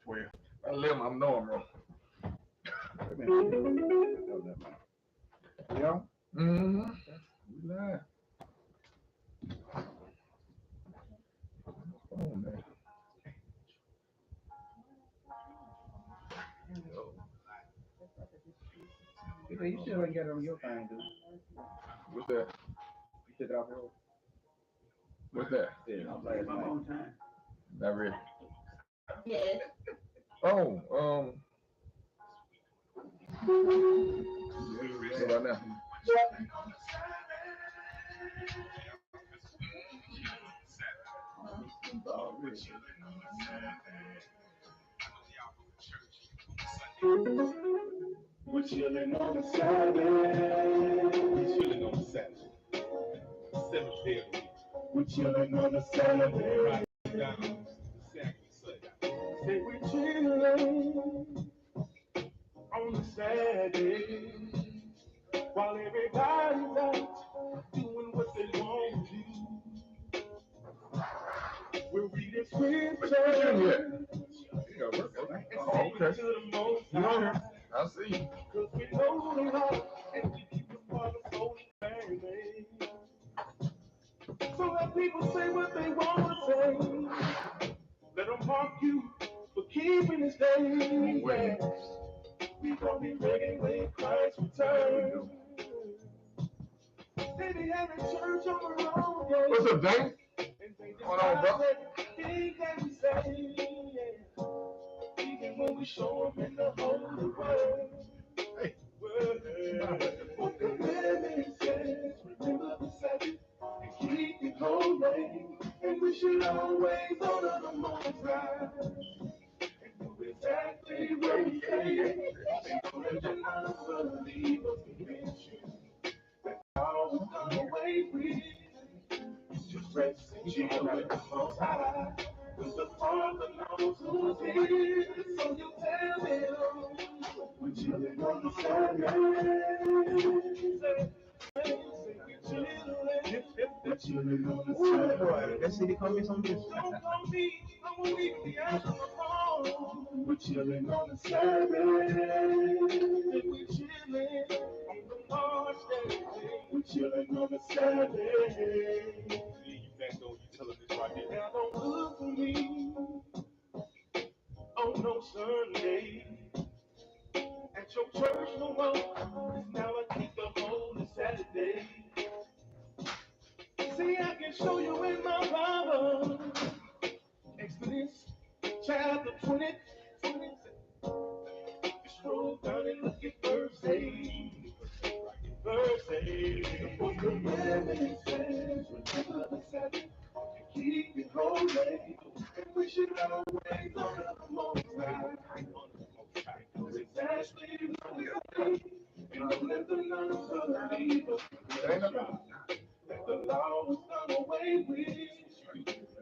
12. I let him, I know I'm wrong. Yeah. Mm-hmm. We live. Oh, man. You still ain't got it on your thing, dude. What's that? You took it off your. What's that? Yeah, I'm last night. Not really. Yes. Oh, what about now? We're chilling on the Saturday. We're chilling on the Saturday. Seventh day of the week. We're chilling on the Saturday. Right down the Saturday. Say we're chilling on the Saturday while everybody's out doing what they want to do. We're reading scripture. You got work, okay. And Oh, singing okay. to the Most You on High. here? I see you. Cause we know the Lord and we keep the Father holy family. So let people say what they want to say. Let them mock you for keeping His day. Yeah. We gonna be ready when Christ returns. They be having church on the road. Yeah. What's up, Dane? And they just What on, bro? everything that we say. Yeah. Even when we show them in the holy word. Hey. What the commandment says, remember the Sabbath and keep it holy. And we should always honor the Most High and do exactly what He says. And don't let your non-believers convince you that all was done away with. Just rest and chill with the Most High. Cause the Father knows who's here, so you tell Him. We're chilling on the Saturday. We're chilling on the Saturday. That city come me some bitch. Don't call me, I'm gonna leave the ass on the phone. We're chilling on the Saturday. We're chilling on the March day. We're chilling on the Saturday. Yeah, you back on, you telling this right here. Now don't look for me on no Sunday. At your church no more. It's now I keep the holy Saturday. See, I can show you in my Bible. Exodus chapter 20. You scroll down and look at verse 8. Verse 8. What the commandment says, remember the Sabbath and keep it holy. And we should always honor the Most High. Because exactly what we say. And don't let the non-believers convince you that the law was done away with.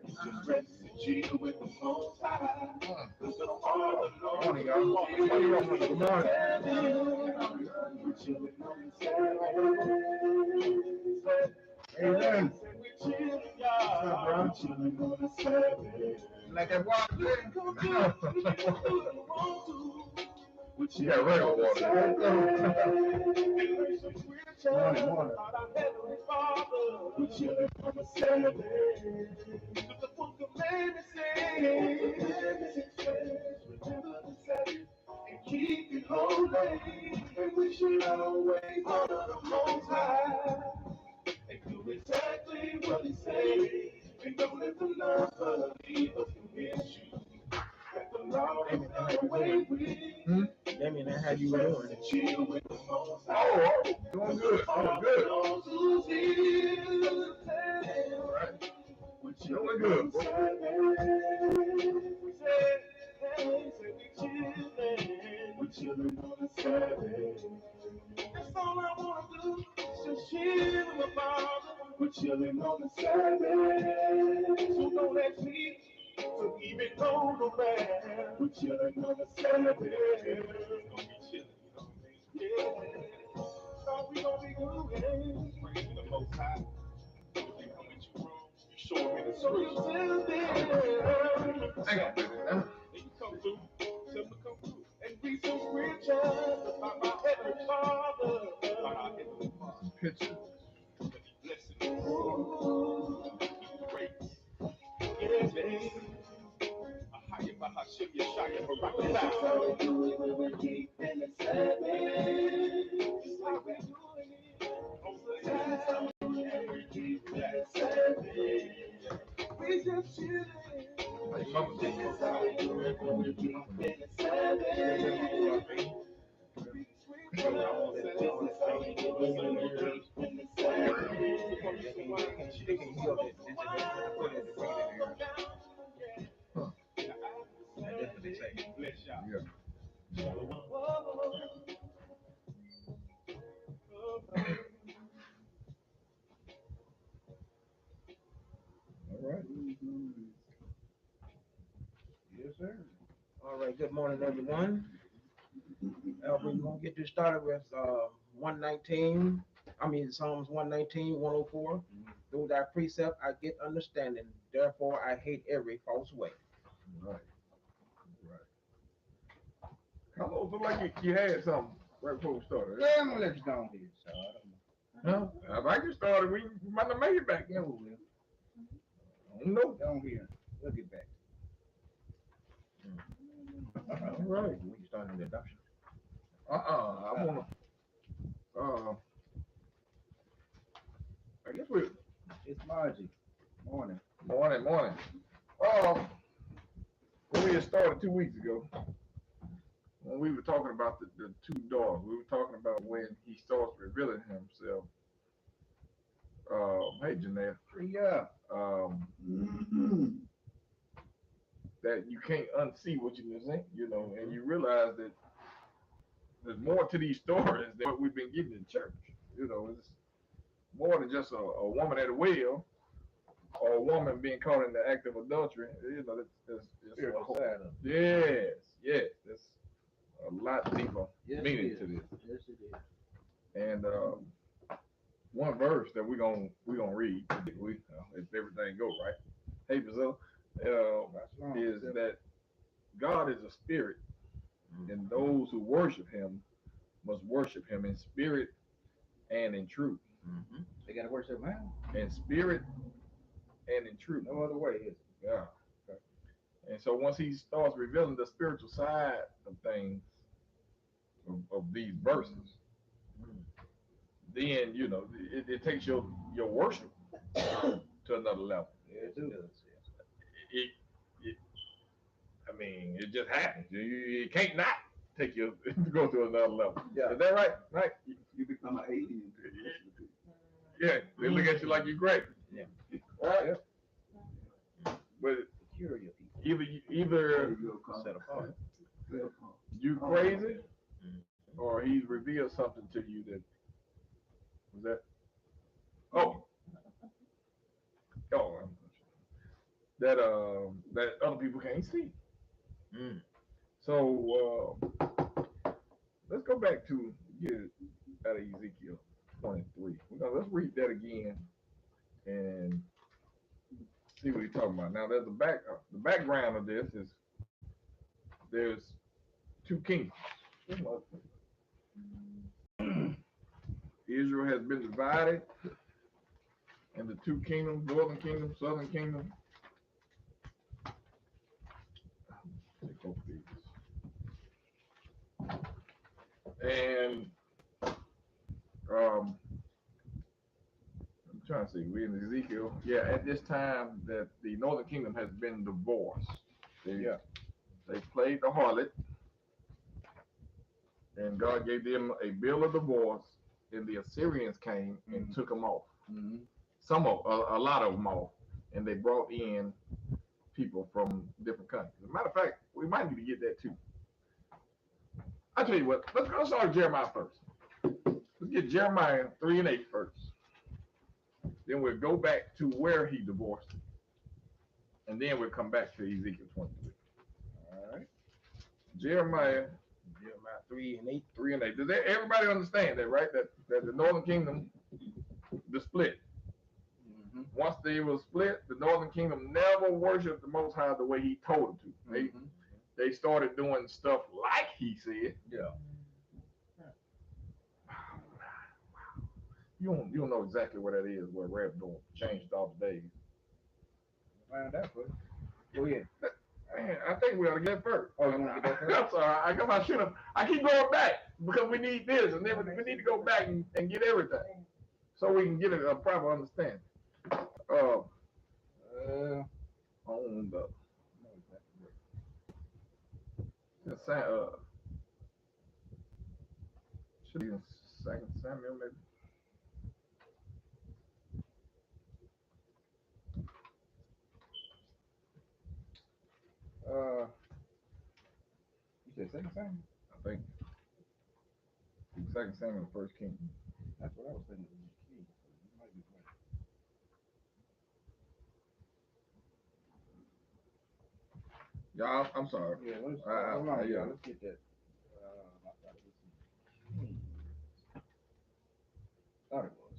Just rest and chill with the Most High. Cause the Father knows Morning, y'all. who's Morning, y'all. here. Good morning. We're chilling on the Saturday. Amen. We're chilling, y'all. We're chilling on the Saturday. Like that water, You can come do it. You can do what you want to. We're You got regular water. Morning. We're chilling on the Saturday. But the book of commandments says, remember the Sabbath and keep it holy. And we should always honor the Most High and do exactly what He says. And don't let the non-believers convince you that the law is done away with. Damien, that's how you were doing. Chill with the Most High. Oh, doing good. Doing good. Knows who's here. Right. We're Doing chilling good. on Saturday. We're chilling on a Saturday. That's all I wanna do. Just chill with my father. We're chilling on a Saturday. So don't ask me to even go nowhere. We're chilling on a Saturday. We're gonna be chilling, you know what I mean? Yeah. Thought we gonna be good. Praising the Most High. If you come with you wrong, you show him in the scripture. So you tell them. Hang on, baby. You come through. is how we do it when we're deep in the savage. It's how we doing it. This is how we do it when we're deep in the savage. We just chillin'. Like mama This said, is how we do it when we're deep in the savage. I want that all that faith. They can heal it. They just put it in the brain in the ears. That's what they say. yeah. All right. Yes, sir. All right, good morning, everyone. We're gonna get this started with 119. Psalms 119, 104. Through thy precept I get understanding. Therefore I hate every false way. Right. Right. Carlos, look like you had something right before we started. Yeah, I'm gonna let you go on here, so I don't know. Huh? If I get started, we might not make it back. Yeah, we will. I don't know. Go on here. We'll get back. All right. We can start in the adoption. I wanna. I guess we. It's Margie. Morning. Morning. When we had started 2 weeks ago, when we were talking about the two dogs, we were talking about when he starts revealing himself. Hey, Janelle. Yeah. That you can't unsee what you present, and you realize that there's more to these stories than what we've been getting in church. It's more than just a woman at a well or a woman being caught in the act of adultery. It's a whole, yes, there's a lot deeper meaning to this. Yes, it is. And one verse that we're gonna read, if everything go right. Hey, Brazil, is that God is a spirit, and those who worship Him must worship Him in spirit and in truth. Mm-hmm. They gotta worship Him. In spirit and in truth. No other way, is it? Yeah. Okay. And so once He starts revealing the spiritual side of things, of these verses, then it takes your worship to another level. Yeah, it does. It just happens. You can't not take you to go to another level. Yeah. Is that right? Right? You become an alien. Yeah. They look at you like you're great. Yeah. Right? Yeah. But Peculiar people. either Set apart. you crazy, or He's revealed something to you that that other people can't see. So let's go back to out of Ezekiel 23. Let's read that again and see what he's talking about. Now, there's the background of this is there's two kingdoms. Israel has been divided into two kingdoms, northern kingdom, southern kingdom. And I'm trying to see, we're in Ezekiel. Yeah, at this time that the northern kingdom has been divorced. They played the harlot, and God gave them a bill of divorce, and the Assyrians came and took them off. Mm-hmm. A lot of them off, and they brought in people from different countries. As a matter of fact, we might need to get that too. I'll tell you what, let's start with Jeremiah first. Let's get Jeremiah 3:8 first. Then we'll go back to where he divorced it. And then we'll come back to Ezekiel 23. All right. Jeremiah 3:8. 3:8. Does everybody understand that, right? That the northern kingdom, the split. Mm-hmm. Once they were split, the northern kingdom never worshiped the Most High the way He told them to. Mm-hmm. They started doing stuff like He said. Yeah. You don't know exactly where that is, where Reb changed all the days. Find out, buddy. Go ahead. Man, I think we ought to get first. Oh, you want to get that first? I'm sorry. I keep going back because we need this, and then we need to go back and get everything so we can get a proper understanding. On the should be in 2 Samuel maybe. You said second Samuel? I think 2 Samuel, 1 King. That's what I was thinking. You might be right. Y'all, I'm sorry. Yeah, let's, hold on, yeah. Let's get that. I thought it was. Thought it was.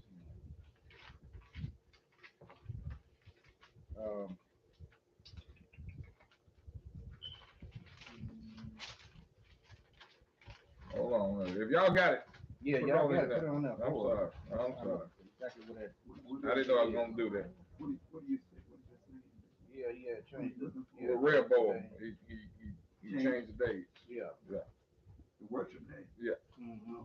Hold on. If y'all got it, Yeah, put y'all it got in it. Put there. it on there. I'm sorry. I'm sorry. Exactly what that. I didn't know I was gonna do that. What do you say? What does that mean? Yeah, change. The Red Bull, he changed the dates. Yeah. The worship name. Mm-hmm.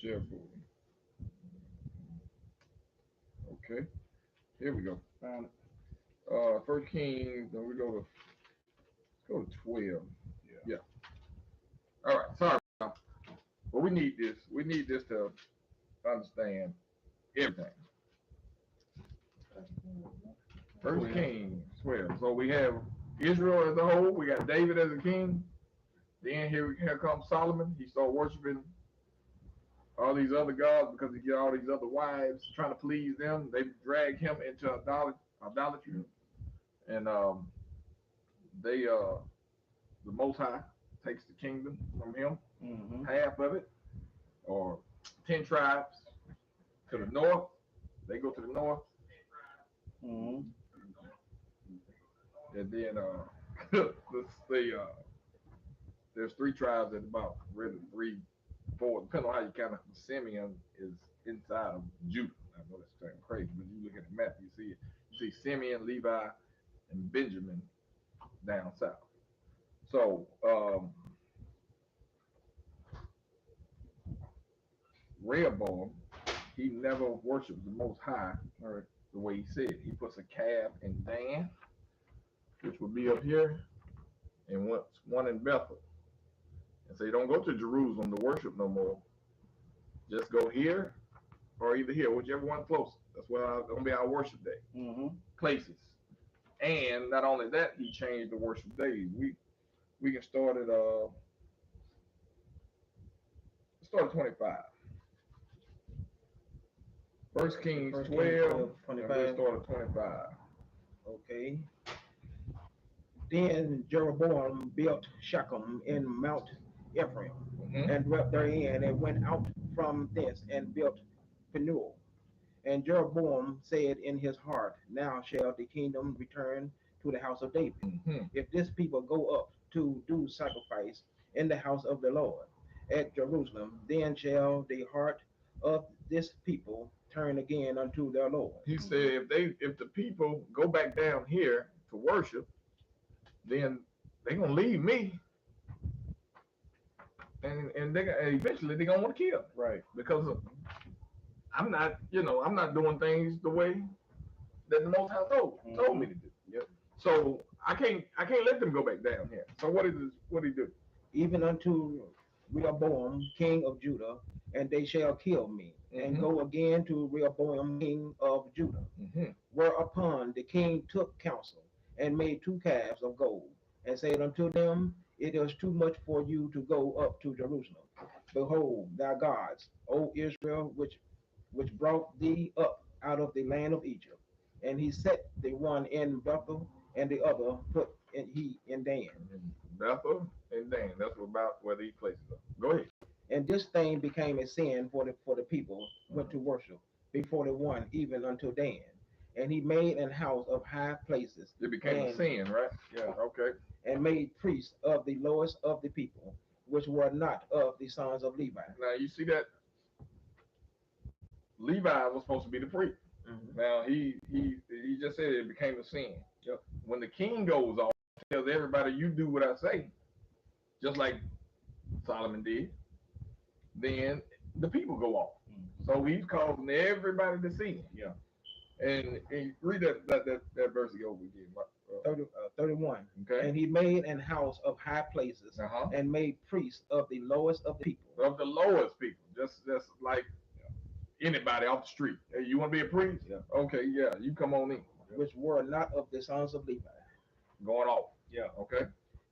Jeroboam. Okay. Here we go. Found it. 1 Kings. Then we go to 12. Yeah. All right. Sorry. But we need this. We need this to understand everything. 1 Kings 12. So we have Israel as a whole. We got David as a king. Then here comes Solomon. He started worshiping all these other gods because he get all these other wives trying to please them. They drag him into idolatry, and the Most High takes the kingdom from him, half of it, or 10 tribes to the north. They go to the north, and then let's say there's 3 tribes at about really 3, 4, depending on how you count it. Simeon is inside of Judah. I know that's kind of crazy, but you look at the map, you see Simeon, Levi, and Benjamin down south. So Rehoboam, he never worships the Most High the way he said. He puts a calf in Dan, which would be up here, and one in Bethel. And so you don't go to Jerusalem to worship no more. Just go here or either here, whichever one closer. That's where it's gonna be our worship day. Places. And not only that, he changed the worship days. We can start at 25. 1 Kings 12, 25. Start at 25. Okay. Then Jeroboam built Shechem in Mount Ephraim, and dwelt therein, and went out from thence and built Penuel. And Jeroboam said in his heart, now shall the kingdom return to the house of David. If this people go up to do sacrifice in the house of the Lord at Jerusalem, then shall the heart of this people turn again unto their Lord. He said if the people go back down here to worship, then they're gonna leave me. And eventually they're gonna want to kill me. Right. Because I'm not doing things the way that the Most High told me to do. Yep. So I can't let them go back down here. So what did he do? Even unto Rehoboam, king of Judah, and they shall kill me, and go again to Rehoboam, king of Judah. Whereupon the king took counsel, and made 2 calves of gold, and said unto them, it is too much for you to go up to Jerusalem. Behold, thy gods, O Israel, which brought thee up out of the land of Egypt. And he set the one in Bethel, and the other put he in Dan. Bethel and Dan. That's about where these places are. Go ahead. And this thing became a sin for the people went to worship before the one, even unto Dan. And he made an house of high places. It became a sin, right? Yeah. Okay. And made priests of the lowest of the people, which were not of the sons of Levi. Now you see that Levi was supposed to be the priest. Now he just said it became a sin. Yep. When the king goes off, tells everybody, you do what I say, just like Solomon did, then the people go off. So he's causing everybody to sin. Yeah. And read that verse over again. 31. Okay. And he made an house of high places Uh-huh. and made priests of the lowest of the people. Of the lowest people, just like anybody off the street. Hey, you want to be a priest? Yeah. Okay, yeah, you come on in. Which were not of the sons of Levi. Going off. Yeah. Okay.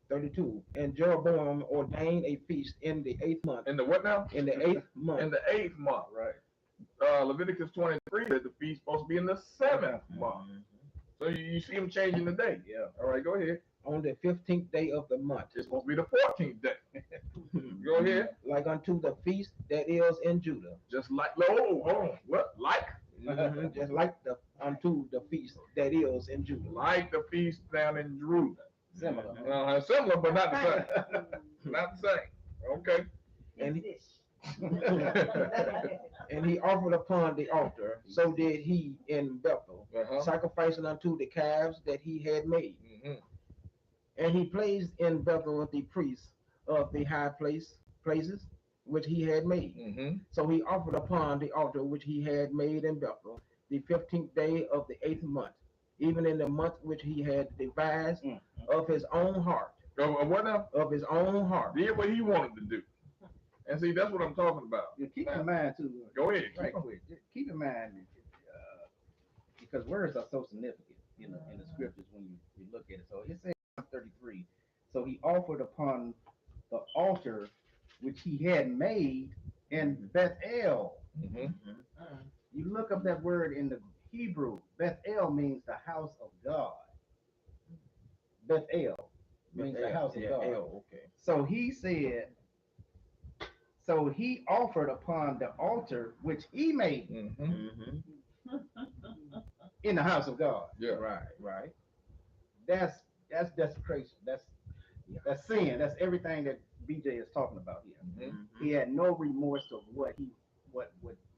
32. And Jeroboam ordained a feast in the 8th month. In the what now? In the 8th month. In the 8th month. Right. Leviticus 23 said the feast supposed to be in the 7th month. So you see him changing the day. Yeah. All right, go ahead. On the 15th day of the month. It's supposed to be the 14th day. Go ahead. Like unto the feast that is in Judah. Just like, hold on. What? Like? Just like unto the feast that is in Judah. Like the feast down in Jerusalem. Similar. Similar, but not the same. Not the same. Okay. And and he offered upon the altar, so did he in Bethel, sacrificing unto the calves that he had made. And he placed in Bethel the priests of the high places which he had made. So he offered upon the altar which he had made in Bethel the 15th day of the 8th month, even in the month which he had devised of his own heart. What now? Of his own heart. Did what he wanted to do. And see, that's what I'm talking about. Yeah, keep in mind too. Go ahead. Right quick. Keep in mind because words are so significant, in the scriptures when you look at it. So it says 33. So he offered upon the altar which he had made in Bethel. You look up that word in the Hebrew. Bethel means the house of God. Bethel means the house of God. Okay. So he said, so he offered upon the altar which he made in the house of God. Yeah. Right. That's desecration. That's sin. That's everything that BJ is talking about here. He had no remorse of what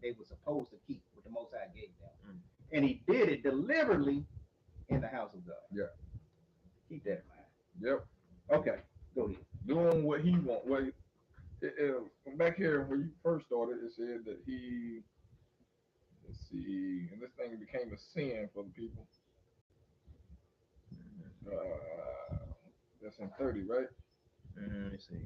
they were supposed to keep, what the Most High gave them, and he did it deliberately in the house of God. Yeah. Keep that in mind. Yep. Okay, go ahead. Doing what he want. Back here when you first started, it said that he, let's see, and this thing became a sin for the people. That's in 30, right? Let's see.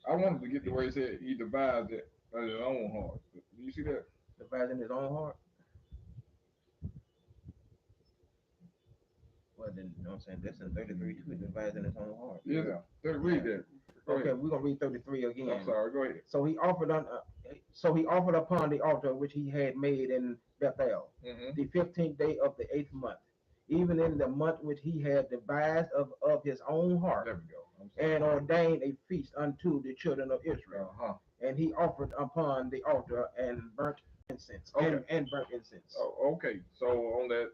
I wanted to get the way it said he devised it at his own heart. Do you see that? Devised in his own heart. Well, then, you know what I'm saying? That's in 33 too. Devised in his own heart. Yeah. Read that. Go Okay, ahead. we're gonna read 33 again. I'm sorry. Go ahead. So he offered upon the altar which he had made in Bethel, the 15th day of the 8th month, even in the month which he had devised of his own heart, There we go. and ordained a feast unto the children of Israel. And he offered upon the altar and burnt incense. Okay. And burnt incense. Oh, okay. So on that,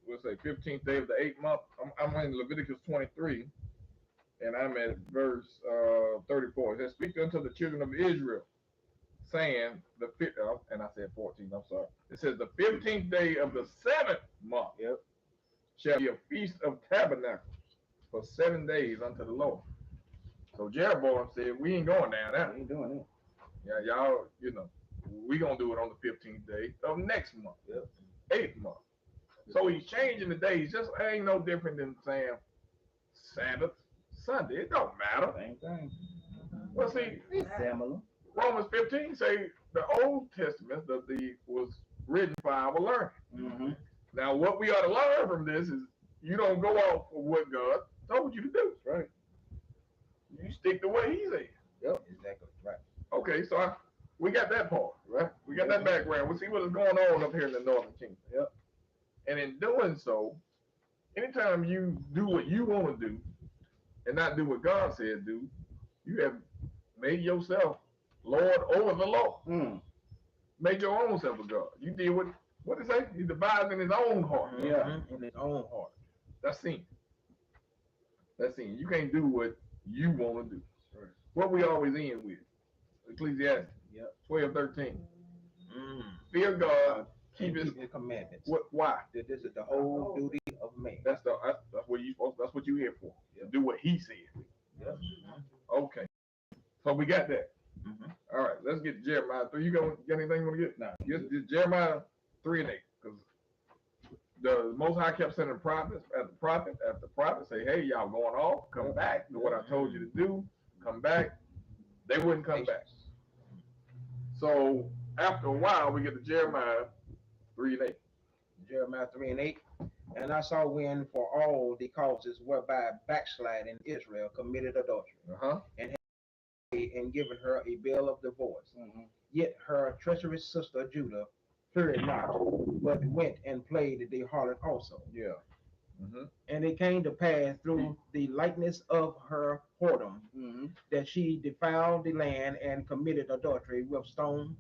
we'll say 15th day of the 8th month, I'm in Leviticus 23, and I'm at verse 34. It says, "Speak unto the children of Israel, saying and I said 14. I'm sorry. It says the 15th day of the 7th month shall be a feast of tabernacles for 7 days unto the Lord." So Jeroboam said, "We ain't going down there. We ain't doing it. Yeah, y'all, we gonna do it on the 15th day of next month, 8th month." So he's changing the days. Just ain't no different than saying Sabbath, Sunday. It don't matter. Same thing. Well, see, Similar. Romans 15 say the Old Testament was written for our learning. Now, what we ought to learn from this is you don't go off of what God told you to do. Right. You stick to what He said. Yep, exactly. Right. Okay, so we got that part, right? We got that background. We see what is going on up here in the Northern Kingdom. Yep. And in doing so, anytime you do what you want to do and not do what God said do, you have made yourself Lord over the law. Made your own self a God. You did what it say? He devised in his own heart. Yeah. In his own heart. That's sin. That's in. You can't do what you want to do. Right. What we always end with. Ecclesiastes Yep. 12:13. Mm. Fear God, keep his His commandments. why? That this is the whole duty of man. That's what you supposed. That's what you here for. To do what he said. Yep. Okay. So we got that. Mhm. All right. Let's get to Jeremiah 3. You got anything you want to get? Nah. Just Jeremiah 3 and 8. Because the Most High kept sending prophets after prophet say, "Hey, y'all going off? Come back. Do what I told you to do. Come back." They wouldn't come back. So after a while, we get to Jeremiah 3 and 8. Jeremiah 3 and 8. And I saw when for all the causes whereby backsliding Israel committed adultery Uh-huh. and given her a bill of divorce. Mhm. Yet her treacherous sister Judah feared not, but went and played the harlot also. Yeah. Mm-hmm. And it came to pass through the likeness of her whoredom Mhm. that she defiled the land and committed adultery with stones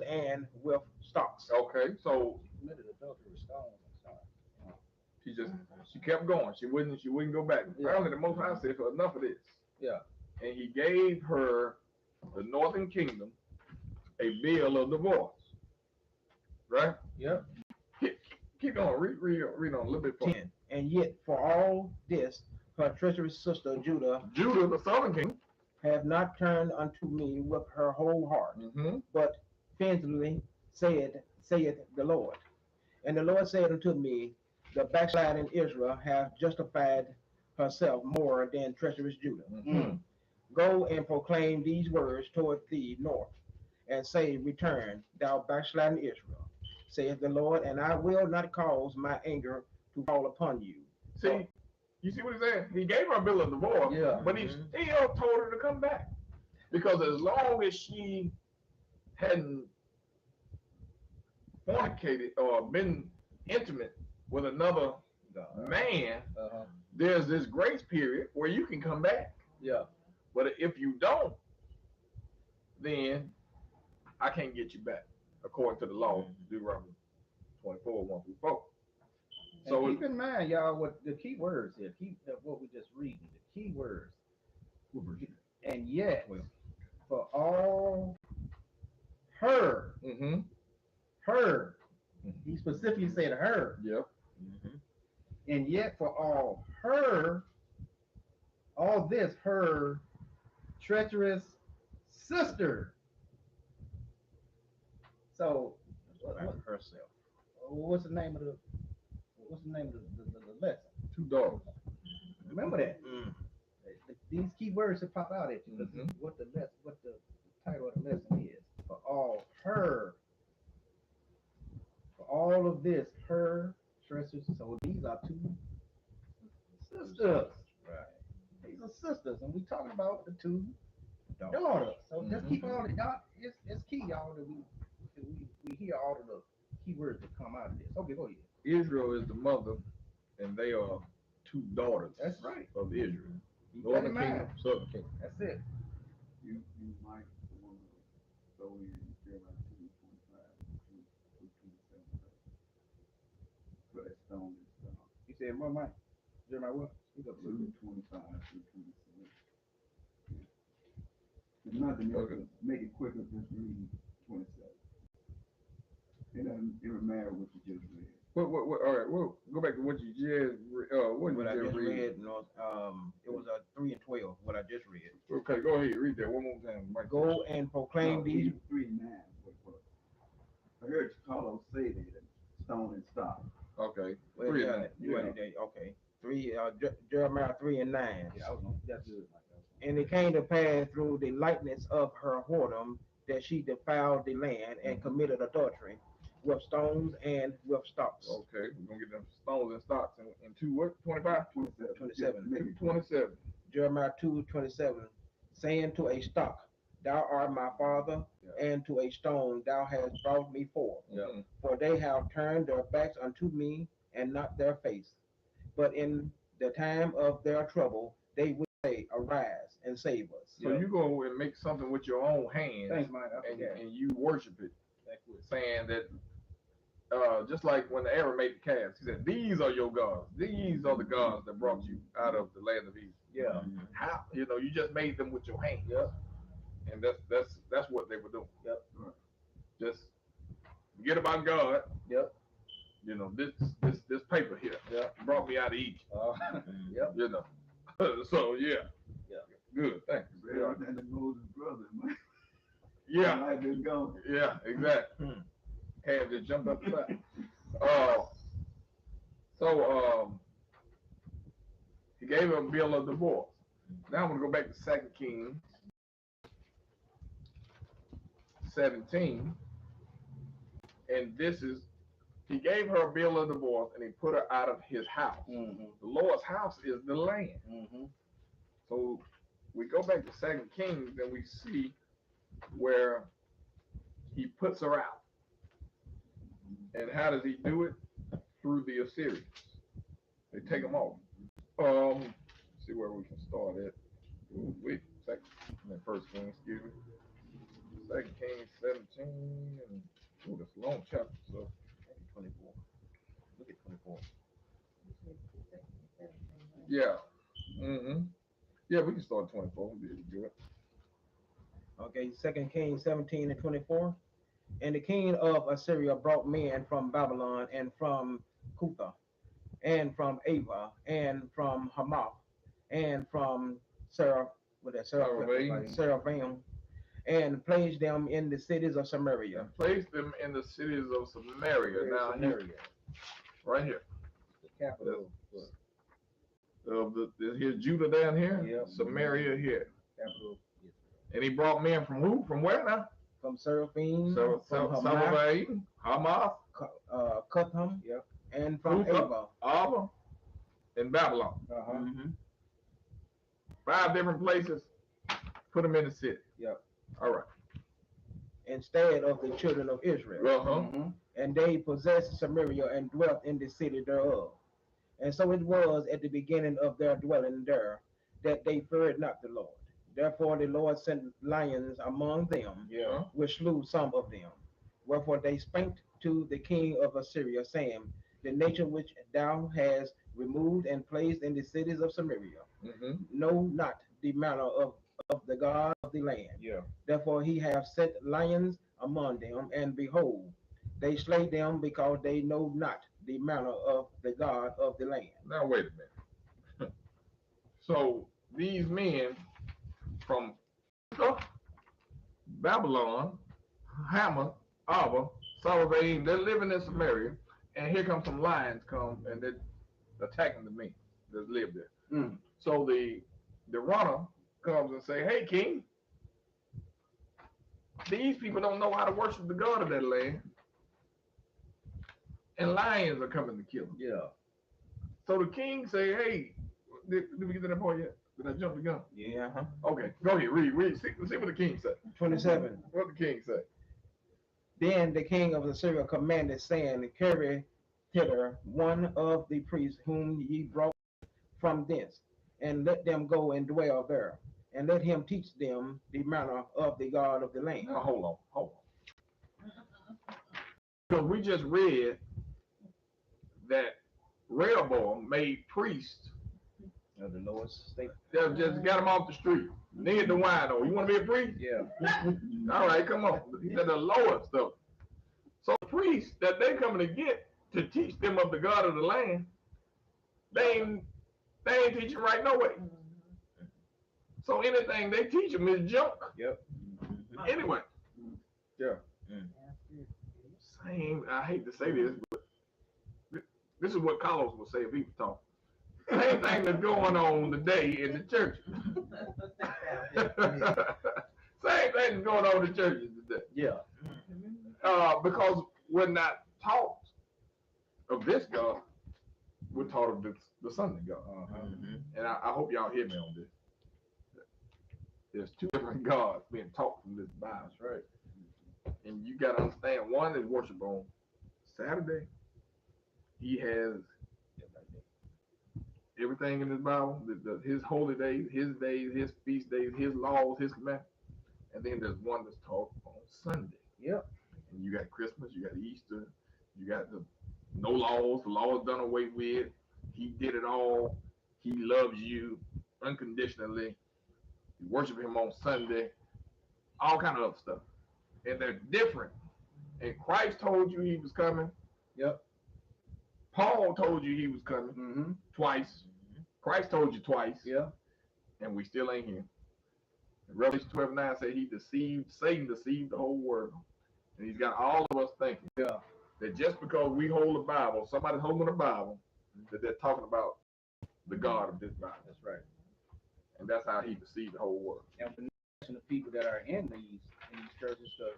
and with stocks. Okay. So Committed adultery with stones and stuff. she kept going. She wouldn't go back. Yeah. Finally, the Most High said, "For enough of this." Yeah. And he gave her, the northern kingdom, a bill of divorce. Right? Yep. Keep going. Read on a little bit further. 10. And yet for all this, her treacherous sister Judah Judah, the southern king. have not turned unto me with her whole heart, Mm-hmm. but faintly saith the Lord. And the Lord said unto me, the backsliding Israel hath justified herself more than treacherous Judah. Mm-hmm. Go and proclaim these words toward the north, and say, Return, thou backsliding Israel, saith the Lord, and I will not cause my anger to fall upon you. See, you see what he said? He gave her a bill of divorce, Yeah. but he still told her to come back. Because as long as she hadn't fornicated or been intimate with another man, Uh-huh. there's this grace period where you can come back. Yeah. But if you don't, then I can't get you back, according to the law, Deuteronomy 24, 1 through 4. So keep in mind, y'all, what the key words here, what we just reading, the key words. And yet, for all her, Mm-hmm. her, he specifically said her, Yep. and yet for all her, all this, her treacherous sister. So, Herself. what's the name of the lesson? 2 daughters. Remember that. Mm. These key words that pop out at you. This is what the title of the lesson is. For all her, for all of this, her treacherous. So these are 2 sisters. Right. These are sisters, and we talking about the 2 daughters. So just keep all the y'all. It's key, y'all, that we hear all of the key words that come out of this. Okay, go ahead. Israel is the mother, and they are 2 daughters. That's right. Of Israel. Keep that in Northern mind. kingdom, southern kingdom. That's it. You might want to throw in Jeremiah 2:25 through 27. For that stone and stuff. You said what, Mike? Jeremiah what? Speak up. 2:25 through 27. It's nothing else. Make it quicker. Just read 27. It doesn't matter what you just read. What, all right, well, go back to what you just What I just read, no, it was 3 and 12, what I just read. Okay, go ahead, read that one more time, Mike. Go and proclaim these. 3:9. I heard Carlos say that stone and stock. Okay. Well, 3 yeah, and 9. you had it, okay. 3, Jeremiah 3 and 9. Yeah, that's good. And it came to pass through the likeness of her whoredom that she defiled the land and committed adultery with stones and with stocks. Okay, we're gonna get them stones and stocks in 2 what? 25? 27. 27. Jeremiah 2:27, saying to a stock, Thou art my father, and to a stone thou hast brought me forth. Yeah. For they have turned their backs unto me and not their face. But in the time of their trouble, they will say, Arise and save us. So you go and make something with your own hands. Thanks, Mike. And you worship it, saying that just like when Aaron made the calves, he said, "These are your gods. These are the gods that brought you out of the land of Egypt." Yeah. How? You just made them with your hands. Yep. And that's what they were doing. Yep. Just forget about God. Yep. This paper here brought me out of Egypt. Yep. So yeah. Yeah. Good. Thanks. They are than the Moses brother, man. Yeah. I just gone. Yeah. Exactly. Had just jumped up the back. He gave him a bill of divorce. Now I'm gonna go back to 2 Kings 17, and this is he gave her a bill of divorce and he put her out of his house. Mm-hmm. The Lord's house is the land. Mm-hmm. So we go back to 2 Kings and we see where he puts her out. And how does he do it? Through the Assyrians. They take them off. See where we can start at. First Kings, excuse me. 2 Kings 17, and that's a long chapter, so 24. Look at 24. yeah. Mm-hmm. Yeah, we can start at 24. We'll be able to do it. Okay, 2 Kings 17 and 24. And the king of Assyria brought men from Babylon and from Cutha and from Ava and from Hamath and from Seraphim and placed them in the cities of Samaria. And placed them in the cities of Samaria. Now, Samaria. Right here. The capital. Here's Judah down here. Yep. Samaria here. Capital. And he brought men from who? From where now? From Seraphim, from Samaria, Hamath, Cutham, Yep. and from Cutha, Ava. Ava, and Babylon. Uh-huh. Mm-hmm. 5 different places. Put them in the city. Yep. All right. Instead of the children of Israel. Uh-huh. Mm-hmm. And they possessed Samaria and dwelt in the city thereof. And so it was at the beginning of their dwelling there that they feared not the Lord. Therefore the Lord sent lions among them, Yeah. which slew some of them. Wherefore they spake to the king of Assyria, saying, the nation which thou hast removed and placed in the cities of Samaria Mm-hmm. know not the manner of the God of the land. Yeah. Therefore he hath set lions among them, and behold, they slay them because they know not the manner of the God of the land. Now wait a minute. So these men from Babylon, Hamath, Ava, Sarabaim, they're living in Samaria, and here come some lions and they're attacking the men that live there. Mm. So the runner comes and say, hey king, these people don't know how to worship the God of that land, and lions are coming to kill them. Yeah. So the king say, hey, did we get to that point yet? Did I jump the gun? Yeah. Okay, go ahead, read. See what the king said. 27. What the king say? Then the king of Assyria commanded, saying, carry hither one of the priests whom ye brought from thence, and let them go and dwell there, and let him teach them the manner of the God of the land. Now hold on. Because we just read that Rehoboam made priests Of the lowest state. that just got them off the street. Need the wine on. You want to be a priest? Yeah. All right, come on. He said the lowest stuff. So priests that they coming to get to teach them of the God of the land, they ain't teaching right no way. So anything they teach them is junk. Yep. Anyway. Yeah. Mm. Same. I hate to say this, but this is what Carlos would say if he was talking. Same thing that's going on today in the church. Same thing that's going on in the churches today. Yeah. Because we're not taught of this God, we're taught of the Sunday God. Uh-huh. And I hope y'all hear me on this. There's 2 different gods being taught from this Bible. That's right. And you got to understand, one is worship on Saturday. He has everything in his Bible, his holy days, his feast days, his laws, his commandments. And then there's one that's taught on Sunday. Yep. And you got Christmas, you got Easter, You got the no laws, the law is done away with. He did it all. He loves you unconditionally. You worship him on Sunday, all kind of other stuff. And they're different. And Christ told you he was coming. Yep. Paul told you he was coming Mm-hmm. twice. Christ told you twice. Yeah. And we still ain't here. Revelation 12:9 said Satan deceived the whole world. And he's got all of us thinking that just because we hold a Bible, somebody's holding a Bible, that they're talking about the God of this Bible. That's right. And that's how he deceived the whole world. And for the people that are in these churches, because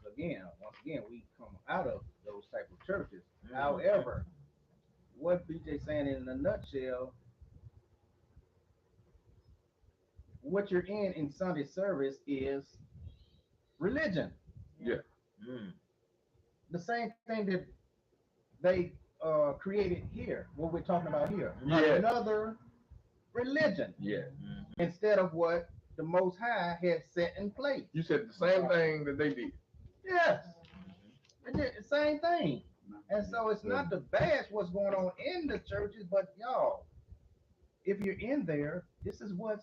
once again, we come out of those type of churches. Mhm. However, what BJ saying in a nutshell, what you're in Sunday service is religion. Yeah. The same thing that they created here, what we're talking about here. Yeah. Another religion Yeah. instead of what the Most High had set in place. You said the same thing that they did. Yes. They did the same thing. And so it's not to bash what's going on in the churches, but y'all, if you're in there, this is what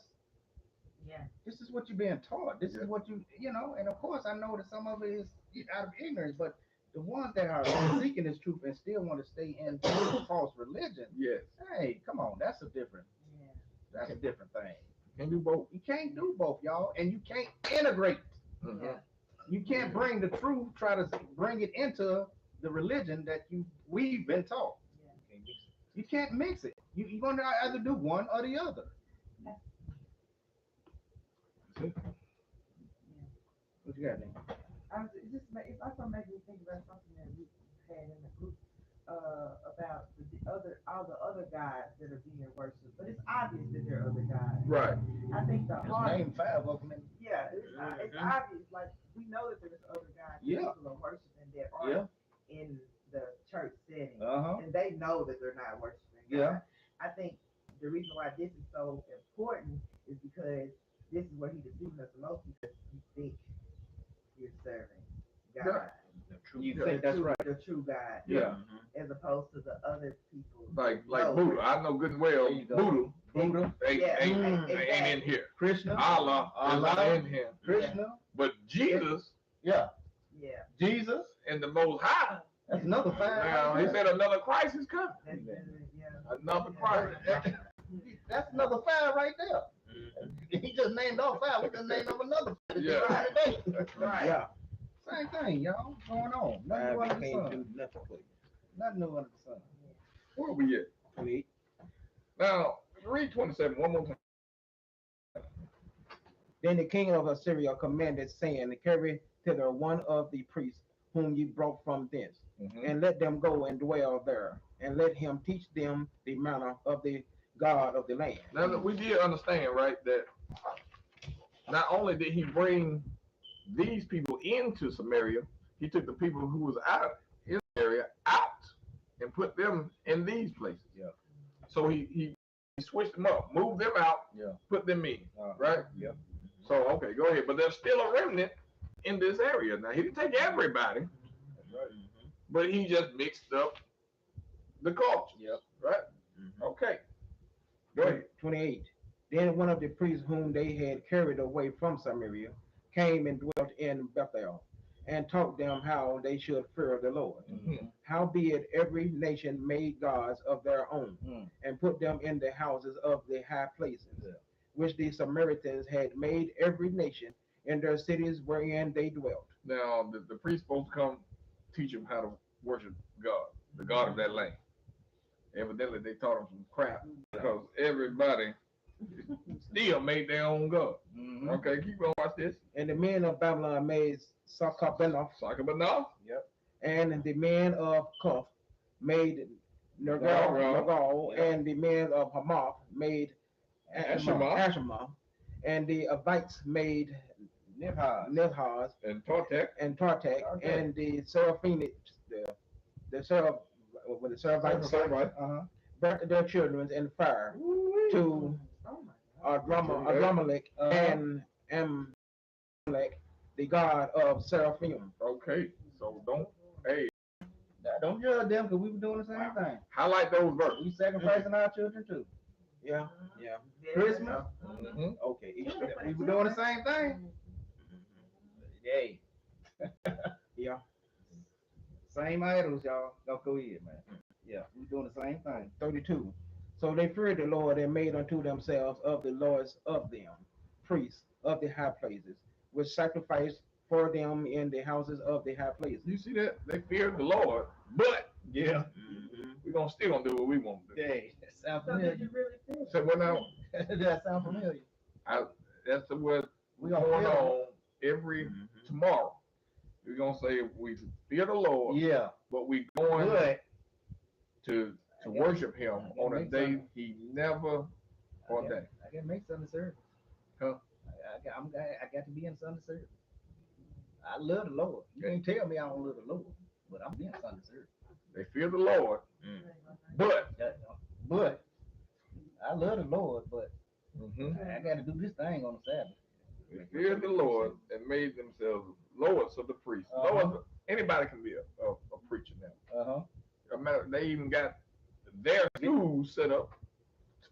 you're being taught. This is what you know, and of course I know that some of it is out of ignorance, but the ones that are seeking this truth and still want to stay in false religion, Yes. hey, come on, that's a different thing. Can do both. You can't do both, y'all, and you can't integrate. Mhm. You can't bring the truth, try to bring it into the religion that we've been taught. You can't mix it. You're gonna either do one or the other. What you got, Nick? It's also making me think about something that we had in the group about all the other gods that are being worshipped. But it's obvious that there are other gods. Right. I think the Just heart. name 5 of them. It's obvious. Like we know that there's other gods Yeah. that people are worshiping that aren't in the church setting, Uh-huh. and they know that they're not worshiping God. Yeah. I think the reason why this is so important is because this is where he's deceiving us the most, because you think you're serving God. You Yeah, think that's right? The true God. Yeah. As opposed to the other people. Like No. Buddha. I know good and well There you go. Buddha Buddha, ain't, Yeah, ain't exactly. in here. Krishna, Allah is not Allah. in here. Krishna, But Jesus yeah, Yeah. Jesus. and the Most High. That's another 5. Now he said another Christ is coming. That's, yeah. Another Christ. That's another 5 right there. He just named all 5. We just named up another 5. Yeah. Right. Yeah. Same thing, y'all. What's going on? Nothing new under the Can't sun. do nothing for you. Nothing new under the sun. Where are we at? 28. Now read 27 one more time. Then the king of Assyria commanded, saying, carry thither one of the priests whom ye brought from thence, Mhm. and let them go and dwell there, and let him teach them the manner of the God of the land. Now that we did understand, right, that not only did he bring these people into Samaria, he took the people who was out in Samaria out and put them in these places. Yeah. So he switched them up, moved them out, Yeah. put them in, Uh, right? Yep. So okay, go ahead. But there's still a remnant in this area. Now he didn't take everybody, That's right. but he just mixed up the culture, Yep. right? Okay. Go ahead. 28. Then one of the priests whom they had carried away from Samaria came and dwelt in Bethel, and taught them how they should fear the Lord. Mhm. Howbeit every nation made gods of their own, Mm. and put them in the houses of the high places, Yeah. which the Samaritans had made every nation in their cities wherein they dwelt. Now the priest supposed to come teach them how to worship God, the God of that land. Evidently they taught them some crap because everybody still made their own God. Mhm. Okay, keep going. Watch this. And the men of Babylon made Sakabenoth, Sakabanoth. and the men of Cuth made Nergal. Nergal, Yeah. and the men of Hamath made Ashima, and the Avites made Nibhaz And Tartek. and Tartak, and the Seraphinites, the Seraphites Right. Uh-huh. burnt their children in fire to Oh my God. Adramelech Uh-huh. and Amalek, the god of Seraphim. Okay, so don't. Hey, Don't judge them because we were doing the same thing. Highlight those verses. We sacrificing our children too. Yeah, yeah. Christmas. Mhm. Okay, Easter. We were doing the same thing. Hey. Yeah. Same idols, y'all. Don't go ahead, man. Yeah, we doing the same thing. 32. So they feared the Lord and made unto themselves of the lords of them, priests of the high places, which sacrificed for them in the houses of the high places. You see that? They feared the Lord, but Yeah. we're gonna still gonna do what we want to do. Hey, that sounds So did familiar. you really feel? So what now? That sounds familiar. That's what We going gonna feel on every tomorrow. We're gonna say we fear the Lord, Yeah. but we going But to I got- worship Him I gotta on a make day something. He never ordained. I gotta make Sunday service. Huh? I got to be in Sunday service. I love the Lord. You can't tell me I don't love the Lord, but I'm being Sunday service. They fear the Lord, but But I love the Lord, but mhm, I got to do this thing on the Sabbath. they feared the Lord and made themselves lords of the priests. Uh-huh. Lords, anybody can be a preacher now. Uh huh. They even got their schools set up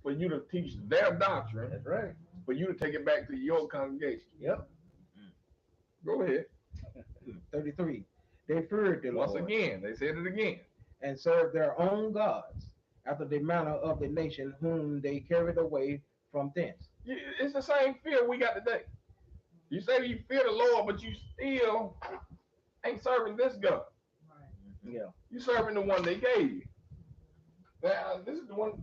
for you to teach their doctrine, That's right. for you to take it back to your congregation. Yep. Go ahead. 33. They feared the Once Lord again, they said it again. and served their own gods after the manner of the nation whom they carried away from thence. It's the same fear we got today. You say you fear the Lord, but you still ain't serving this God. Right. Yeah. You serving the one they gave you. Now, this is the one.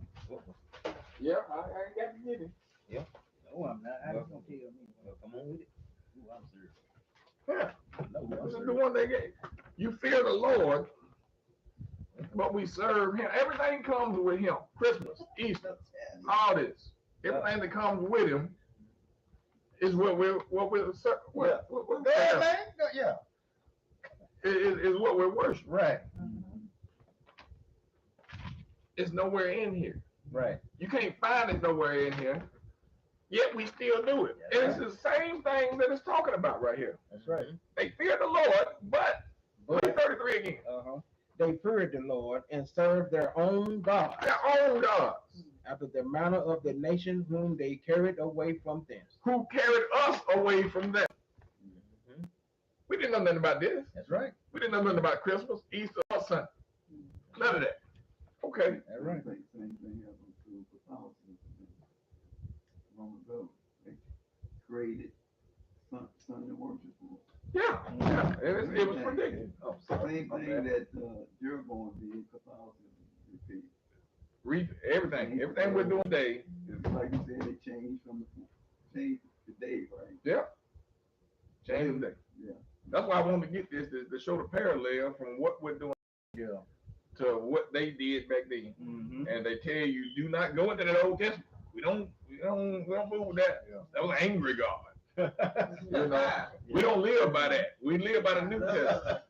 Yeah, I got to get it. No, I'm not. I just don't tell me. Well, come on with it. Ooh, I'm serious. Yeah, No, I'm this is the serious. one they gave. You fear the Lord, but we serve Him. Everything comes with Him. Christmas, Easter, all this. Everything that comes with Him is what we're ser- what Everything? Yeah. is what we're worshiping. Right. It's nowhere in here. Right. You can't find it nowhere in here. Yet we still do it. And it's the same thing that it's talking about right here. That's right. They fear the Lord, but 33 again. Uh huh. They feared the Lord and served their own gods Their own gods after the manner of the nation whom they carried away from thence. who carried us away from them. We didn't know nothing about this. That's right. We didn't know nothing about Christmas, Easter, or Sunday. None of that. Okay. That's right. Same thing happened to Catholicism long ago. They created Sunday worship for. Yeah. Yeah. It was predicted. Oh, Same thing that Jeroboam did, Catholicism repeated. Read everything. Everything we're doing today is Like you said, they changed the day, right? yeah. Change the day. Yeah. That's why I wanted to get this to show the parallel from what we're doing Yeah. to what they did back then. Mm-hmm. And they tell you, do not go into that Old Testament. We don't move with that. Yeah. That was an angry God. You know, we don't live by that. We live by the New Testament.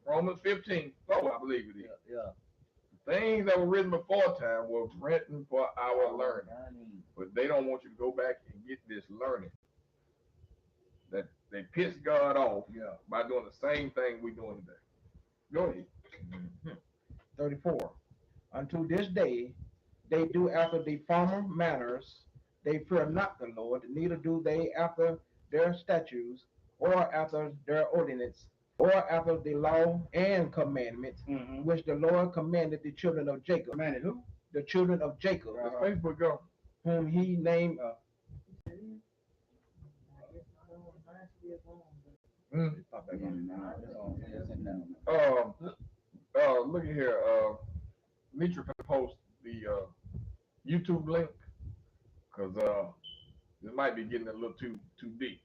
Romans 15, I believe it is. Yeah. Things that were written before time were written for our learning. But they don't want you to go back and get this learning. That they piss God off by doing the same thing we're doing today. Go ahead. 34. Unto this day they do after the former manners. They fear not the Lord, neither do they after their statutes, or after their ordinance, or after the law and commandments, Mm-hmm. which the Lord commanded the children of Jacob. Commanded who? The children of Jacob, Let's Facebook go. whom he named. Mm. Pop back on. Look at here. Mitra can post the YouTube link because this might be getting a little too deep.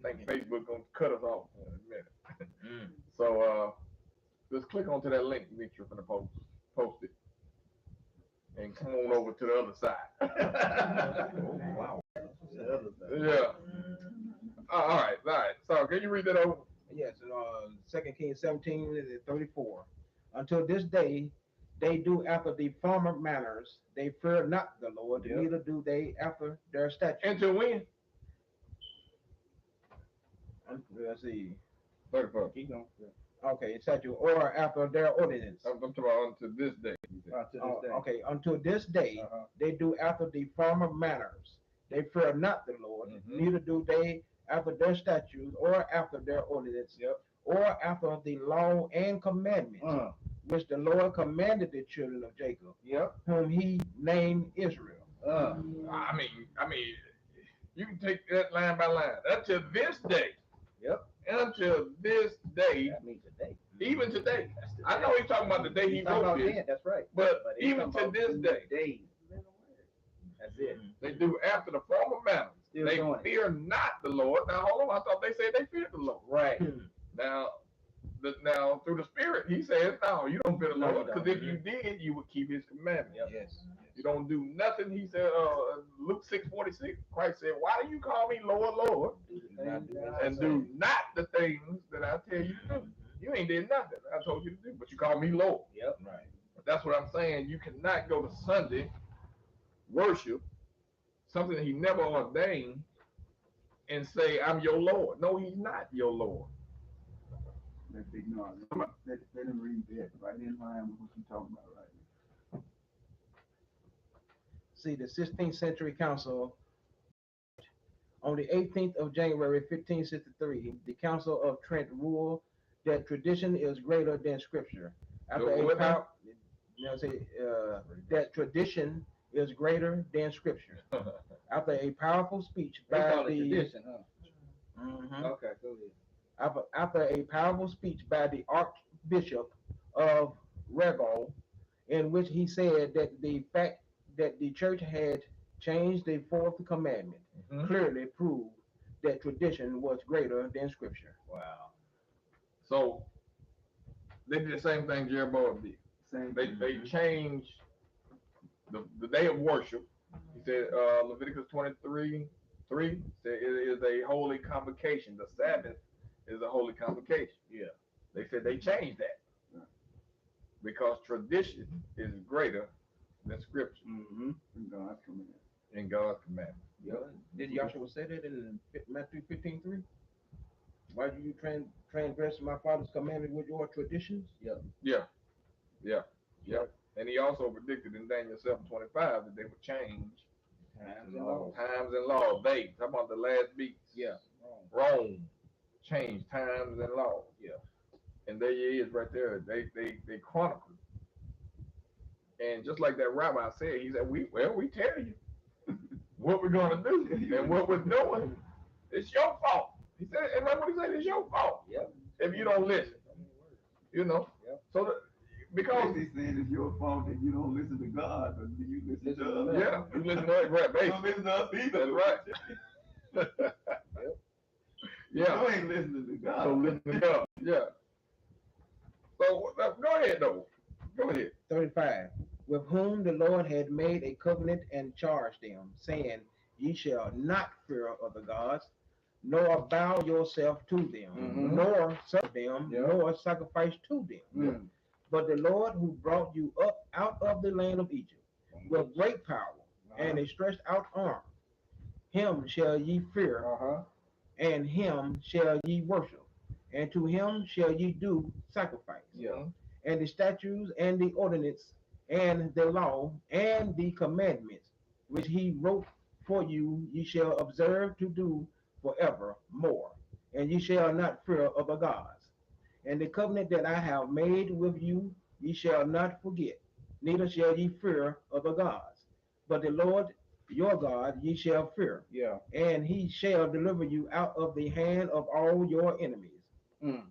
I think Facebook gonna cut us off in a minute. So just click onto that link Mitra gonna post it, and come on over to the other side. Wow. Yeah. All right. So can you read that over? Yes, 2 Kings 17:34. Until this day, they do after the former manners. They fear not the Lord, Yep. neither do they after their statutes. Until when? Let's see. 31st. Keep going. Okay, statute or after their ordinance. I'm talking about unto this day. he said. To this day. Okay, until this day, Uh-huh. they do after the former manners. They fear not the Lord, Mhm. neither do they after their statutes or after their ordinance, Yep. or after the law and commandments, which the Lord commanded the children of Jacob, Yep. whom he named Israel. I mean, you can take that line by line. Until this day. Yep. Until this day, That means today. even today. That's today. I know he's talking about the day he He's talking wrote about this, then, that's right. but he's even talking to about this day, today. That's it. they do after the former manner. Still They doing it. fear not the Lord. Now hold on, I thought they said they feared the Lord. Right. Now, now through the Spirit, he says, no, you don't fear the No, you Lord, because don't. if you did, you would keep His commandments. Yep. Yes. You don't do nothing. He said, Luke 6:46. Christ said, "Why do you call me Lord, Lord, and do not the things that I tell you to do? You ain't did nothing I told you to do, but you call me Lord." Yep. Right. That's what I'm saying. You cannot go to Sunday worship something that He never ordained and say, "I'm your Lord." No, He's not your Lord. Let's ignore it. Let him read that right in line with what you're talking about right now. See, the 16th century council, on the 18th of January, 1563, the Council of Trent ruled that tradition is greater than scripture. After So a what pow- that tradition is greater than scripture. After a powerful speech They by call it the tradition, huh? Mhm. Okay, go ahead. After a powerful speech by the Archbishop of Regal, in which he said that the fact that the church had changed the fourth commandment Mhm. clearly proved that tradition was greater than scripture. Wow. So they did the same thing Jeroboam did. Same They thing. changed the day of worship. He said Leviticus 23:3 said it is a holy convocation. The Sabbath is a holy convocation. Yeah. They said they changed that because tradition is greater than scripture Mm-hmm. From God's command. in God's commandment. Yep. Did Joshua say that in Matthew 15:3? Why do you transgress my father's commandment with your traditions? Yeah. And he also predicted in Daniel 7:25 that they would change Times and laws. times and laws. They, talking about the last beats. Yeah. Rome changed times and laws. Yeah. And there he is right there. They chronicled. And just like that rabbi said, he said, we tell you what we're gonna do and what we're doing. It's your fault. He said, and that's what he said, it's your fault. Yep. If you don't listen. You know? Yep. So because He's saying it's your fault that you don't listen to God, but you listen to us. yeah, you listen to it, right, You basically. don't listen to us either. That's right. Yeah. You ain't listening to God. So listen to God. Yeah. So go ahead though. Go ahead. 35. With whom the Lord had made a covenant and charged them, saying, Ye shall not fear other gods, nor bow yourself to them, Mhm. nor serve them, Yeah. nor sacrifice to them. Mm. But the Lord who brought you up out of the land of Egypt with great power and a stretched out arm, him shall ye fear, Uh-huh. and him shall ye worship, and to him shall ye do sacrifice. Yeah. And the statutes and the ordinance and the law and the commandments which he wrote for you, ye shall observe to do forevermore, and ye shall not fear other gods. And the covenant that I have made with you, ye shall not forget, neither shall ye fear other gods. But the Lord your God ye shall fear, Yeah. and he shall deliver you out of the hand of all your enemies. Mm.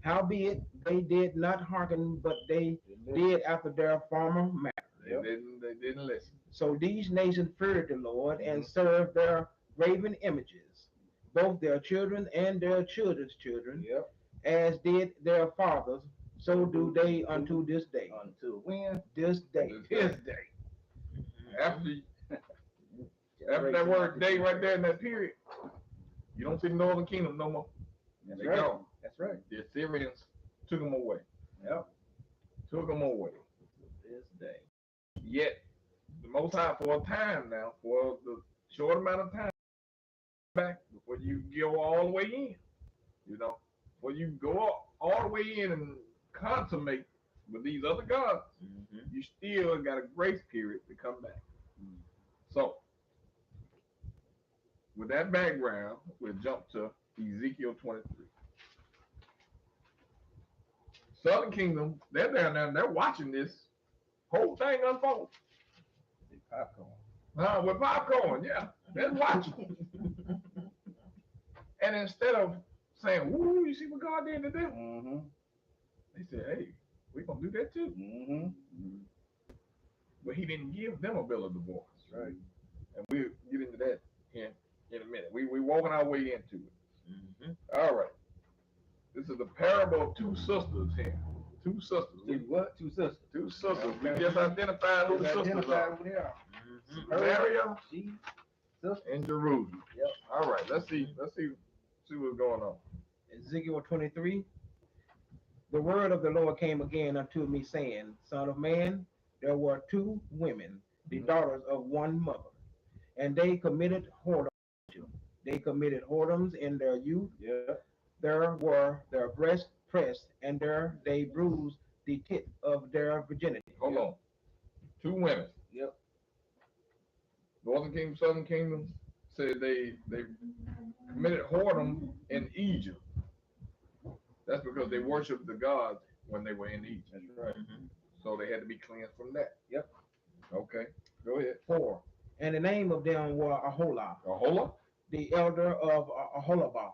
Howbeit they did not hearken, but they did after their former manner. They didn't listen. So these nations feared the Lord and Mhm. served their graven images, both their children and their children's children, Yep. as did their fathers, so do they unto this day. Until when? This day. This day. After that word day right there in that period, you don't see the northern kingdom no more. That's They right. gone. That's right. The Assyrians took them away. Yep. Took them away. This day. Yet the Most High for a time now, for the short amount of time back before you go all the way in, you know, Well, you go all the way in and consummate with these other gods, you still got a grace period to come back. So, with that background, we'll jump to Ezekiel 23. Southern Kingdom, they're down there, they're watching this whole thing unfold. Popcorn. With popcorn, yeah, they're watching. And instead of saying, "Woo, you see what God did to them," Mm-hmm. they said, "Hey, we're gonna do that too." Mm-hmm. But He didn't give them a bill of divorce. Right. And we'll get into that in a minute. We're walking our way into it. All right. This is the parable of two sisters here. Two sisters. Two what? Two sisters. Two sisters. We just identified who the sisters are. Who they are. Samaria She, sister. and Jerusalem. Yep. All right. Let's see what's going on. Ezekiel 23. The word of the Lord came again unto me, saying, Son of man, there were two women, the daughters of one mother, and they committed whoredom. They committed whoredoms in their youth. Yeah. There were their breasts pressed, and there they bruised the tit of their virginity. Hold on. Two women. Yep. Northern Kingdom, Southern Kingdom said they committed whoredom in Egypt. That's because they worshiped the gods when they were in Egypt. That's right. So they had to be cleansed from that. Yep. Okay. Go ahead. 4. And the name of them were Aholah, Aholah? the elder of Aholabah.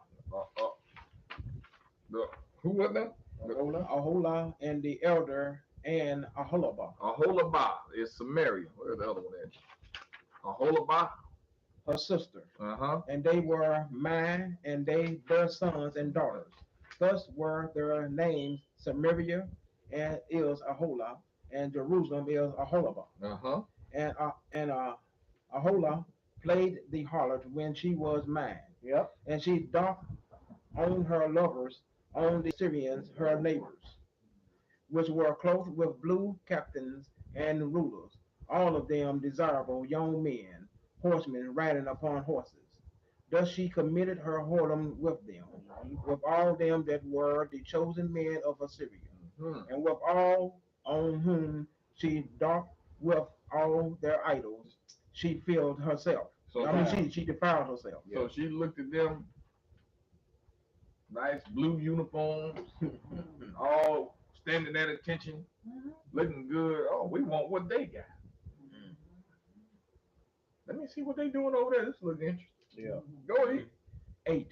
Who was that? Aholah and the elder and Aholabah, Aholabah is Samaria. Where's the other one at? Aholabah? her sister. Uh-huh. And they were mine, and they their sons and daughters. Thus were their names Samaria and is Aholah, and Jerusalem is Aholabah. Uh-huh. And Aholah played the harlot when she was mine, Yep. and she doth on her lovers, on the Syrians, her neighbors, which were clothed with blue captains and rulers, all of them desirable young men, horsemen riding upon horses. Thus she committed her whoredom with them, with all them that were the chosen men of Assyria, and with all on whom she doth with all their idols, she filled herself. So She defiled herself. So she looked at them, nice blue uniforms, all standing at attention, looking good. Oh, we want what they got. Let me see what they doing over there. This looks interesting. Yeah. Go ahead. 8.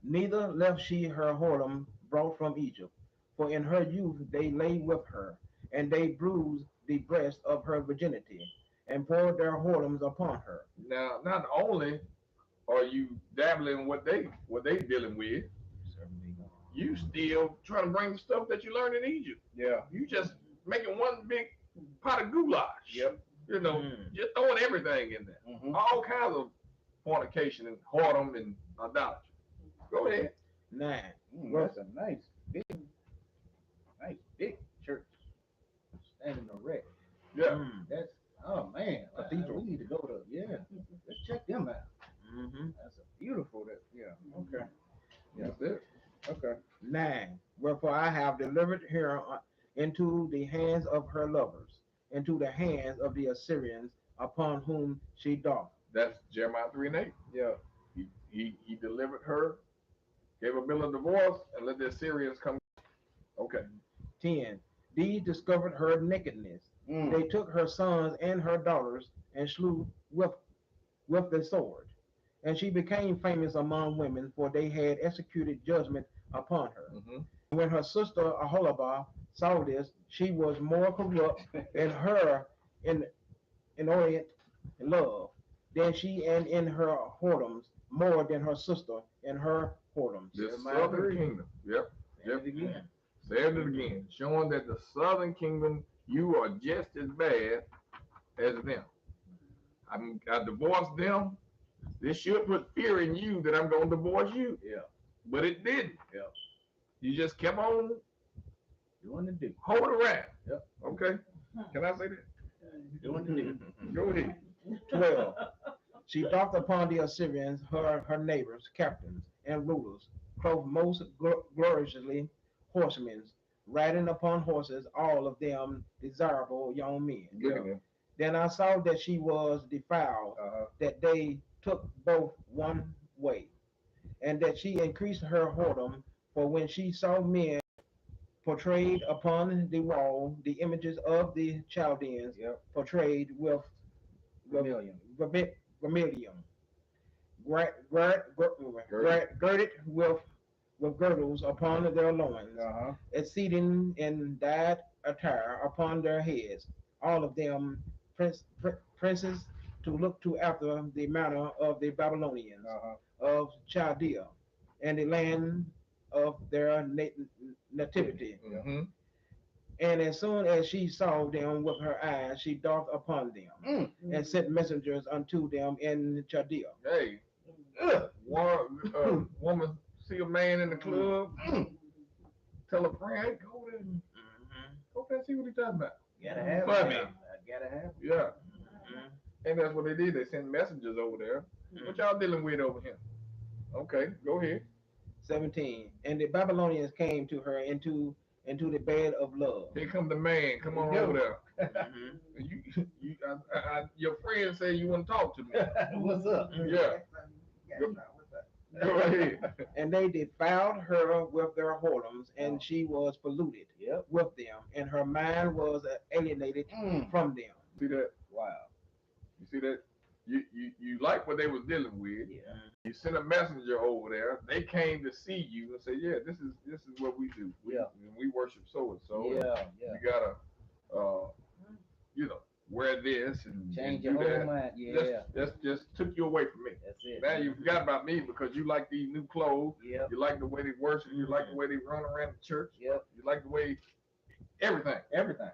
Neither left she her whoredom brought from Egypt, for in her youth they lay with her, and they bruised the breast of her virginity, and poured their whoredoms upon her. Now, not only are you dabbling what they dealing with, you still trying to bring the stuff that you learned in Egypt. Yeah. You just making one big pot of goulash. Yep. You know, just throwing everything in there. Mm-hmm. All kinds of fornication and whoredom and idolatry. Go ahead. 9. That's a nice big church. Standing erect. Yeah. That's, oh man, Cathedral. we need to go to, let's check them out. Mm-hmm. That's a beautiful, okay. That's it. Okay. 9. Wherefore I have delivered her into the hands of her lovers, into the hands of the Assyrians, upon whom she doth. That's Jeremiah 3:8. Yeah. He delivered her, gave a bill of divorce, and let the Assyrians come. Okay. 10. These discovered her nakedness. They took her sons and her daughters and slew with the sword. And she became famous among women, for they had executed judgment upon her. Mm-hmm. When her sister Aholabah saw this, she was more corrupt in her inordinate love than she, and in her whoredoms more than her sister in her whoredoms. The Jeremiah Southern 3. Kingdom. Yep. Yep. Again. Said it again, showing that the Southern Kingdom, you are just as bad as them. I divorced them. This should put fear in you that I'm going to divorce you. Yeah. But it didn't. Yeah. You just kept on Doing the do. holding around. Yep. Okay. Can I say that? Doing the do. Go ahead. 12. She doth upon the Assyrians her neighbors, captains, and rulers, clothed most gloriously horsemen, riding upon horses, all of them desirable young men. Look at him. Then I saw that she was defiled, that they took both one way, and that she increased her whoredom, for when she saw men portrayed upon the wall the images of the Chaldeans, Yep. portrayed with Vermilion. vermilion, girded with girdles upon their loins, exceeding in dyed attire upon their heads, all of them princes to look to after the manner of the Babylonians of Chaldea, and the land of their nativity. Mm-hmm. And as soon as she saw them with her eyes, she doth upon them, and sent messengers unto them in Chaldea. Hey, woman see a man in the club, tell a friend, hey, go there, go there and see what he's talking about. Gotta have Funny. it. Gotta have it. Yeah. And that's what they did. They sent messengers over there. What y'all dealing with over here? Okay, go ahead. 17. And the Babylonians came to her into the bed of love. Here come the man. Come on over there. Your friend said you want to talk to me. What's up? Yeah. Go ahead. And they defiled her with their whoredoms, and she was polluted with them, and her mind was alienated from them. See that? Wow. You see that? You like what they was dealing with. Yeah. You sent a messenger over there. They came to see you and say, yeah, this is what we do. We worship so and so. Yeah. You gotta, wear this and Change and your do whole that. mind. Yeah. That's just took you away from me. That's it. Now you forgot about me because you like these new clothes. Yep. You like the way they worship. You like the way they run around the church. Yep. You like the way everything. Everything.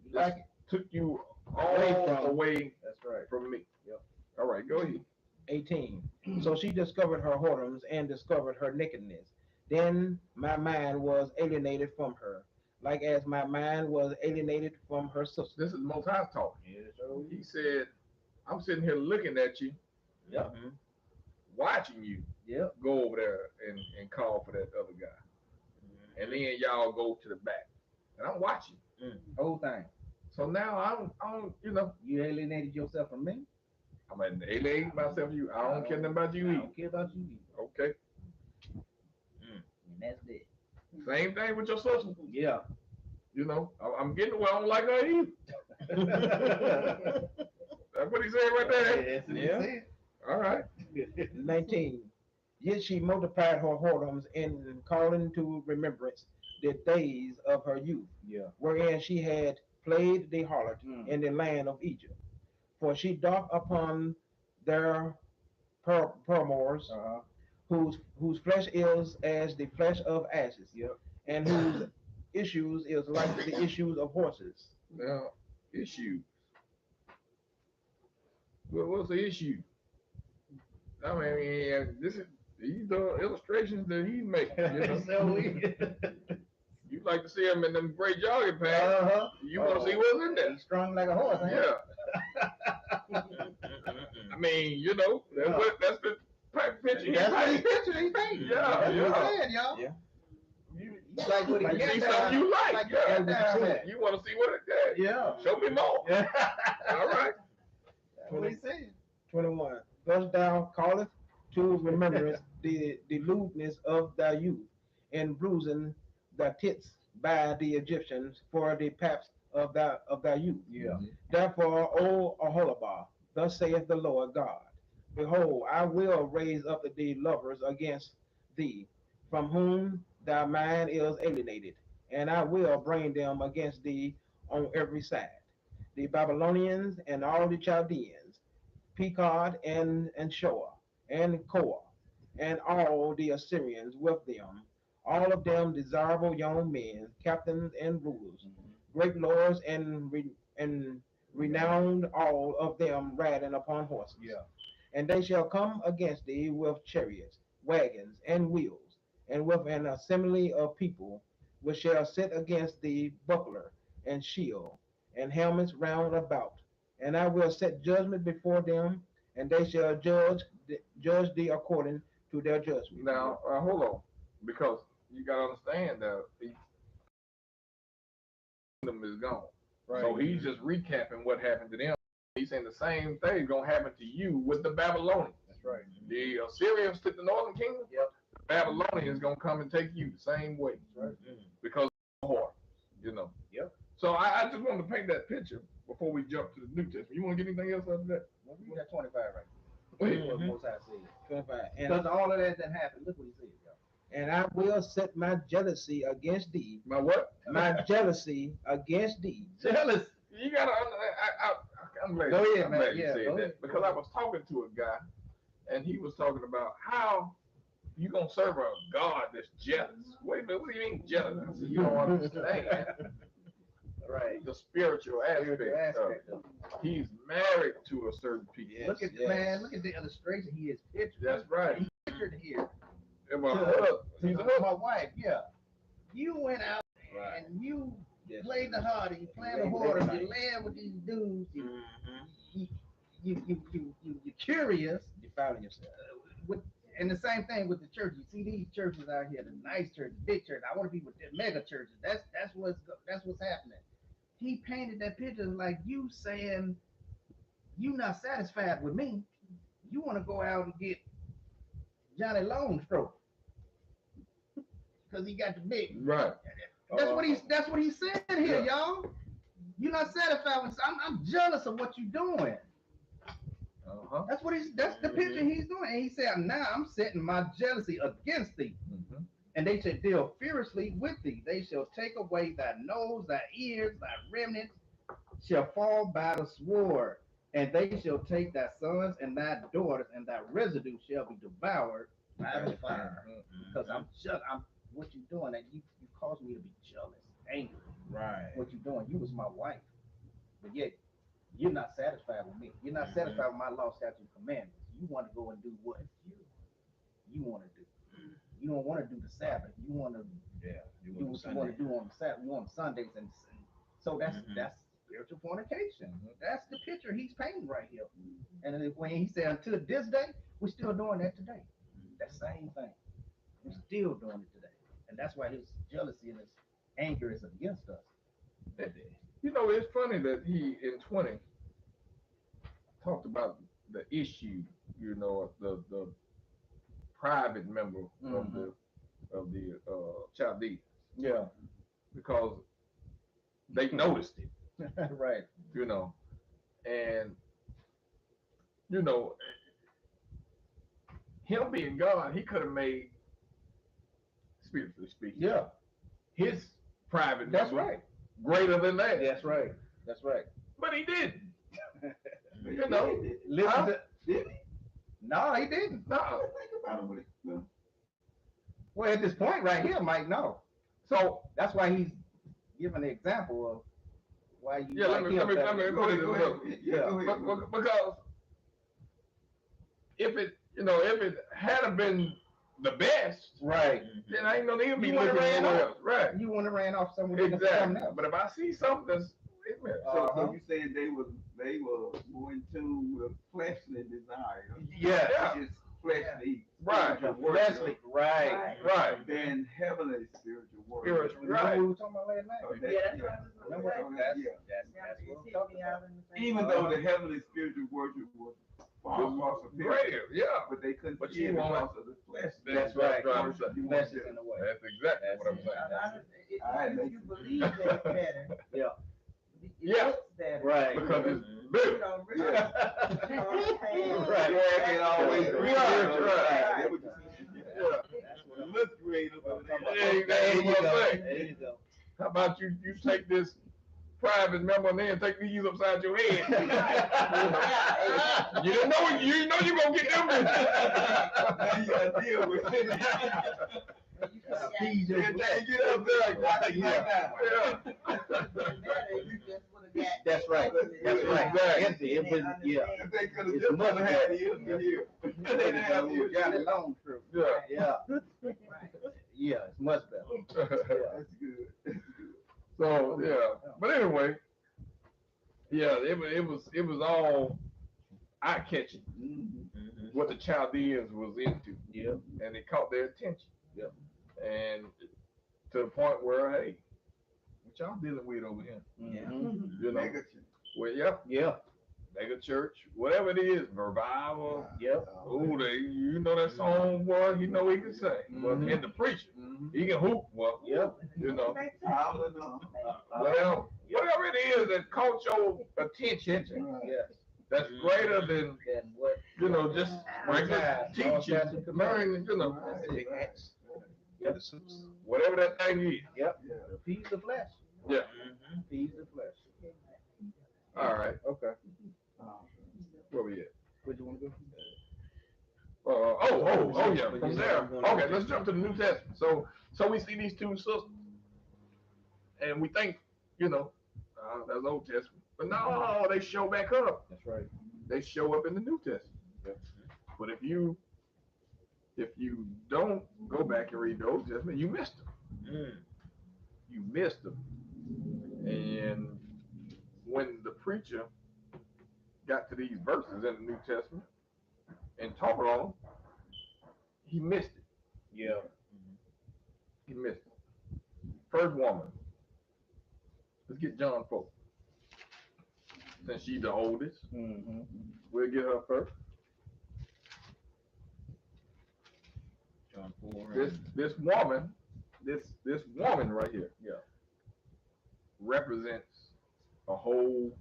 You Just like it? took you all away That's right. from me. Yep. All right, go ahead. 18. So she discovered her whoredoms and discovered her nakedness. Then my mind was alienated from her, like as my mind was alienated from her sister. This is the Most High talking. Yeah, so He said, I'm sitting here looking at you, Yep. watching you Yep. go over there and call for that other guy. And then y'all go to the back. And I'm watching. Whole thing. So now I don't You alienated yourself from me. I'm an alienate myself from you. I don't care nothing about you I either. don't care about you either. Okay. And that's it. Same thing with your sister. Yeah. I'm getting well. I don't like her either. That's what he said right there. Yeah. All right. 19. Yet she multiplied her whoredoms in calling to remembrance the days of her youth, Yeah. wherein she had played the harlot in the land of Egypt. For she doth upon their paramours, whose flesh is as the flesh of asses, and whose issues is like the issues of horses. Now, issues. What's the issue? I mean, these are illustrations that he's making. You like to see him in them great jogging pants. You want to see what's in there. He's strong like a horse, ain't he? Yeah. I mean, that's the type of picture. That's what he painted. pictured. He painted. Yeah, That's yeah. what he said, y'all. Yeah. You like what he You got see down- something you like. that Yeah. down there. You want to see what it is. Yeah. Show me more. Yeah. All right. That's what he said. 21. Thus thou callest to remembrance the lewdness of thy youth, and bruising thy tits by the Egyptians for the paps of thy youth. Yeah. Therefore, O Aholabah, thus saith the Lord God, behold, I will raise up the lovers against thee, from whom thy mind is alienated, and I will bring them against thee on every side. The Babylonians and all the Chaldeans, Pekod and Shoah and Koah, and all the Assyrians with them, all of them desirable young men, captains and rulers, great lords and renowned, all of them riding upon horses. Yeah. And they shall come against thee with chariots, wagons, and wheels, and with an assembly of people, which shall sit against thee buckler and shield, and helmets round about. And I will set judgment before them, and they shall judge thee according to their judgment. Now, hold on. because you gotta understand that the kingdom is gone. Right. So he's just recapping what happened to them. He's saying the same thing gonna happen to you with the Babylonians. That's right. The Assyrians took the northern kingdom. Yep. The Babylonians gonna come and take you the same way. That's right. Because of the heart, you know. Yep. So I just wanted to paint that picture before we jump to the New Testament. You want to get anything else out of that? Well, we got 25 right. Wait. What Most High said. 25. Because all of that happened. Look what he said, y'all. And I will set my jealousy against thee. My what? My jealousy against thee. Jealous. You gotta. I'm glad. Go ahead, I'm man. glad you Yeah, said go that ahead. because I was talking to a guy, and he was talking about how you gonna serve a God that's jealous. Wait a minute, what do you mean jealous? I said, you don't understand Right. the spiritual aspect. Spiritual aspect of it. He's married to a certain people. Yes, Look at yes. man. Look at the illustration he is pictured. That's right. He's pictured here. And my To- husband, To he's a my husband. wife. Yeah. You went out Right. and you Yes. played the hardy. You played the Late harder. night. You land with these dudes. Mhm. You're curious. You found yourself. And the same thing with the church. You see these churches out here, the nice churches, big church. I want to be with the mega churches. That's what's happening. He painted that picture like you saying you not satisfied with me. You want to go out and get Johnny Longstroke because he got the big. Right. That's what he said here, Yeah. y'all. You're not satisfied with. I'm jealous of what you're doing. Uh-huh. That's the picture he's doing. And he said, now I'm setting my jealousy against thee. Mhm. And they shall deal furiously with thee. They shall take away thy nose, thy ears, thy remnants shall fall by the sword. And they shall take thy sons and thy daughters, and thy residue shall be devoured by the fire. Because I'm what you doing, and you caused me to be jealous, angry. Right. What you doing? You was my wife. But yet you're not satisfied with me. You're not satisfied with my law, statute, commandments. You want to go and do what you want to do. You don't want to do the Sabbath. You want to Yeah. do what you want to do on the Sabbath, on Sundays, and so that's spiritual fornication. That's the picture he's painting right here. And then when he said until this day, we're still doing that today. That same thing. We're still doing it today, and that's why his jealousy and his anger is against us. You know, it's funny that he in 20 talked about the issue, you know, the private member of the Chaldeans, Yeah. because they noticed it, Right. you know, and you know, him being God, he could have made, spiritually speaking, Yeah. his private That's member right. greater than that. That's right. That's right. But he didn't. You know, Listen Huh? to, Did he? no, he didn't. no. Think about it with it. No. Well, at this point right here, Mike, no. So That's why he's giving the example of why you. yeah, let like me him better. Go ahead, go ahead. Yeah, go But- ahead. but- because if it, you know, if it hadn't been the best, Right. then I ain't gonna even be You wanna looking ran anywhere off. else. Right. You want to ran off somewhere Exactly. something else. But if I see something that's, wait a minute. So Uh-huh. you saying they were more in tune with fleshly desire. Yeah. Which is fleshly. Right. spiritual worship Leslie. Right. Right. Than heavenly spiritual worship. Spiritual, Remember right. what we were talking about last night? Okay, Yeah, that's yeah. what I was gonna Remember? say. That's Yeah. what It we're hit talking me about. out in the face. Even though the heavenly spiritual worship was far superior, Greater, yeah. but they couldn't But see you it want- because of the flesh. That's right. Worship, you want Flesh is to- in the way. That's exactly what I'm saying. If you believe that it's better. Yeah. It Yeah. looks better. Right. Because it's You big. don't really. Yeah. Right. Yeah, it always Right, agree. right. That was- Yeah. That's what It I'm looks great, but it ain't. Yeah, There you what I'm go. saying. There you go. How about you take this private member and then take these upside your head? You didn't know you gonna get them. Now you gotta deal with it. Feed Yeah, your- get up there, like that. That's right. That's right. Exactly. It was, yeah. If they could have It's just much had better. ears to hear. They didn't have ears to Johnny hear. Longstroke. Yeah. Yeah. Yeah, it's much better. That's good. That's good. So yeah, but anyway, yeah, it was all eye catching Mhm. what the Chaldeans was into. Yeah. And it caught their attention. Yep. and to the point where, hey, what y'all dealing with over here? Mhm. You know, Mega well, yep, Yeah. mega church, whatever it is, revival. Yep. Oh, they, you know that song, boy, he know he can sing. But Mhm. in the preacher, Mhm. he can hoop, boy. Yep. You know, Hallelujah. well, whatever it is that caught your attention, Yes. that's greater than, Then what? you know, just regular Right. teaching, learning, you know, Right, right. whatever that thing is. Yep. Yeah. Feed the flesh. Yeah. Feed the flesh. All right. Okay. Where we at? Where do you want to go? Oh, yeah. From there, okay, let's jump to the New Testament. So we see these two sisters, and we think, you know, that's Old Testament, but no, they show back up. That's right. They show up in the New Testament. Yep. But if you don't go back and read the Old Testament, you missed them. You missed them. And when the preacher got to these verses in the New Testament and taught on them, he missed it. Yeah. He missed it. First woman. Let's get John 4. Since she's the oldest, Mm-hmm. we'll get her first. John 4. This woman right here, Yeah. represents a whole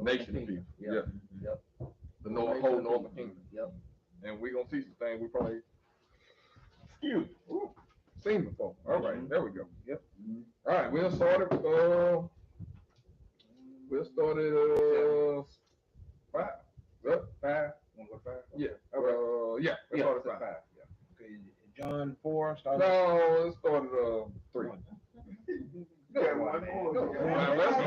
nation of people. Yep. Yeah. Yep. The whole northern kingdom. Yep. And we're gonna see some things we probably seen before. All right, there we go. Yep. All right, we'll start at 5. Yep. 5. Want to go 5? Yeah. Yeah. Let's Yeah. start at 5. 5. Yeah. Okay, John 4, starting. No, let's start at 3. Yeah, one more. Well, let's All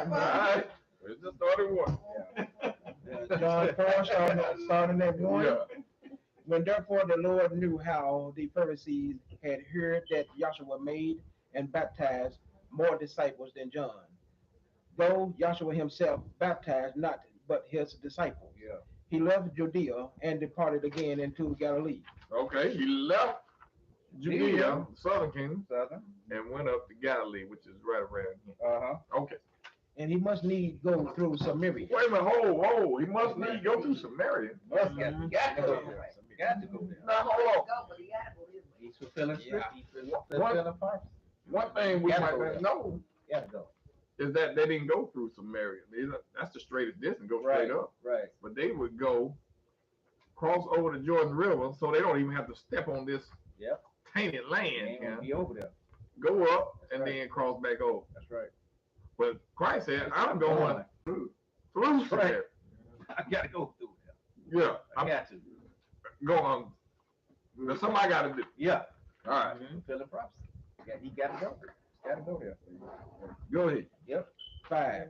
right. Let's just start at 1. John 4, starting at 1. Yeah. When therefore the Lord knew how the Pharisees had heard that Joshua made and baptized more disciples than John, though Joshua himself baptized not but his disciples, Yeah. he left Judea and departed again into Galilee. Okay, he left Judea, southern kingdom, Southern. and went up to Galilee, which is right around here. Uh-huh. Okay. And he must need go through Samaria. Wait a minute, hold. He must need go through Samaria. Got to go there. Got to go there. Now, hold on. He's fulfilling script. He's What- fulfilling purpose. One thing we Gotta might go not there. know Got to go. is that they didn't go through Samaria. That's the straightest distance, go straight up. Right. But they would go cross over the Jordan River, so they don't even have to step on this Yep. tainted He land. ain't Yeah. gonna be over there. Go up That's and right. then cross back over. That's right. But Christ said, I'm going through Samaria. I gotta go through there. Yeah, I I'm got to. going. But somebody got to do. Yeah. All right, Fulfilling prophecy. Yeah, he got to go. Got to go there. go ahead. 5.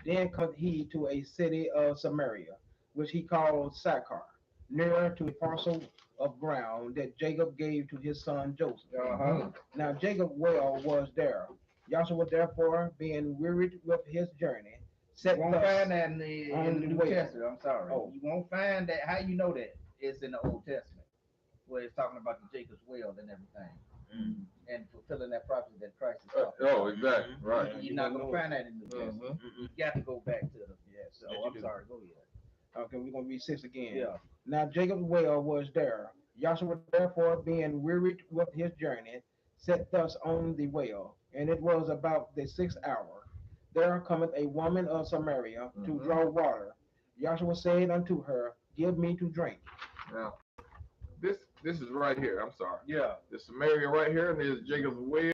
Then come he to a city of Samaria, which he called Sychar, near to a parcel of ground that Jacob gave to his son Joseph. Uh-huh. Now Jacob's well was there. Joshua therefore, being wearied with his journey, set You won't thus- find that in the New Wait. Testament. I'm sorry. Oh. You won't find that. How you know that? It's in the Old Testament, where it's talking about the Jacob's well and everything, and fulfilling that prophecy that Christ is talking about. Exactly. Right. You're not gonna find that in the New Testament. Mhm. You got to go back to the. So Yes, you I'm do. sorry. Go ahead. Okay, we're gonna read 6 again. Yeah. Now Jacob's well was there. Joshua therefore, being wearied with his journey, sat thus on the well, and it was about the 6th hour. There cometh a woman of Samaria to Mhm. draw water. Joshua said unto her, Give me to drink. Now, this is right here. I'm sorry. Yeah. The Samaria right here, and there's Jacob's well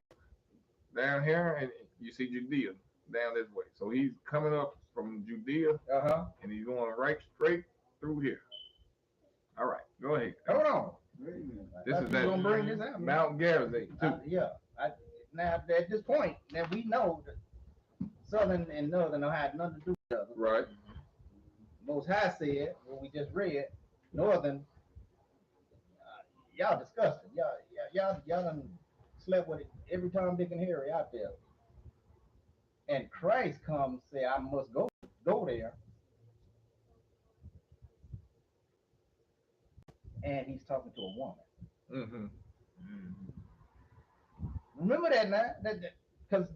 down here, and you see Judea down this way. So he's coming up from Judea, Uh-huh. and he's going right straight through here. All right, go ahead. Hold on. This is You that gonna bring this out, man. Mount Gerizim too. Now at this point, now we know that Southern and Northern don't have nothing to do with each other. Right. Most High said, what we just read, Northern, y'all disgusting. Y'all done slept with it every time Dick and Harry out there. And Christ comes say, I must go there. and he's talking to a woman. Mm-hmm. Remember that now? Because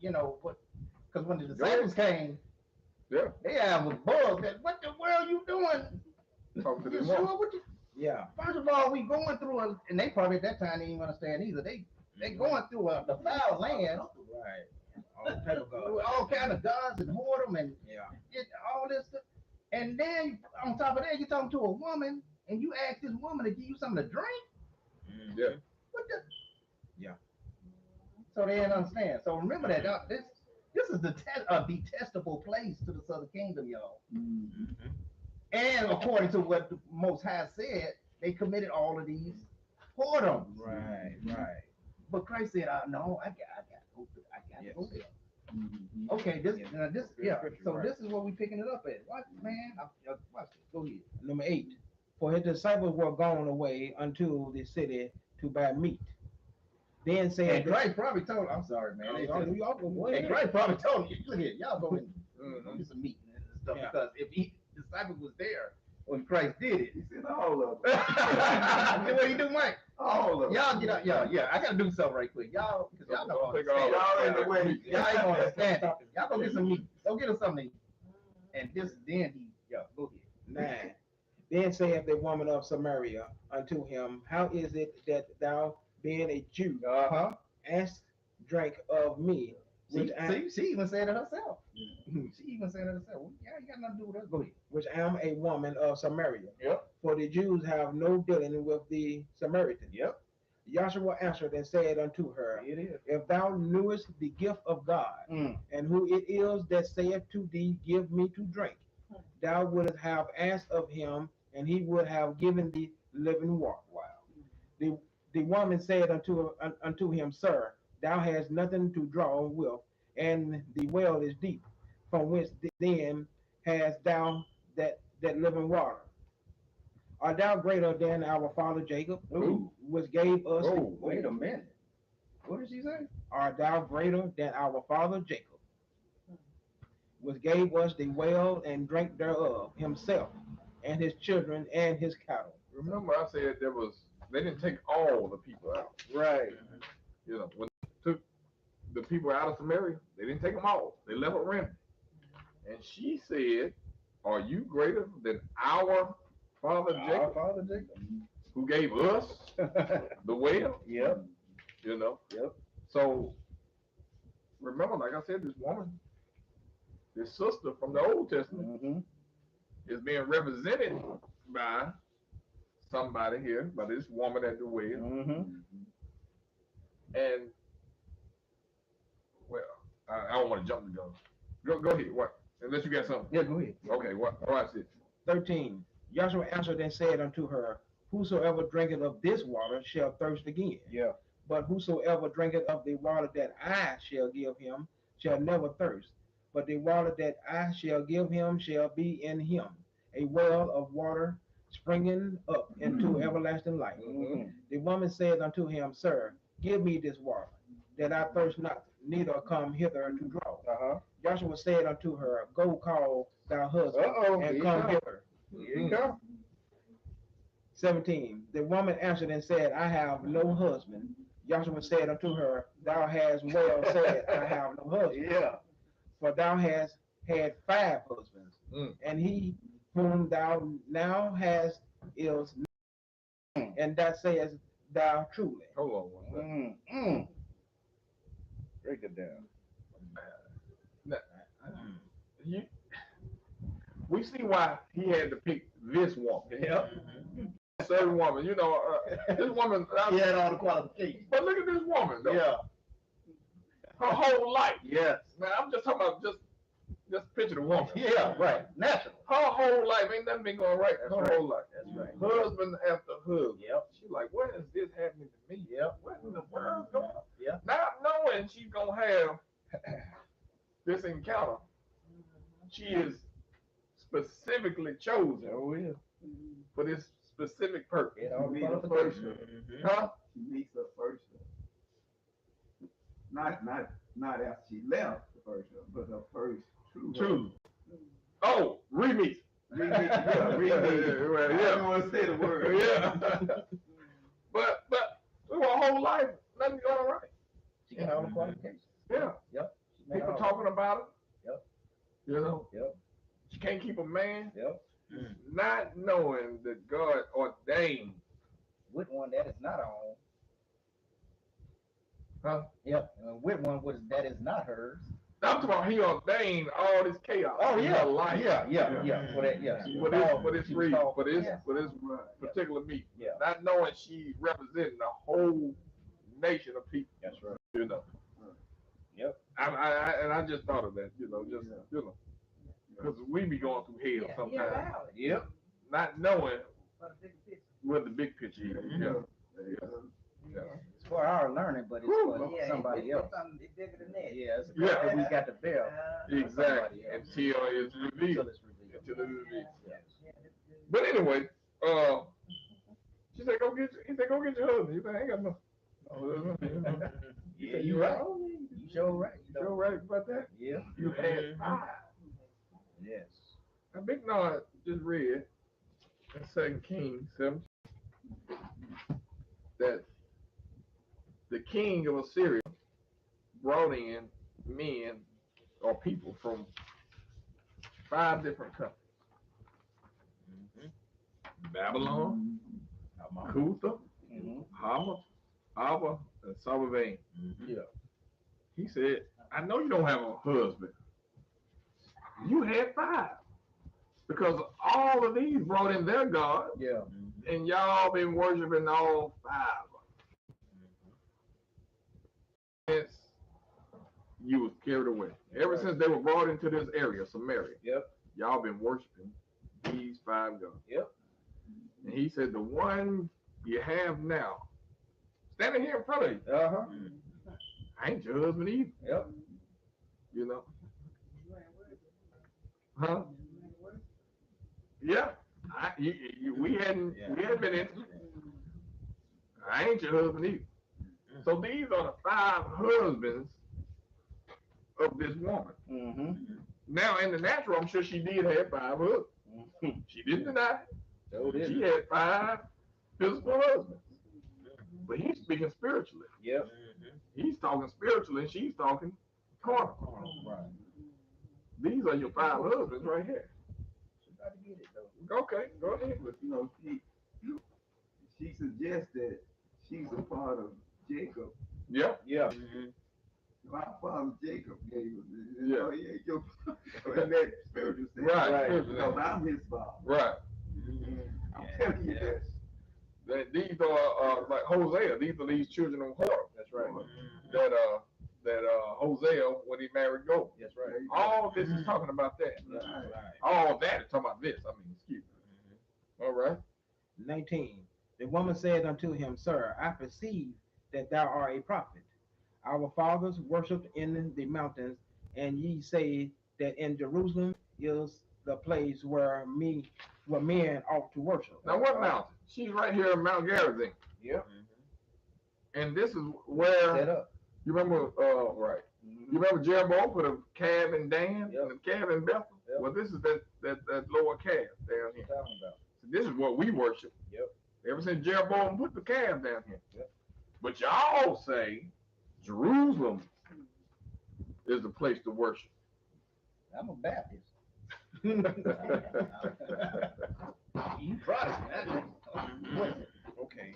you know what? Because when the disciples came, Yeah. they have a bug. That what the world you doing? Talking to You this sure? woman. What you, Yeah. first of all, we going through and they probably at that time didn't even understand either. They going through the foul land. Right. All type of God. With all kind of gods and whoredom and Yeah. all this stuff. And then on top of that, you're talking to a woman and you ask this woman to give you something to drink. Yeah. What the? Yeah. So they didn't understand. So remember that this is a detestable place to the southern kingdom, y'all. And according to what the Most High said, they committed all of these whoredoms. Right. But Christ said, "No, I got to go there." Okay, this So Right. this is what we picking it up at. What man? Watch this. Go ahead. Number 8. For his disciples were gone away unto the city to buy meat. Then said, And Christ probably told. I'm sorry, man. y'all go And ahead. Christ probably told him, "Look here, y'all go and Mm-hmm. get some meat and stuff." Yeah. Because if disciples was there when Christ did it, He said all of them. what he do, Mike? All of them. Y'all get out, yeah. I gotta do something right quick, y'all, because y'all don't Don't take understand. all- Y'all in the way. Y'all ain't gonna understand it. Y'all go get some meat. Go get us something to eat. And go ahead. 9. Then saith the woman of Samaria unto him, How is it that thou, being a Jew, ask drink of me? Which She even said it herself. She even said it herself. Well, yeah, you got nothing to do with us. Go ahead. which am a woman of Samaria. Yep. For the Jews have no dealing with the Samaritans. Yep. Joshua answered and said unto her, It is. If thou knewest the gift of God, and who it is that saith to thee, Give me to drink, thou wouldst have asked of him, and he would have given thee living water. Wow. The woman said unto him, Sir, thou hast nothing to draw with, and the well is deep. From whence then hast thou that living water? Art thou greater than our father Jacob, Ooh. which gave us? Wait a minute. What did she say? Art thou greater than our father Jacob, which gave us the well and drank thereof himself, and his children and his cattle? Remember, I said they didn't take all the people out. Right. You know, when they took the people out of Samaria, they didn't take them all. They left a remnant. And she said, Are you greater than our father Jacob, Father Jacob. who gave us the well? Yep. You know? Yep. So remember, like I said, this woman, this sister from the Old Testament, is being represented by somebody here, by this woman at the well. And well, I don't want to jump the gun. Go ahead. What? Unless you got something. Yeah, go ahead. Okay. What? Watch this. 13. Joshua answered and said unto her, Whosoever drinketh of this water shall thirst again. Yeah. But whosoever drinketh of the water that I shall give him shall never thirst. But the water that I shall give him shall be in him a well of water springing up into everlasting life. The woman said unto him, Sir, give me this water, that I thirst not, neither come hither to draw. Joshua said unto her, Go call thy husband and come hither. Here you go. 17. The woman answered and said, I have no husband. Joshua said unto her, Thou hast well said, I have no husband. Yeah. For thou hast had 5 husbands, and he whom thou now hast is not, and that sayest thou truly. Hold on one second. Break it down. We see why he had to pick this woman. Yep. Certain woman, you know, this woman. He had all the qualifications. But look at this woman, though. Yeah. Her whole life. Yes. Man, I'm just talking about just picture the woman. Yeah, right. Natural. Her whole life ain't nothing been going right. Her whole life. That's right. Husband after husband. Yep. She like, when is this happening to me? Yep. What in the world going on? Yep. Not knowing she's gonna have this encounter, she is specifically chosen Oh, yeah. for this specific purpose. It all Be be the the first. Huh? She meets her first. Not after she left the first, but her first true. True. Oh, remix. Yeah. I didn't want to say the word. Yeah. but through her whole life, nothing going right. She got all the qualifications. Yeah. Yep. She made People all talking about it. Yep. You know, Yep. she can't keep a man, Yep. not knowing that God ordained. With one that is not our own. Huh? Yep. With one that is not hers. I'm talking about he ordained all this chaos. Oh in yeah. her life. Yeah. For that, yeah. For this reason, for this particular meeting. Yeah. Not knowing she representing a whole nation of people. That's right. You know. Yep. I just thought of that. You know, because we be going through hell sometimes, valid. Yep. not knowing For the bigger picture. what the big picture is. Yeah. It's for our learning, but it's for Yeah, somebody it's else. something bigger than that. Yeah. It's a Yeah. that we got to bear. Exactly. Until it's revealed. Until it's revealed. Until it's revealed. Yeah, that's good. But anyway, she said, he said, go get your husband. He said, I ain't got no. Yeah, you right. You sure right. You sure right about that? Yeah. You had 5. Yes. Now, Big Nod just read in 2 Kings 7 that the king of Assyria brought in men or people from 5 different countries. Babylon, Cutha, Hamath, Abba, and Savain. Yeah. He said, I know you don't have a husband. You had 5. Because all of these brought in their God, Yeah. and y'all been worshiping all 5 of them. Since you was carried away. Ever since they were brought into this area, Samaria. Yep. Y'all been worshiping these 5 gods. Yep. And he said, the one you have now, standing here in front of you, Uh-huh. I ain't your husband either. Yep. You know? Huh? Yeah. We hadn't been in. I ain't your husband either. So these are the 5 husbands of this woman. Mm-hmm. Now in the natural, I'm sure she did have 5 husbands. Mm-hmm. She didn't deny it. So did. She had 5 physical husbands. But he's speaking spiritually. Yep. He's talking spiritually and she's talking carnal. Right. These are your 5 husbands right here. She got to get it though. Okay, go ahead. But you know, she suggests that she's a part of Jacob. Yeah. Yeah. My father Jacob gave us. Yeah. Oh, yeah, your in that spiritual sense. Right. Because I'm his father. Right. I'm telling you this. That these are like Hosea. These are these children of Horeb. That's right. That Hosea when he married Gold. That's right. All this is talking about that. Right. All that is talking about this. I mean, excuse me. All right. 19. The woman said unto him, Sir, I perceive that thou art a prophet. Our fathers worshipped in the mountains, and ye say that in Jerusalem is the place where men ought to worship. Now what mountain? She's right here in Mount Gerizim. Yep. And this is where Set up. you remember right. You remember Jeroboam put a calf in Dan Yep. and a calf in Bethel? Yep. Well, this is that lower calf down here. Talking about. So this is what we worship. Yep. Ever since Jeroboam put the calf down here. Yep. But y'all say Jerusalem is the place to worship. I'm a Baptist. You Protestant. Okay.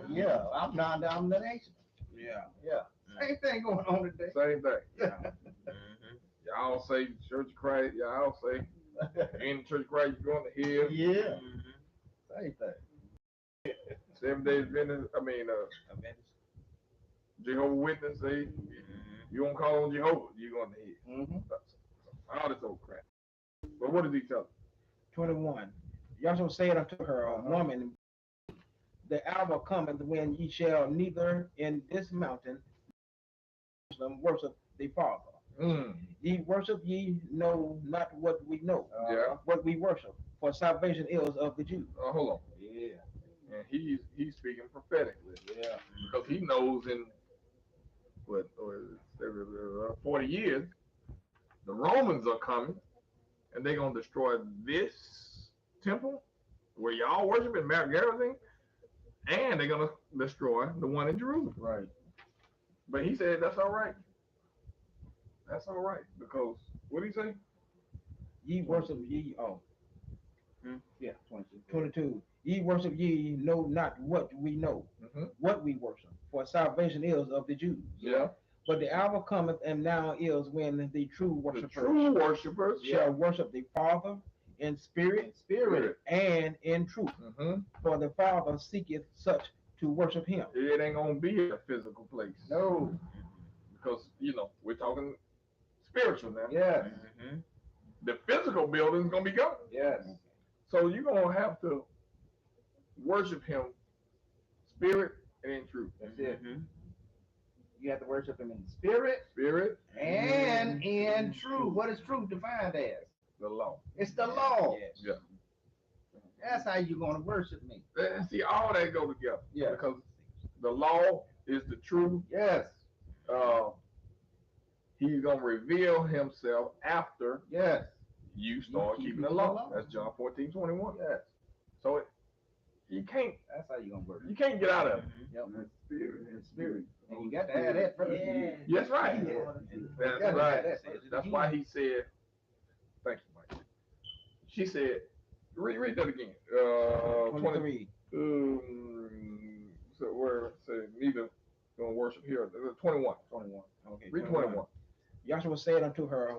Yeah, I'm non-denominational. Yeah. Yeah. Same thing going on today. Same thing. Yeah. Y'all say Church of Christ. Y'all say in the Church of Christ you're going to hell. Yeah. Same thing. 7 days Adventist. I mean, Jehovah's Witness say you won't call on Jehovah, you're going to hell. Mm-hmm. All this old crap. But what did he tell her? 21. Yahshua said unto her, Woman, the hour cometh when ye shall neither in this mountain worship the Father. Ye worship ye know not what we know, Yeah. what we worship, for salvation is of the Jews. Hold on. Yeah. And he's speaking prophetically Yeah. because he knows in 40 years the Romans are coming and they're gonna destroy this temple where y'all worship in Mount Gerizim, and they're gonna destroy the one in Jerusalem. Right. But he said that's all right. That's all right because what did he say? Ye worship ye, Yeah, 22. 22. Ye worship ye know not what we know, Mm-hmm. what we worship, for salvation is of the Jews. Yeah. But the hour cometh, and now is, when the true The worshipers true worshipers. shall worship the Father in spirit and in truth. Mm-hmm. For the Father seeketh such to worship him. It ain't gonna be a physical place. No. Because we're talking spiritual now. Yes. The physical building's gonna be gone. Yes. So you're gonna have to worship him spirit and in truth. That's it. You have to worship him in spirit Spirit, and in truth. What is truth defined as? the law. It's the law. Yes. Yeah. That's how you're going to worship me. And see, all that go together. Yeah. Because the law is the truth. Yes. He's gonna reveal himself after Yes. you start keeping the law. That's John 14:21. Yes. So you can't That's how you're going to worship. you can't get out of it. Yep. And spirit. And spirit. And you got to have that first. Yeah. That's right. That's Yeah, right. that's- That's why he said, thank you, Mike. She said, read that again. 23. So where say neither gonna worship here. 21. 21. Okay. Read 21. Joshua said unto her,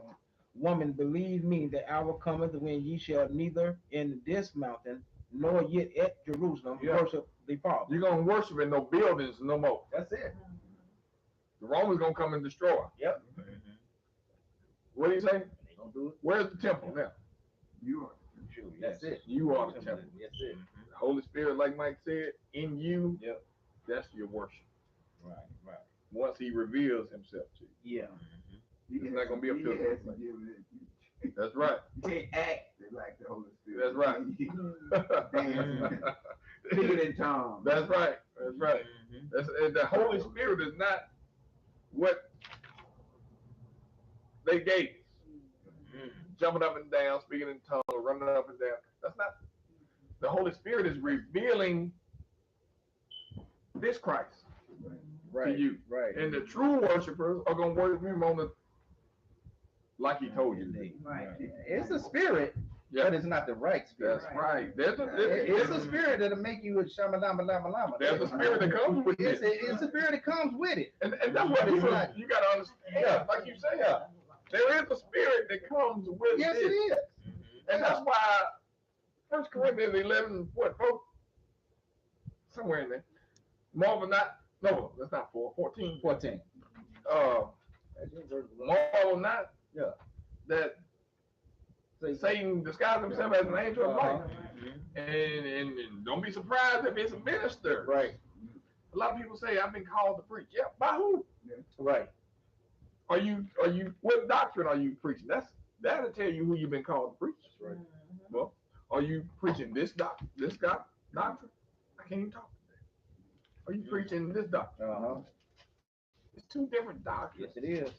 Woman, believe me, the hour cometh when ye shall neither in this mountain nor yet at Jerusalem Yeah. worship the Father. You're gonna worship in no buildings no more. That's it. The Romans gonna come and destroy. Yep. What do you say? They gonna do it. Where's the temple now? You are. Sure. That's it. You are the temple. That's it. The Holy Spirit, like Mike said, in you. Yep. That's your worship. Right. Right. Once he reveals himself to you. Yeah. It's not gonna be a He physical has to place. give it. That's right. You can't act like the Holy Spirit. That's right. Dance. Speaking in tongues. That's right. That's right. And the Holy Spirit is not what they gave us. Jumping up and down, speaking in tongues, running up and down. That's not. The Holy Spirit is revealing this Christ Right. to you. Right. And the true worshipers are going to worship him on the, like he told you. Right. It's a spirit, Yeah. but it's not the right spirit. That's right. There's It's a a spirit that'll make you a shamalama lama lama. There's a spirit that comes with It's it. a spirit that comes with it. And that's what It's people, not- you got to understand, like you said, there is a spirit that comes with Yes, it it. is. And that's why 1 Corinthians 11, what, 4? Somewhere in there. Marvel not, no, that's not 14. 14. Marvel not Yeah. that Satan disguised himself as an angel of light. And don't be surprised if it's a minister. Right. A lot of people say, I've been called to preach. Yeah, by who? Right. Are you, what doctrine are you preaching? That'll tell you who you've been called to preach. Right. Well, are you preaching this doctrine? I can't even talk today. Are you preaching this doctrine? Uh-huh. It's two different doctrines. Yes, it is.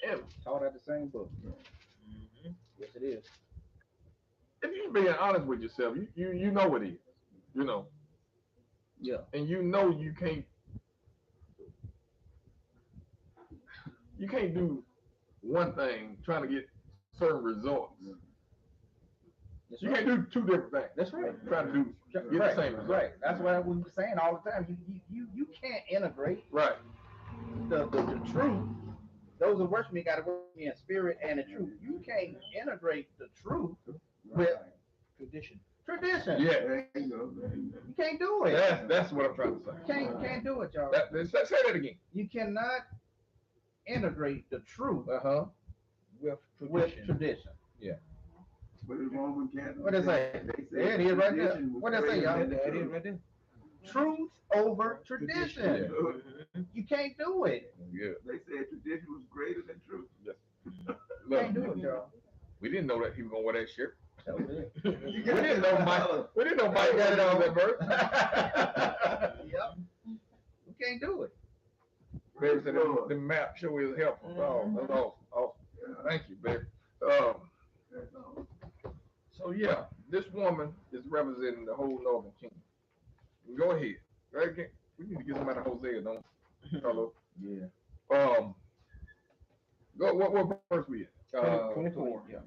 And Taught out the same book. Yes, it is. if you're being honest with yourself, you know what it is. You know. Yeah. And you know you can't do one thing trying to get certain results. That's You right. can't do two different things. That's right. Trying to do get Right. the same result. Right. That's why we were saying all the time. You can't integrate Right. the truth. Those who worship me got to worship me in spirit and in truth. You can't integrate the truth with Tradition. tradition. Yeah. There you go. You can't do it. That's what I'm trying to say. Can't do it, y'all. Say that again. You cannot integrate the truth Uh-huh. With with tradition. tradition. But the Roman Catholic. What it say? They There it is right there. tradition was What it say, greater y'all? than the That is truth. right there. Truth over tradition. You can't do it. Yeah. They said tradition was greater than truth. You Look, can't do it, y'all. we didn't know that he was gonna wear that shirt. That was it. We didn't know Mike got it on that bird. Yep. You can't do it. Baby said the map show is helpful. Oh, that's awesome. Awesome. Thank you, baby. That's all. So yeah, this woman is representing the whole Northern Kingdom. Go ahead. Right? We need to get somebody Hosea, don't we, fellow? Yeah. Go. What verse we at? 24. Yeah.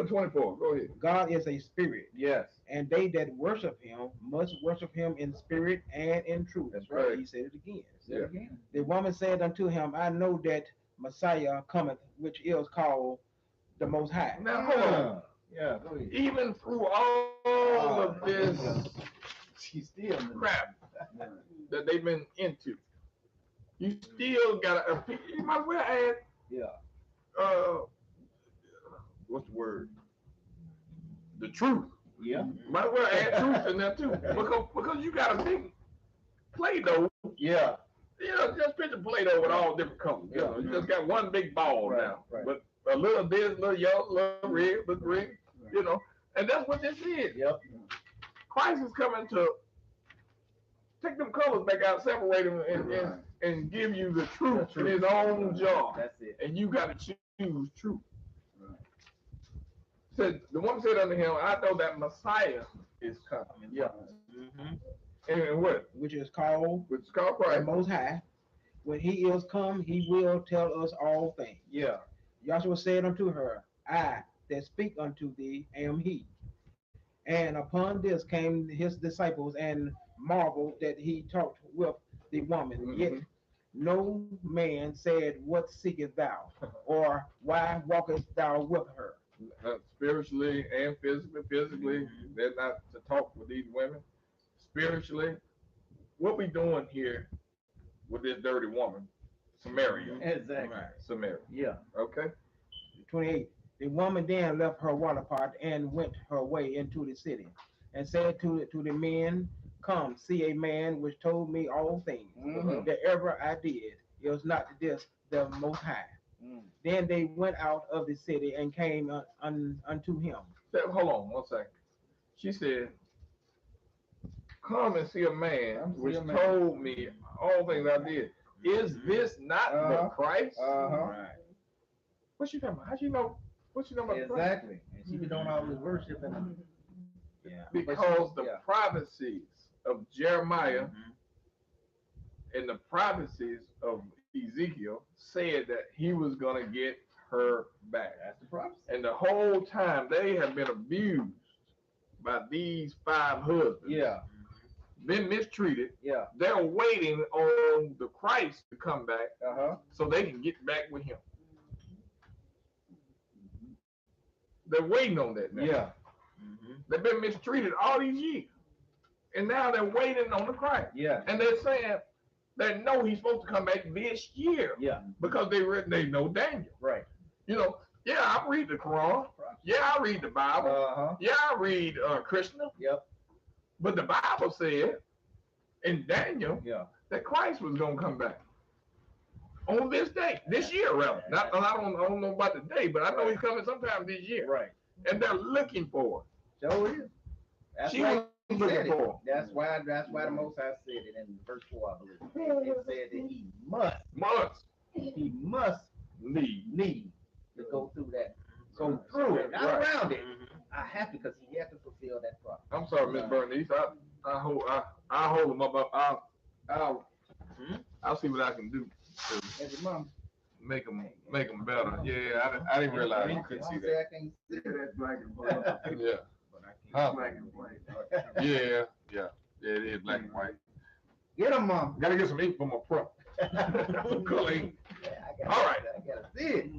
24. Go ahead. God is a spirit, Yes. and they that worship him must worship him in spirit and in truth. That's right. He said it again. Say it again. The woman said unto him, I know that Messiah cometh, which is called the Most High. Now hold on. Yeah. Go ahead. Even through all of this She's still crap that they've been into, you still gotta. You might as well add. Yeah. What's the word? The truth. Yeah. Might as well add truth in there too, because you got a big Play-Doh. Yeah. You know, just picture Play-Doh with all different colors. You know, you just got one big ball Right, now, right. but a little this, little yellow, little red, little green. You know, and that's what this is. Yep. Christ is coming to take them colors back out, separate them, and give you the truth in His own jar. That's it. And you got to choose truth. Right. Said the woman said unto him, I know that Messiah is coming. Yeah. And what? Which is called Which is called the Christ. Most High. When he is come, he will tell us all things. Yeah. Joshua said unto her, I that speak unto thee am he. And upon this came his disciples and marveled that he talked with the woman. Yet no man said, What seekest thou? Or why walkest thou with her? Spiritually and physically, they're not to talk with these women. Spiritually, what we doing here with this dirty woman, Samaria? Exactly. Samaria. Yeah. Okay. 28. The woman then left her water pot and went her way into the city, and said to the men, Come, see a man which told me all things Mhm. that ever I did. It was not this the Most High. Mm. Then they went out of the city and came unto him. Hold on 1 second. She said, come and see a man Come see which a man. told me all things I did. Is this not the Uh-huh. Christ? Uh-huh. What's she talking about? How she know? What she know about the Christ? Exactly. And she be doing all this worship and Yeah. Because the Yeah. prophecies of Jeremiah and the prophecies of Ezekiel said that he was going to get her back. that's the prophecy. And the whole time they have been abused by these 5 husbands. Yeah. Been mistreated. Yeah. They're waiting on the Christ to come back Uh-huh. so they can get back with him. They're waiting on that now. Yeah. They've been mistreated all these years. And now they're waiting on the Christ. Yeah. And they're saying they know he's supposed to come back this year Yeah. because they know Daniel. Right. You know, yeah, I read the Quran. Yeah, I read the Bible. Uh-huh. Yeah, I read Krishna. Yep. But the Bible said in Daniel Yeah. that Christ was going to come back on this day, this year, rather. Not, I don't know about the day, but I know he's coming sometime this year. Right. And they're looking for So it is. That's She why was he looking said it. for him. That's why the Most High said it in verse 4, I believe. It said that he must need to go through that. Go through it, not Right. around it. I have to, because he had to fulfill that prophecy. I'm sorry, Miss Bernice. I hold him up. I'll see what I can do to Every month. make them better. Yeah, I didn't realize you couldn't see that. I can't see Yeah, that's black and white. Yeah, But I can't. Huh? Black and white. yeah, it is black and white. Get him, Mom. Gotta get some ink for my pro. Color ink. All right. I gotta see it.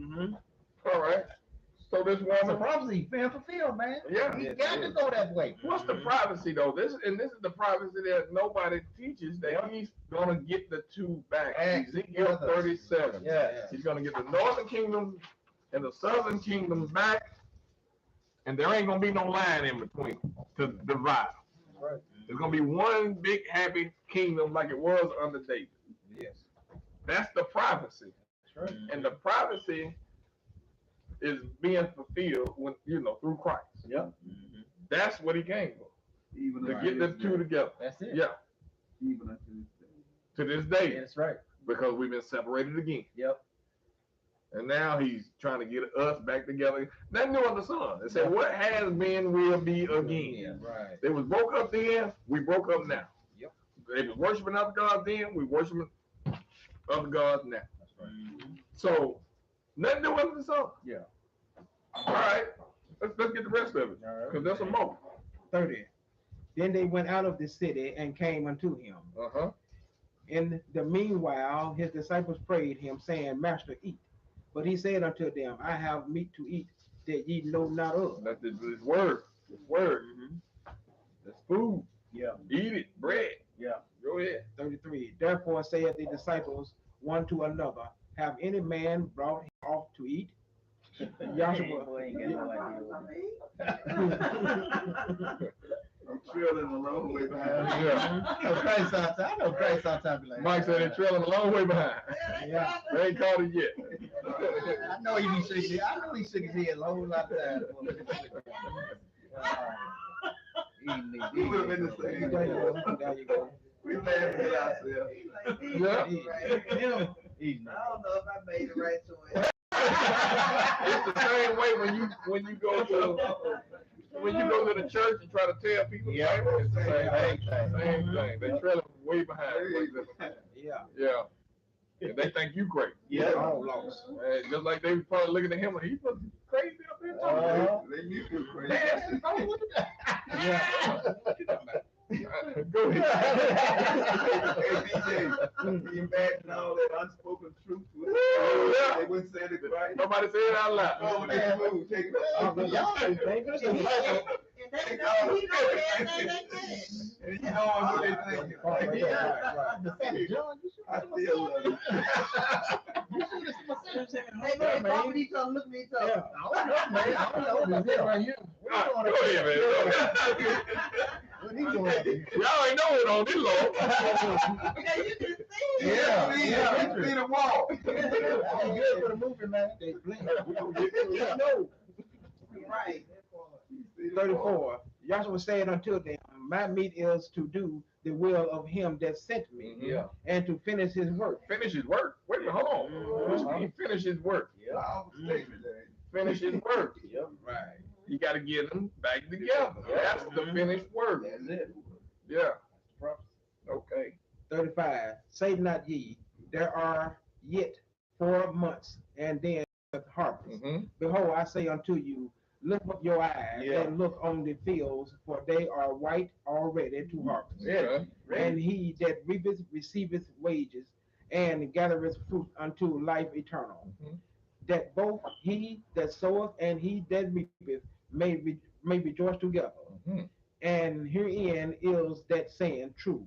All right. So this It's a woman, prophecy being fulfilled, man. yeah. He got to go that way. What's the prophecy though? This is the prophecy that nobody teaches, that he's gonna get the 2 back. Ezekiel 37. Yeah. He's gonna get the northern kingdom and the southern kingdom back, and there ain't gonna be no line in between to divide. Right. It's gonna be one big happy kingdom like it was under David. Yes. That's the prophecy, That's right. and the prophecy is being fulfilled when through Christ. Yep. That's what he came for, Even to unto get the this 2 day. together. That's it. Yeah, Even unto this day. to this day, That's right. because we've been separated again. Yep. And now he's trying to get us back together. Nothing new under the sun. They said, what has been will be again. Yeah, right. They was broke up then, we broke up now. Yep. They was worshiping other gods then, we worshiping other gods now. That's right. So nothing new under the sun. Yeah. All right, let's get the rest of it, All right. because there's some more. 30. Then they went out of the city and came unto him. Uh-huh. In the meanwhile, his disciples prayed him, saying, Master, eat. But he said unto them, I have meat to eat that ye know not of. That's this word. This word. That's food. Yeah. Eat it. Bread. Yeah. Go ahead. 33. Therefore said the disciples one to another, have any man brought him off to eat? Joshua, Boy, ain't got no idea. I'm trailing a long way behind. Yeah. I know Christ sometimes be like, Mike said they're trailing a long way behind. yeah, They ain't caught it yet. I know he be shaking. I know he shook his head a whole lot of times. We would have been the same. there you go, there you go. We laughing at ourselves. Yeah. He's I don't know if I made the right choice. It's the same way when you go to the church and try to tell people. Yeah. It's the same thing. Same thing. They trailing way behind. Yeah. Yeah. And they think you crazy. Yeah. All lost. And just like they was probably looking at him like he was crazy up there talking. They knew you were crazy. Man, oh, look at that. Yeah. What you talking about? Go Hey, ahead. BJ, you imagine all that unspoken truth? Yeah. They wouldn't say it right. Nobody said it out loud. Oh, they move. Take it. Y'all ain't dangerous. And they know he know everything they said. And you know what they thinking. Right, right, right. I still love you. Hey, man, talk with each other, look at each other. Go ahead, man. Y'all ain't know it on this law. Yeah, you can see it. Yeah, see the wall. good for the movie, man. They blink. No. Right. 34. Joshua said unto them, my meat is to do the will of him that sent me, Yeah. and to finish his work. Finish his work. Wait a minute, hold on. He finished his work. Finish his work. Yep. Right. You got to get them back together. That's the finished work. That's it. Yeah. Okay. 35. Say not ye, there are yet 4 months, and then the harvest. Mm-hmm. Behold, I say unto you, lift up your eyes Yeah. and look on the fields, for they are white already to harvest. Yeah. And he that reapeth receiveth wages, and gathereth fruit unto life eternal. Mhm. That both he that soweth and he that reapeth may rejoice together. Mhm. And herein is that saying true.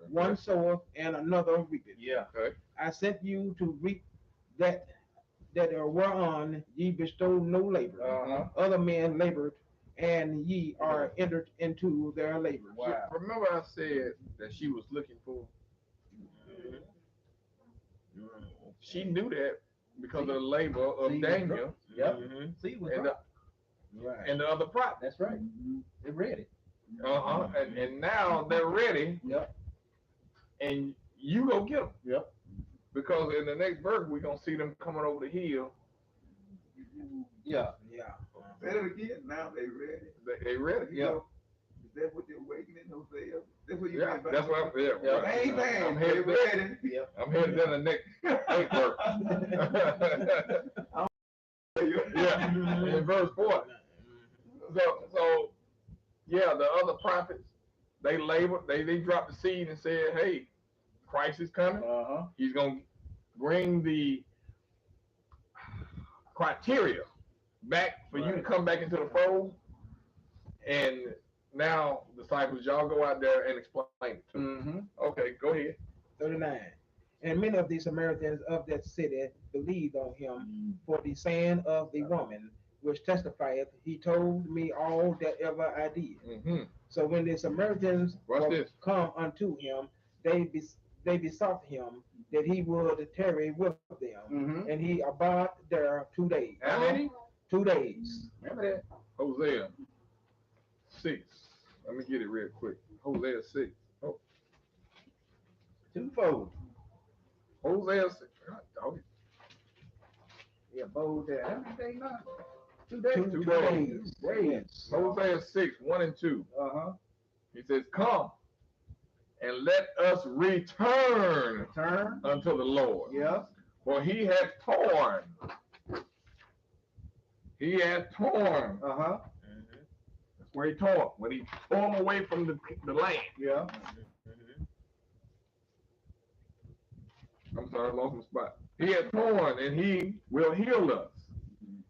One soweth and another reapeth. Yeah. Okay. I sent you to reap that whereon ye bestow no labor. Uh-huh. Other men labored, and ye are entered into their labor. Wow. Remember I said that she was looking for. She knew that because of the labor of See, Daniel Yep. Mhm. See, it was and right. Right. and the other prophets. That's right. They read it. Uh-huh. And now they're ready, Yep. and you go get them. Yep. Because in the next verse we're gonna see them coming over the hill. Yeah. Yeah. Say it again. Now they ready. They ready. Yeah. Is that what they're waiting in Hosea? That's what you Yeah, meant by that's what I'm. Yeah, Yeah. right. Amen. I'm They headed there. ready. Yep. I'm headed to the next verse. Yeah, in verse 4. So yeah, the other prophets, they labored, they dropped the seed and said, hey, Christ is coming. Uh-huh. He's gonna bring the criteria back for you to come back into the fold. And now, disciples, y'all go out there and explain it to them. Mm-hmm. Okay, go ahead. 39. And many of the Samaritans of that city believed on him for the saying of the woman, which testifieth, he told me all that ever I did. Mm-hmm. So when the Samaritans Watch were this. come unto him, they besought him that he would tarry with them. Mm-hmm. And he abode there 2 days. How many? 2 days. Remember that? Hosea 6. Let me get it real quick. Hosea 6. Oh, Twofold. Hosea 6. God, dog it. He abode there. How many days now? 2 days. 2 days. Yes. Hosea 6, 1 and 2. Uh-huh. He says, come and let us return Return. unto the Lord. Yeah. For he hath torn. He hath torn. Uh-huh. That's where he tore. When he tore them away from the land. Yeah. I'm sorry, I lost my spot. He hath torn and he will heal us.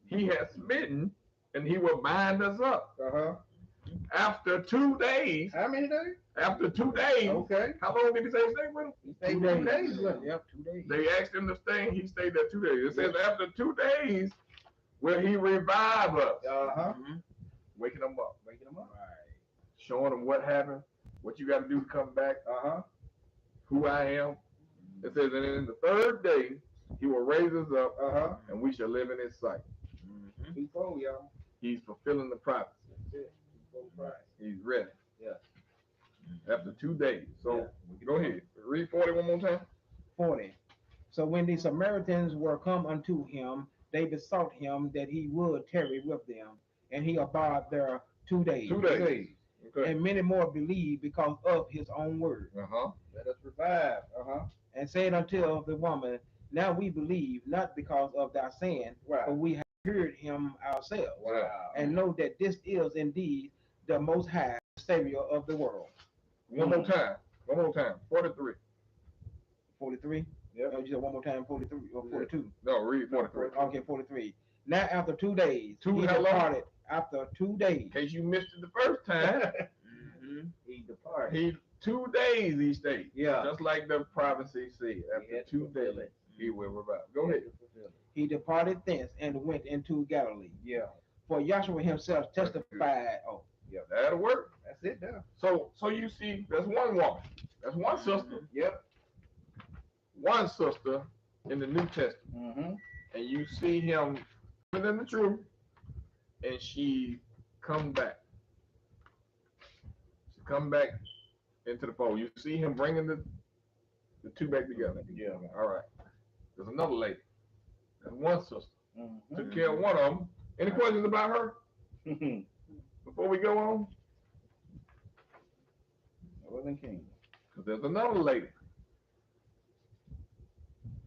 He hath smitten and he will bind us up. Uh-huh. After 2 days, How many days? after 2 days, Okay. how long did he say stay with him? He stayed 2 2 days. days with him. Yep, 2 days. They asked him to stay, he stayed there 2 days. It says after 2 days will he revive us, Uh-huh. waking them up, Waking him up. Right. showing them what happened, what you got to do to come back, Uh-huh. who I am. It says, and in the 3rd day he will raise us up, Uh-huh. and we shall live in his sight. Twofold, y'all. He's fulfilling the prophecy. That's it. Twofold price. He's ready. Yeah. After 2 days. So Yeah. go ahead. Read 40 one more time. 40. So when the Samaritans were come unto him, they besought him that he would tarry with them, and he abode there 2 days. 2 days. Okay. And many more believed because of his own word. Uh-huh. Let us revive. Uh-huh. And said unto the woman, now we believe, not because of thy saying, Right. but we have heard him ourselves, Wow. and know that this is indeed the Most High Savior of the world. One more time. 43. 43. Yep. You said one more time, 43 or 42. No, read 43. Okay, 43. Now after 2 days, Two he how long? departed. After 2 days. In case you missed it the first time, He departed. he 2 days he stayed. Yeah. Just like the prophecy said. He After had to 2 fulfill days, it. he will revive. Go He had ahead. to fulfill it. He departed thence and went into Galilee. Yeah. For Joshua himself testified. Oh, That'll work. That's it now. So you see, that's one woman. That's one sister. Yep. One sister in the New Testament. Mm-hmm. And you see him living in the truth, and she come back. She come back into the fold. You see him bringing the two back together. Yeah. All right. There's another lady. There's one sister. Mm-hmm. Took care of one of them. Any questions about her before we go on? Northern Kingdom. Because there's another lady.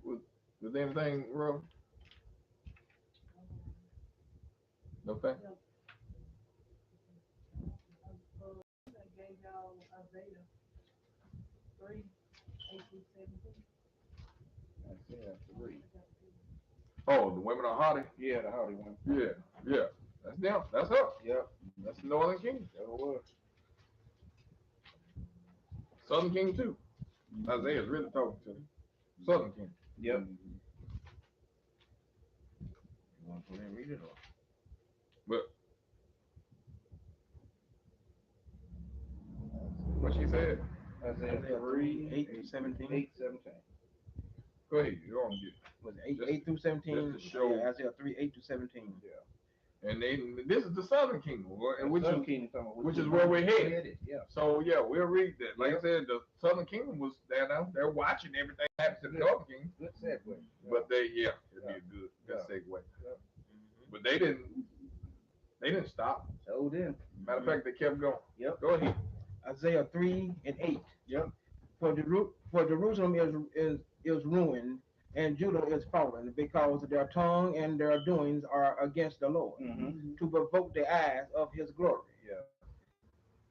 Was there anything wrong? No thing? I gave y'all Isaiah 3, 8 through 17. That's it. That's the read. Oh, the women are haughty? Yeah, the howdy one. Yeah. That's them. That's her. Yep. That's the Northern Kingdom. That was. Southern King too. Isaiah's really talking to them. Southern King. Yep. you want to go ahead and read it or? But what she said. Isaiah Isaiah 3, 8 through 17. 8, 17. Go ahead. You don't get. Was it 8, Just- 8 through 17? just to show- Yeah, Isaiah 3, 8 to 17. And this is the Southern Kingdom, which Southern is Kingdom talking about which is where we're headed. Yeah. So yeah, we'll read that. Like Yep. I said, the Southern Kingdom was there now. They're watching everything happen to the Northern Kingdom. Good segue. But it'd be a good segue. But they didn't stop. So then. Matter of fact, they kept going. Yep. Go ahead. Isaiah 3 and 8. Yep. For Jerusalem is ruined, and Judah is fallen, because their tongue and their doings are against the Lord, Mm-hmm. to provoke the eyes of his glory. Yeah.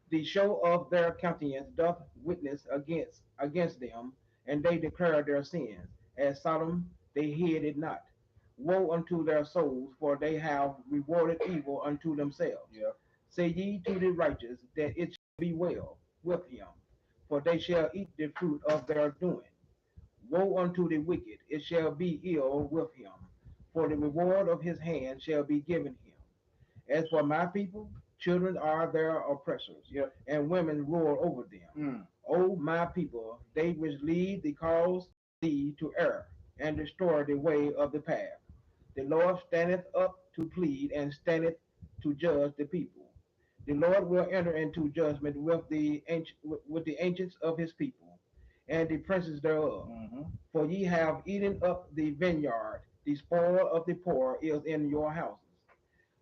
The show of their countenance doth witness against them, and they declare their sins. As Sodom, they hid it not. Woe unto their souls, for they have rewarded evil unto themselves. Yeah. Say ye to the righteous that it shall be well with him, for they shall eat the fruit of their doing. Woe unto the wicked, it shall be ill with him, for the reward of his hand shall be given him. As for my people, children are their oppressors, Yep. and women rule over them. Mm. O my people, they which lead the cause thee to error, and destroy the way of the path. The Lord standeth up to plead, and standeth to judge the people. The Lord will enter into judgment with the ancients of his people, and the princes thereof. Mm-hmm. For ye have eaten up the vineyard, the spoil of the poor is in your houses.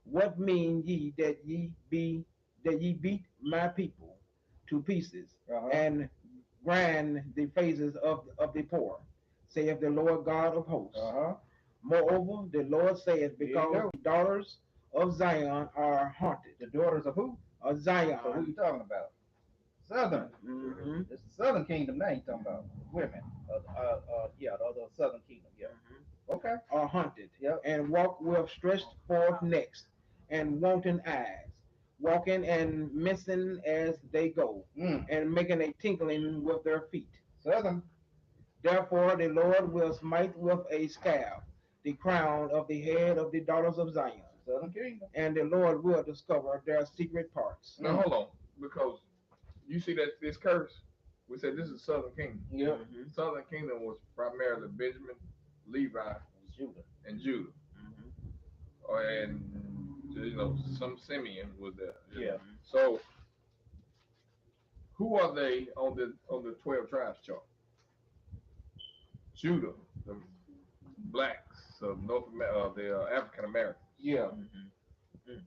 What mean ye that ye beat my people to pieces Uh-huh. and grind the faces of the poor, saith the Lord God of hosts. Uh-huh. Moreover, the Lord saith, There you because go. the daughters of Zion are haunted. The daughters of who? Of Zion. So who you talking about? Southern. Mhm. It's the Southern Kingdom now you talking about. Women. Yeah, the other Southern Kingdom. Yeah. Okay. Are haunted, Yep. and walk with stretched forth necks and wanton eyes, walking and mincing as they go, and making a tinkling with their feet. Southern. Therefore the Lord will smite with a scab the crown of the head of the daughters of Zion, Southern Kingdom. and the Lord will discover their secret parts. Now hold on, because you see that this curse, we said this is Southern Kingdom. Yep. Mhm. Southern Kingdom was primarily Benjamin, Levi, Judah. and Judah, and some Simeon was there. Yeah. So who are they on the 12 tribes chart? Judah, the blacks of North America, the African Americans. Yeah.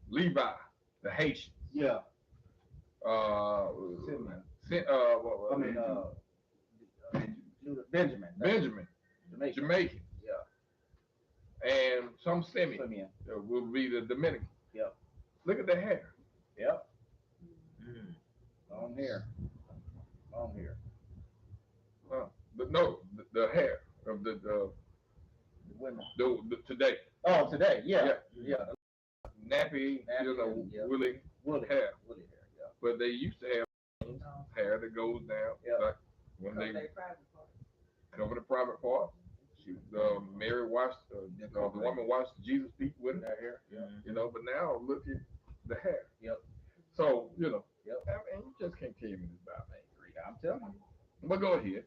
Levi, the Haitians. Yeah. Simeon. I mean, Judah. Benjamin. Benjamin, Jamaican. Jamaican, Yeah. and some Simeon Simeon. will be the Dominican. Yep. Look at the hair. Yep. Long hair. Long hair. But no, the hair of The women. the today. Oh, today. Yeah. Yeah. Yeah. Nappy, Nappy, yeah. woolly Woolly hair. Woolly hair. Yeah. But they used to have hair that goes down. Yeah. Like when they They private part. cover the private part. Mary washed, the woman washed Jesus' feet with her hair. Yeah. But now look at the hair. Yep. So, Yep. I mean, you just can't tell me this about me. I'm telling you. But go ahead.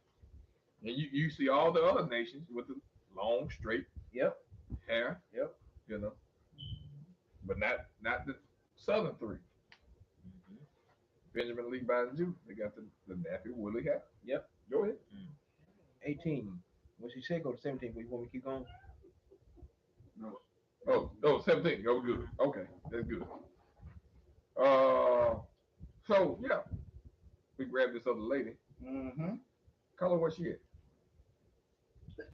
And you see all the other nations with the long, straight Yep. hair. Yep. But not the southern three. Benjamin, Levi, and Judah. They got the nappy, woolly hair. Yep. Go ahead. 18. What she said, go to 17. You want me to keep going? Oh, 17. Oh, good. Okay, that's good. So yeah, we grabbed this other lady. Mm-hmm. Call her what she is.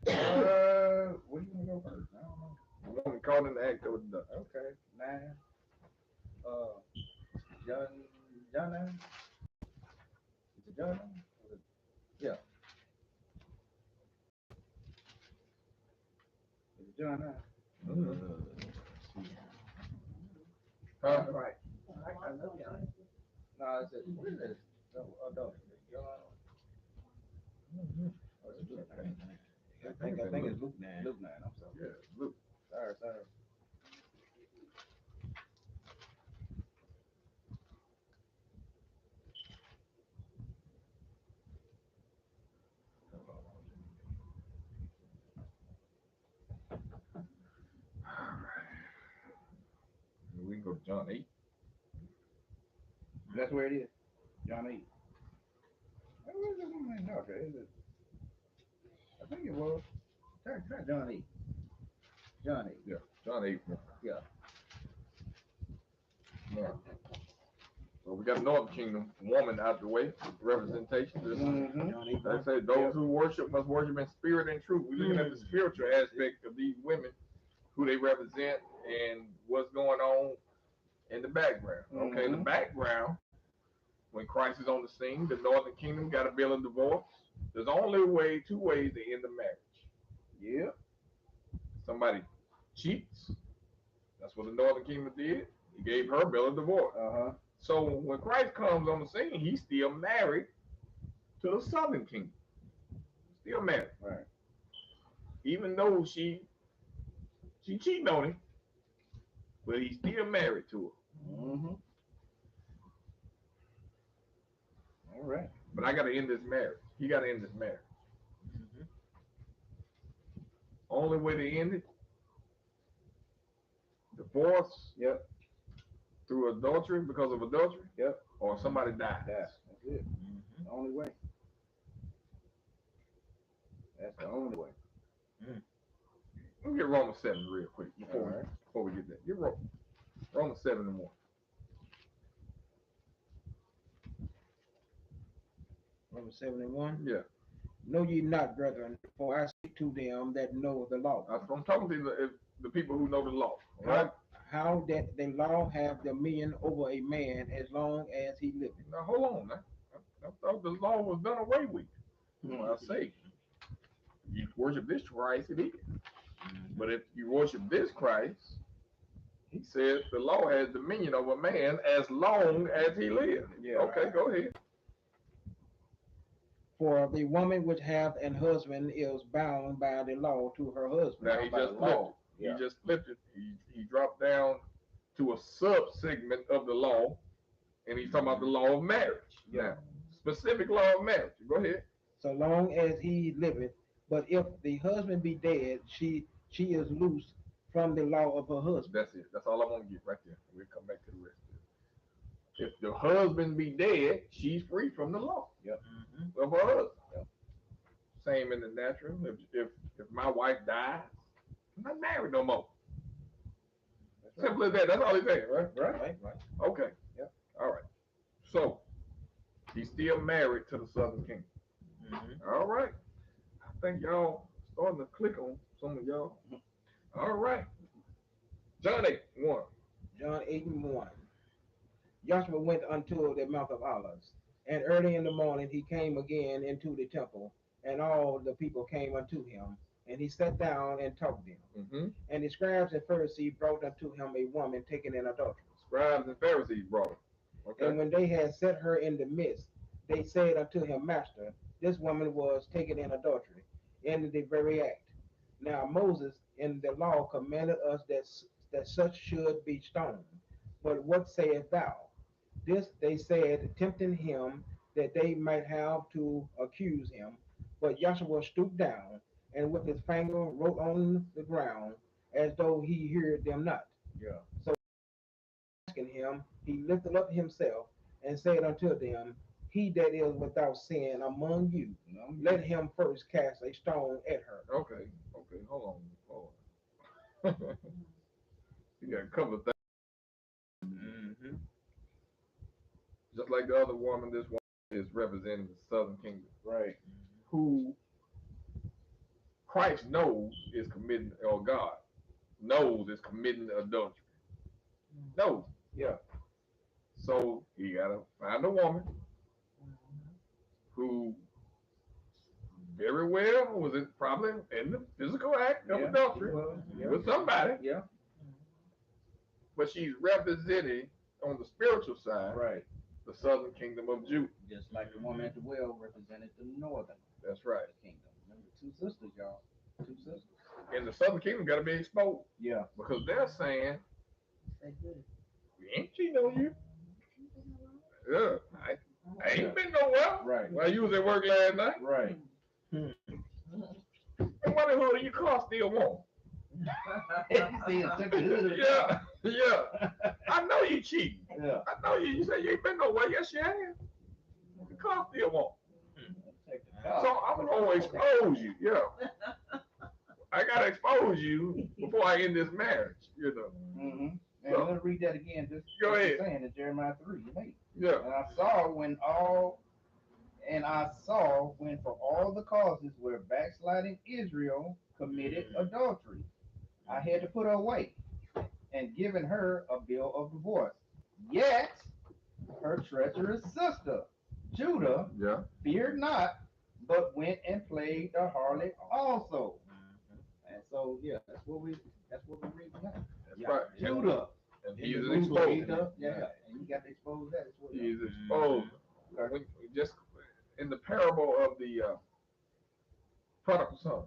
Where do you want to go first? I don't know. The woman caught in the act of the Okay. 9. John 9. Is it John 9? Yeah. Is it John 9? Huh? Right. I love y'all. No, it's what is it? No, no. John. Oh, it's Luke 9. I think it's Luke 9. Luke 9. I'm sorry. Yeah, look. Sorry. We can go to John 8. That's where it is. John 8. Where is this woman? Okay, is it? I think it was. Try John 8. John 8. Yeah, John 8. Yeah. Yeah. So we got the Northern Kingdom woman out the way, representation. Mm-hmm. Like I said, those who worship must worship in spirit and truth. We're looking at the spiritual aspect of these women, who they represent, and what's going on in the background. Okay, the background, when Christ is on the scene, the Northern Kingdom got a bill of divorce. There's only two ways to end the marriage. Yeah. Somebody cheats. That's what the Northern Kingdom did. He gave her a bill of divorce. Uh-huh. So when Christ comes on the scene, he's still married to the Southern Kingdom. Still married. Right. Even though she cheated on him, but he's still married to her. Mm-hmm. All right. But I got to end this marriage. He got to end this marriage. Only way to end it, divorce. Yep. Through adultery, because of adultery. Yep. Or somebody dies. That's it. The only way. That's the only way. Let me get Romans 7 real quick before All right. before we get that. Get Romans 7 and 1. Romans 7:1. Yeah, Know ye not, brethren, for I speak to them that know the law, that's what I'm talking to the people who know the law. All right. how that the law have dominion over a man as long as he liveth. Now hold on. Now. I thought the law was done away with. Well, I say, you worship this Christ, it is. But if you worship this Christ, he says the law has dominion over man as long as he lives. Yeah. Okay, go ahead. For the woman which hath an husband is bound by the law to her husband. Now he By just the flipped law. it. Yeah. He just flipped it. He dropped down to a sub segment of the law, and he's talking about the law of marriage. Yeah. Now, specific law of marriage. Go ahead. So long as he liveth, but if the husband be dead, she is loose from the law of her husband. That's it. That's all I want to get right there. We'll come back to the rest of it. If the husband be dead, she's free from the law of her husband. Yep. Same in the natural. If my wife dies, I'm not married no more. That's Simple as that. That's all he's saying, right? right. Okay. Yep. All right. So he's still married to the Southern Kingdom. All right. I think y'all starting to click on some of y'all. All right. John 8:1. John 8:1. Joshua went unto the Mount of Olives, and early in the morning he came again into the temple, and all the people came unto him, and he sat down and taught them. Mm-hmm. And the scribes and Pharisees brought unto him a woman taken in adultery. Scribes and Pharisees brought it. Okay. And when they had set her in the midst, they said unto him, Master, this woman was taken in adultery, in the very act. Now Moses in the law commanded us that such should be stoned. But what sayest thou? This they said, tempting him, that they might have to accuse him. But Joshua stooped down, and with his finger wrote on the ground, as though he heard them not. Yeah. So asking him, he lifted up himself, and said unto them, He that is without sin among you, let him first cast a stone at her. Okay. Hold on. You got a couple of things. Just like the other woman, this woman is representing the Southern Kingdom, Right. who Christ knows is committing, or God knows is committing adultery. Knows. Yeah. So he gotta find a woman who very well was it probably in the physical act of adultery with somebody, Yeah. but she's representing on the spiritual side Right. the Southern Kingdom of Judah. Just like the woman at the well represented the northern That's right. kingdom. Remember, two sisters, y'all. Two sisters. And the Southern Kingdom got to be exposed Yeah. because they're saying They good. we ain't cheating on you. Yeah, I ain't been nowhere. Right. While you was at work last night. Right. And why the hell your car still warm? See, it took the hood. Yeah. I know you cheating. Yeah. I know you. You say you ain't been nowhere. Yes, you have. The car still warm. Take the car. So I'm gonna expose you. Yeah. I gotta expose you before I end this marriage. You know. Mm-hmm. And So- I'm gonna read that again. Just Go what ahead. it's saying in Jeremiah 3:8. Yeah. And I saw when for all the causes where backsliding Israel committed adultery, I had to put her away and given her a bill of divorce. Yet her treacherous sister, Judah, Yeah. feared not, but went and played the harlot also. And so, yeah, that's what we read now. That's right. Judah. And In he's the movie, exposed. Yeah, and you got to expose that as well. He's exposed. When, just in the parable of the prodigal son.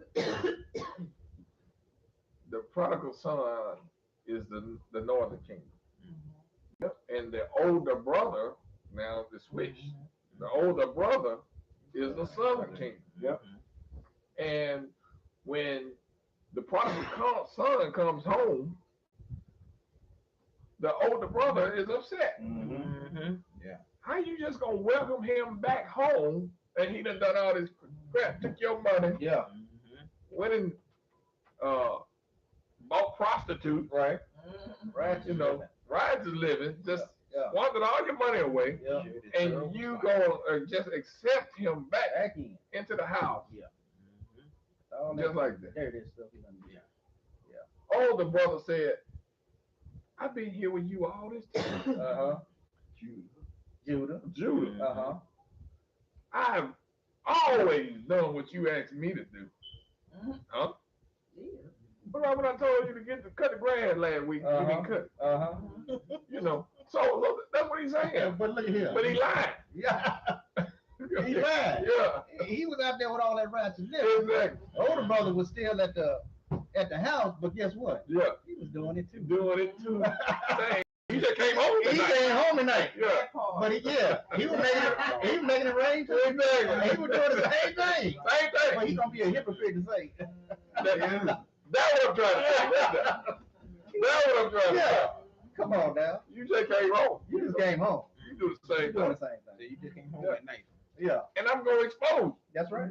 The prodigal son is the northern kingdom. Yep. And the older brother, now the switch, the older brother is the southern kingdom. Yep. And when the prodigal son comes home, the older brother is upset. Mm-hmm. How you just gonna welcome him back home and he done all this crap, took your money, Yeah. went and bought prostitutes, Right. Mhm. Right. you know, riotous living, just Yeah. squandered all your money away, Yeah. and you go just accept him back Back in. into the house, All just like that. There it is. Stuff he done did. Oh, the brother said, I've been here with you all this time. Uh-huh. Judah. Judah. Judah, Uh-huh. I've always done what you asked me to do. Mhm. Huh? Yeah. But when I told you to get to cut the grass last week, you didn't cut it. Uh-huh. You know, so that's what he's saying. But look at here. But he lied. Yeah. He lied. Yeah, He was out there with all that righteous living. exactly. Older brother was still at the house, but guess what? Yeah, He was doing it too. doing it too. Dang. He just came home He tonight. came home tonight. Yeah, That part. But he was making it rain too. exactly. He was doing the same thing. Same But thing. he gonna be a hypocrite to say. That's what I'm trying to say. That's what I'm trying to say. Yeah. Come on now. You just came home. You just came home. You do the You same doing thing. the same So thing. you just came home Yeah. at night. Yeah. And I'm going to expose. That's right.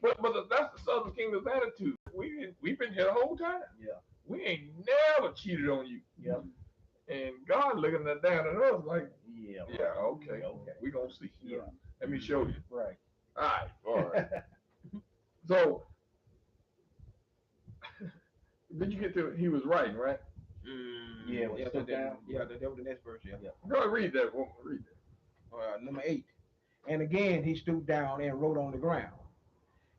But that's the Southern Kingdom's attitude. We've been here the whole time. Yeah. We ain't never cheated on you. Yep. And God looking down at us like, Yeah. yeah, okay. Okay. We gonna see. Yeah. Let me show you. Right. All right. So did you get to he was writing, right? Yeah, we Yeah, stood down. that was the next verse. Yeah. Go ahead, read that. Read that. Number 8. And again he stooped down and wrote on the ground.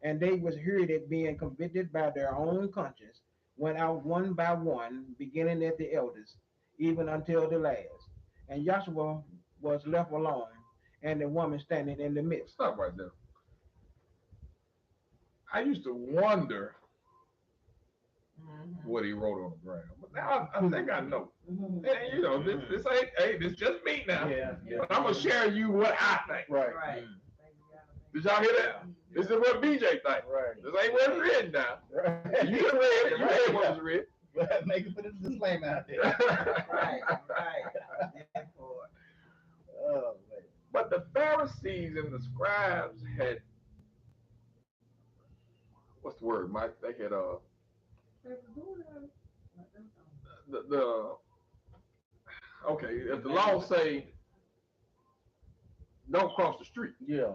And they was heard it being convicted by their own conscience, went out one by one, beginning at the eldest, even until the last. And Joshua was left alone, and the woman standing in the midst. Stop right there. I used to wonder Mhm. what he wrote on the ground, but now I think I know. Mhm. And you know, this ain't this just me now. Yeah. But I'm gonna share you what I think. Right. Right. Did y'all hear that? This is what BJ think. Right. This ain't what's written down. Right. You done read it. You read what was written. Make it put a disclaimer out there. Right. Right. That part. Oh man. But the Pharisees and the scribes had, what's the word, Mike? They had the okay, if the law say don't cross the street, Yeah.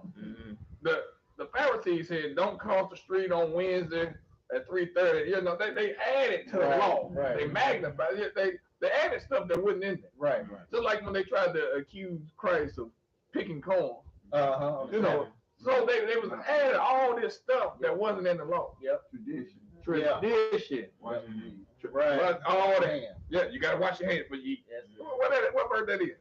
the Pharisees said don't cross the street on Wednesday at 3:30. You know, they added to the Right, law. right. They magnified it. They added stuff that wasn't in there. Right. Just like when they tried to accuse Christ of picking corn. Uh-huh. You know, so they was adding all this stuff that wasn't in the law. Tradition. Tradition. Watch your knees. Right. But all that. Man. Yeah, you gotta wash your hands for you eat. Yes. What word that is?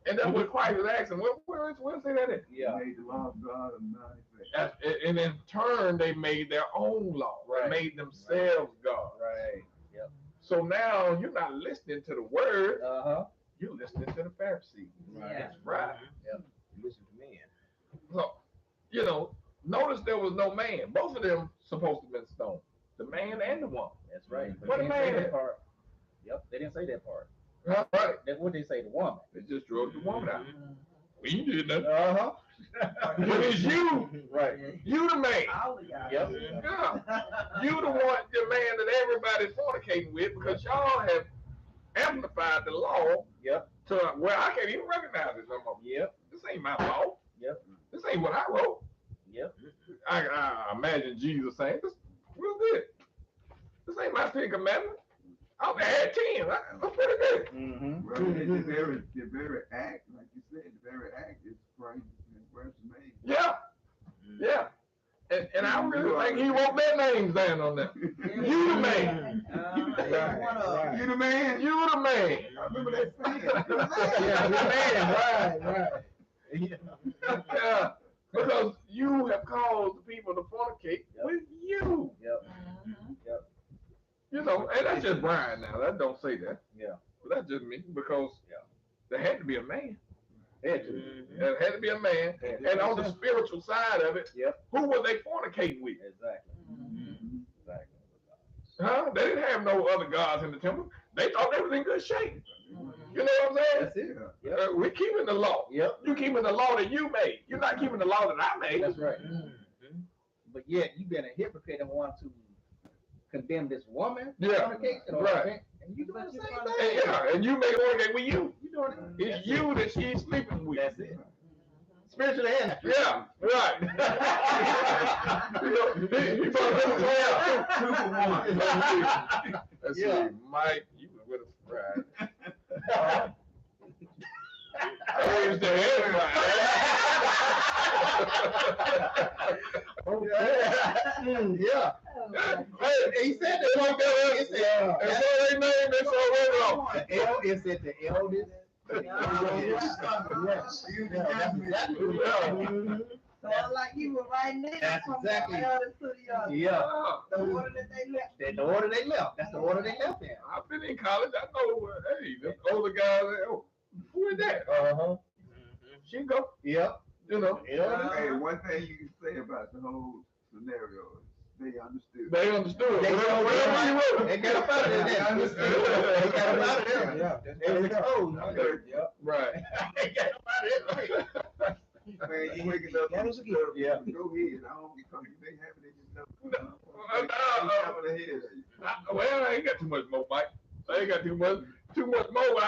And that's what Christ was asking. Where say that in? Yeah. Made the law of God of none effect. And in turn, they made their own law. Right. They made themselves God. Right. Yep. So now you're not listening to the word, Uh-huh. you're listening to the Pharisees. Yeah. That's right. You listen to me. So, you know, notice there was no man. Both of them supposed to have been stoned. The man and the woman. That's right. But What they a didn't say man. that part. Yep. They didn't say that part. Right. That's what they say, the woman. They just drove the woman out. Mhm. We ain't did nothing. Uh-huh. But it's you. Right. You the man. All of y'all. Yep. Yeah. You the one, the man that everybody's fornicating with because y'all have amplified the law Yep. to where I can't even recognize it no more. Yep. This ain't my law. Yep. This ain't what I wrote. Yep. I imagine Jesus saying, what's this? This ain't my 10 commandments. I had 10. That's pretty good. Mm-hmm. Well, the very act, like you said, the very act is Christ and Christ's name. Yeah. Yeah. And I really think he wrote their names down on that. You the man. Right. You the man. You the man. I remember that saying. Yeah, the man. Right. Yeah. Because you have caused the people to fornicate with you. Yep. Mhm. You know, and that's just Brian now. That don't say that. Yeah. But that's just me because there had to be a man. Had to. There had to be a man. And on the spiritual side of it, Yep. who were they fornicating with? Exactly. Mhm. Exactly. Huh? They didn't have no other gods in the temple. They thought they was in good shape. You know what I'm saying? That's it. Yeah. We're keeping the law. Yep. You keeping the law that you made. You're not keeping the law that I made. That's right. But yet you been a hypocrite and want to condemn this woman Yeah, fornication or right. event, and you doing the same And, thing. yeah, and you make it fornicate with you. You doing it. It's you that she's sleeping with. That's it. Spiritually and Yeah, right. You better let us play out. 2 for 1. Let's Yeah. see, Mike, you was with us Friday. I was the Yeah. Hey, He said they like that. He said, That's all they name. That's all they know. the eldest said the eldest. Yes. You Yeah, that's exactly what Yeah. So like you were right there. That's from exactly- the eldest to the other. Yeah. The order that they left. That's the order they left. That's the order they left in. I've been in college. I know. Hey, the older guys. Oh, who is that? Uh-huh. She go. Yep. You know. Hey, one thing you can say about the whole scenario is they understood. They understood. They got Whatever you wrote. They got up out of there. They understood. They got up out of there. Yeah, that's They was what exposed. Yep. Right. They got up out of there. Man, you waking up. That was a good- Yeah. Go ahead. I don't because they have it. They just know. no, Top of the head. Well, I ain't got too much more, Mike. I ain't got too much more.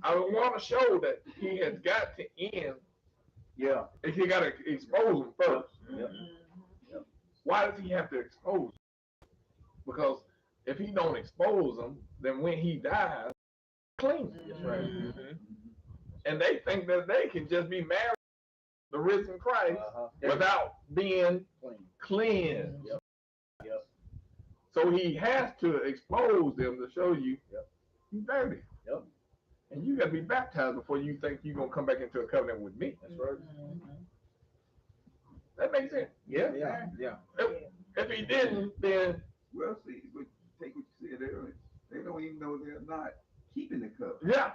I want to show that he has got to end. Yeah. And he got to expose him first. Yep. Why does he have to expose him? Because if he don't expose him, then when he dies, clean. That's right. And they think that they can just be married to the risen Christ Uh-huh. without being Clean. cleansed. Yep. Yep. So he has to expose them to show you Yep. you're dirty. Yep. And you got to be baptized before you think you're going to come back into a covenant with me. That's right. That makes sense. Yeah. Yeah. If he didn't, then Well, see, but take what you said earlier. They don't even know they're not keeping the covenant. yeah,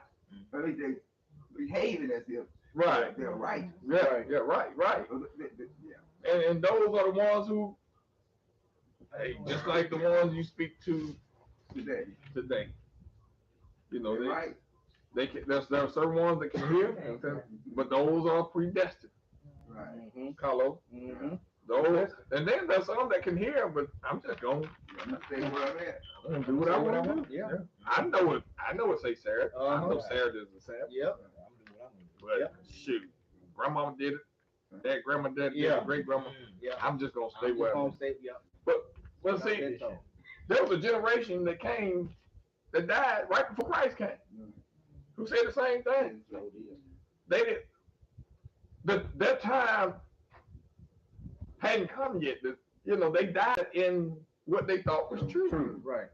At least they behaving as if right. they're right. Yeah, right. Yeah. And those are the ones who, hey, just like the ones you speak to Today. today. You know, They're right. they can, there are certain ones that can hear, but those are predestined. Right. Mm-hmm. Carlos, Mm-hmm. those, and then there's some that can hear, but I'm just going I'm not saying where I'm at. to do what I want to do. Yeah. I know it say Sarah. I know Uh-huh. Sarah does the Sabbath. Yep. But shoot, grandmama did it. That grandma did it. Yeah. Great grandma. Yeah. I'm just gonna stay I'm where just I'm gonna at. stay, yeah. Well, see, there was a generation that came that died right before Christ came, who said the same thing. They did. Their time hadn't come yet. They died in what they thought was true. Right.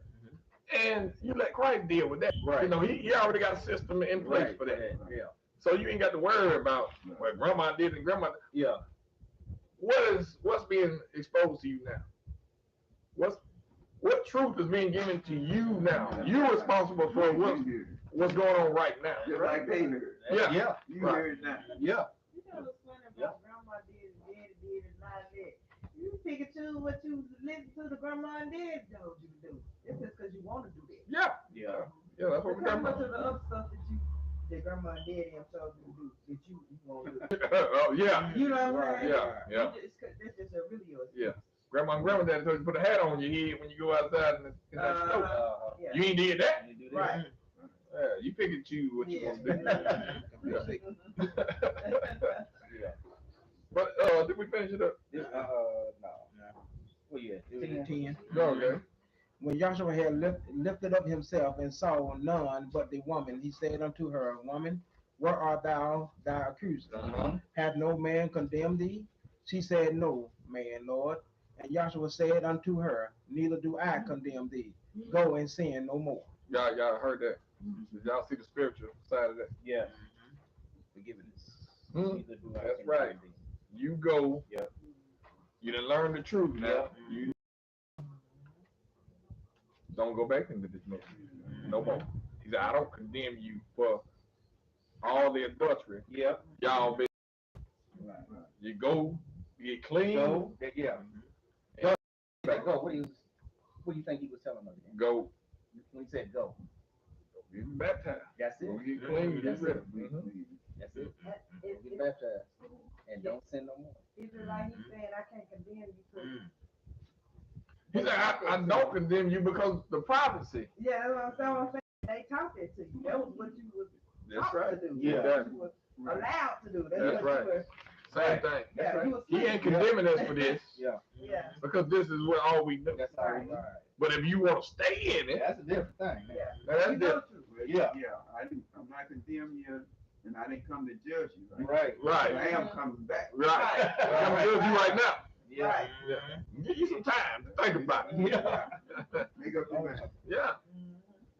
And you let Christ deal with that. Right. He already got a system in place Right. for that. Yeah. So you ain't got to worry about what grandma did and grandma. Yeah. What's being exposed to you now? What truth is being given to you now? You're responsible for what's going on right now. Just like they heard. Yeah. Yeah. You Right. heard now. Yeah. You know what's funny about grandma did and daddy did and not that. You pick and choose what you listen to the grandma and dad told you to do. It's just because you want to do that. Yeah. Yeah. Yeah, that's what we're talking How much about. of the other stuff that grandma and daddy have told you to do that you want to do? Oh, yeah. You know what I'm Right. saying? Yeah. That's just a really yours. Yeah. Grandma and granddaddy told you to put a hat on your head when you go outside in that snow. Yeah. You ain't did that. You do that. Right. Yeah, you pick and choose what you Yeah. want to do. Yeah. But did we finish it up? No. Well, yeah. It was 10. Okay. When Joshua had lifted up himself and saw none but the woman, he said unto her, Woman, where art thou, thy accuser? Hath no man condemned thee? She said, No, man, Lord. And Joshua said unto her, Neither do I condemn thee. Go and sin no more. Y'all heard that. Did y'all see the spiritual side of that? Yeah. Forgiveness. Hmm. Neither do I That's condemn right. thee. You go. Yep. You done learned the truth now. You don't go back into this mess no more. He said, I don't condemn you for all the adultery. Yep. Y'all been. Right. You go, you get clean. Go. Yeah. Go. Go. What do you think he was telling her? Again? Go. When he said go. Get baptized. That's it. Go get clean. That's Get rid it. of it. That's it. It's Get baptized. And don't sin no more. like he said, I can't condemn you. 'Cause He said, don't condemn you because the privacy. Yeah, that's what I'm saying. They taught that to you. That was what you was That's taught right. to do. Yeah. That's what you was allowed to do. That's That's what right. you were. Same thing. Yeah, you was He ain't condemning us for this Yeah, Yeah. because this is what all we know. that's how we ride. But if you want to stay in it, That's a different thing. Yeah. that's You know different. to. Well, Yeah. I'm not condemning you, and I didn't come to judge you. Right. Right. I am coming back. Right. I'm gonna judge you right now. Yeah. Right. Yeah. Give you some time to think about it. Yeah. Make up your mind. Yeah.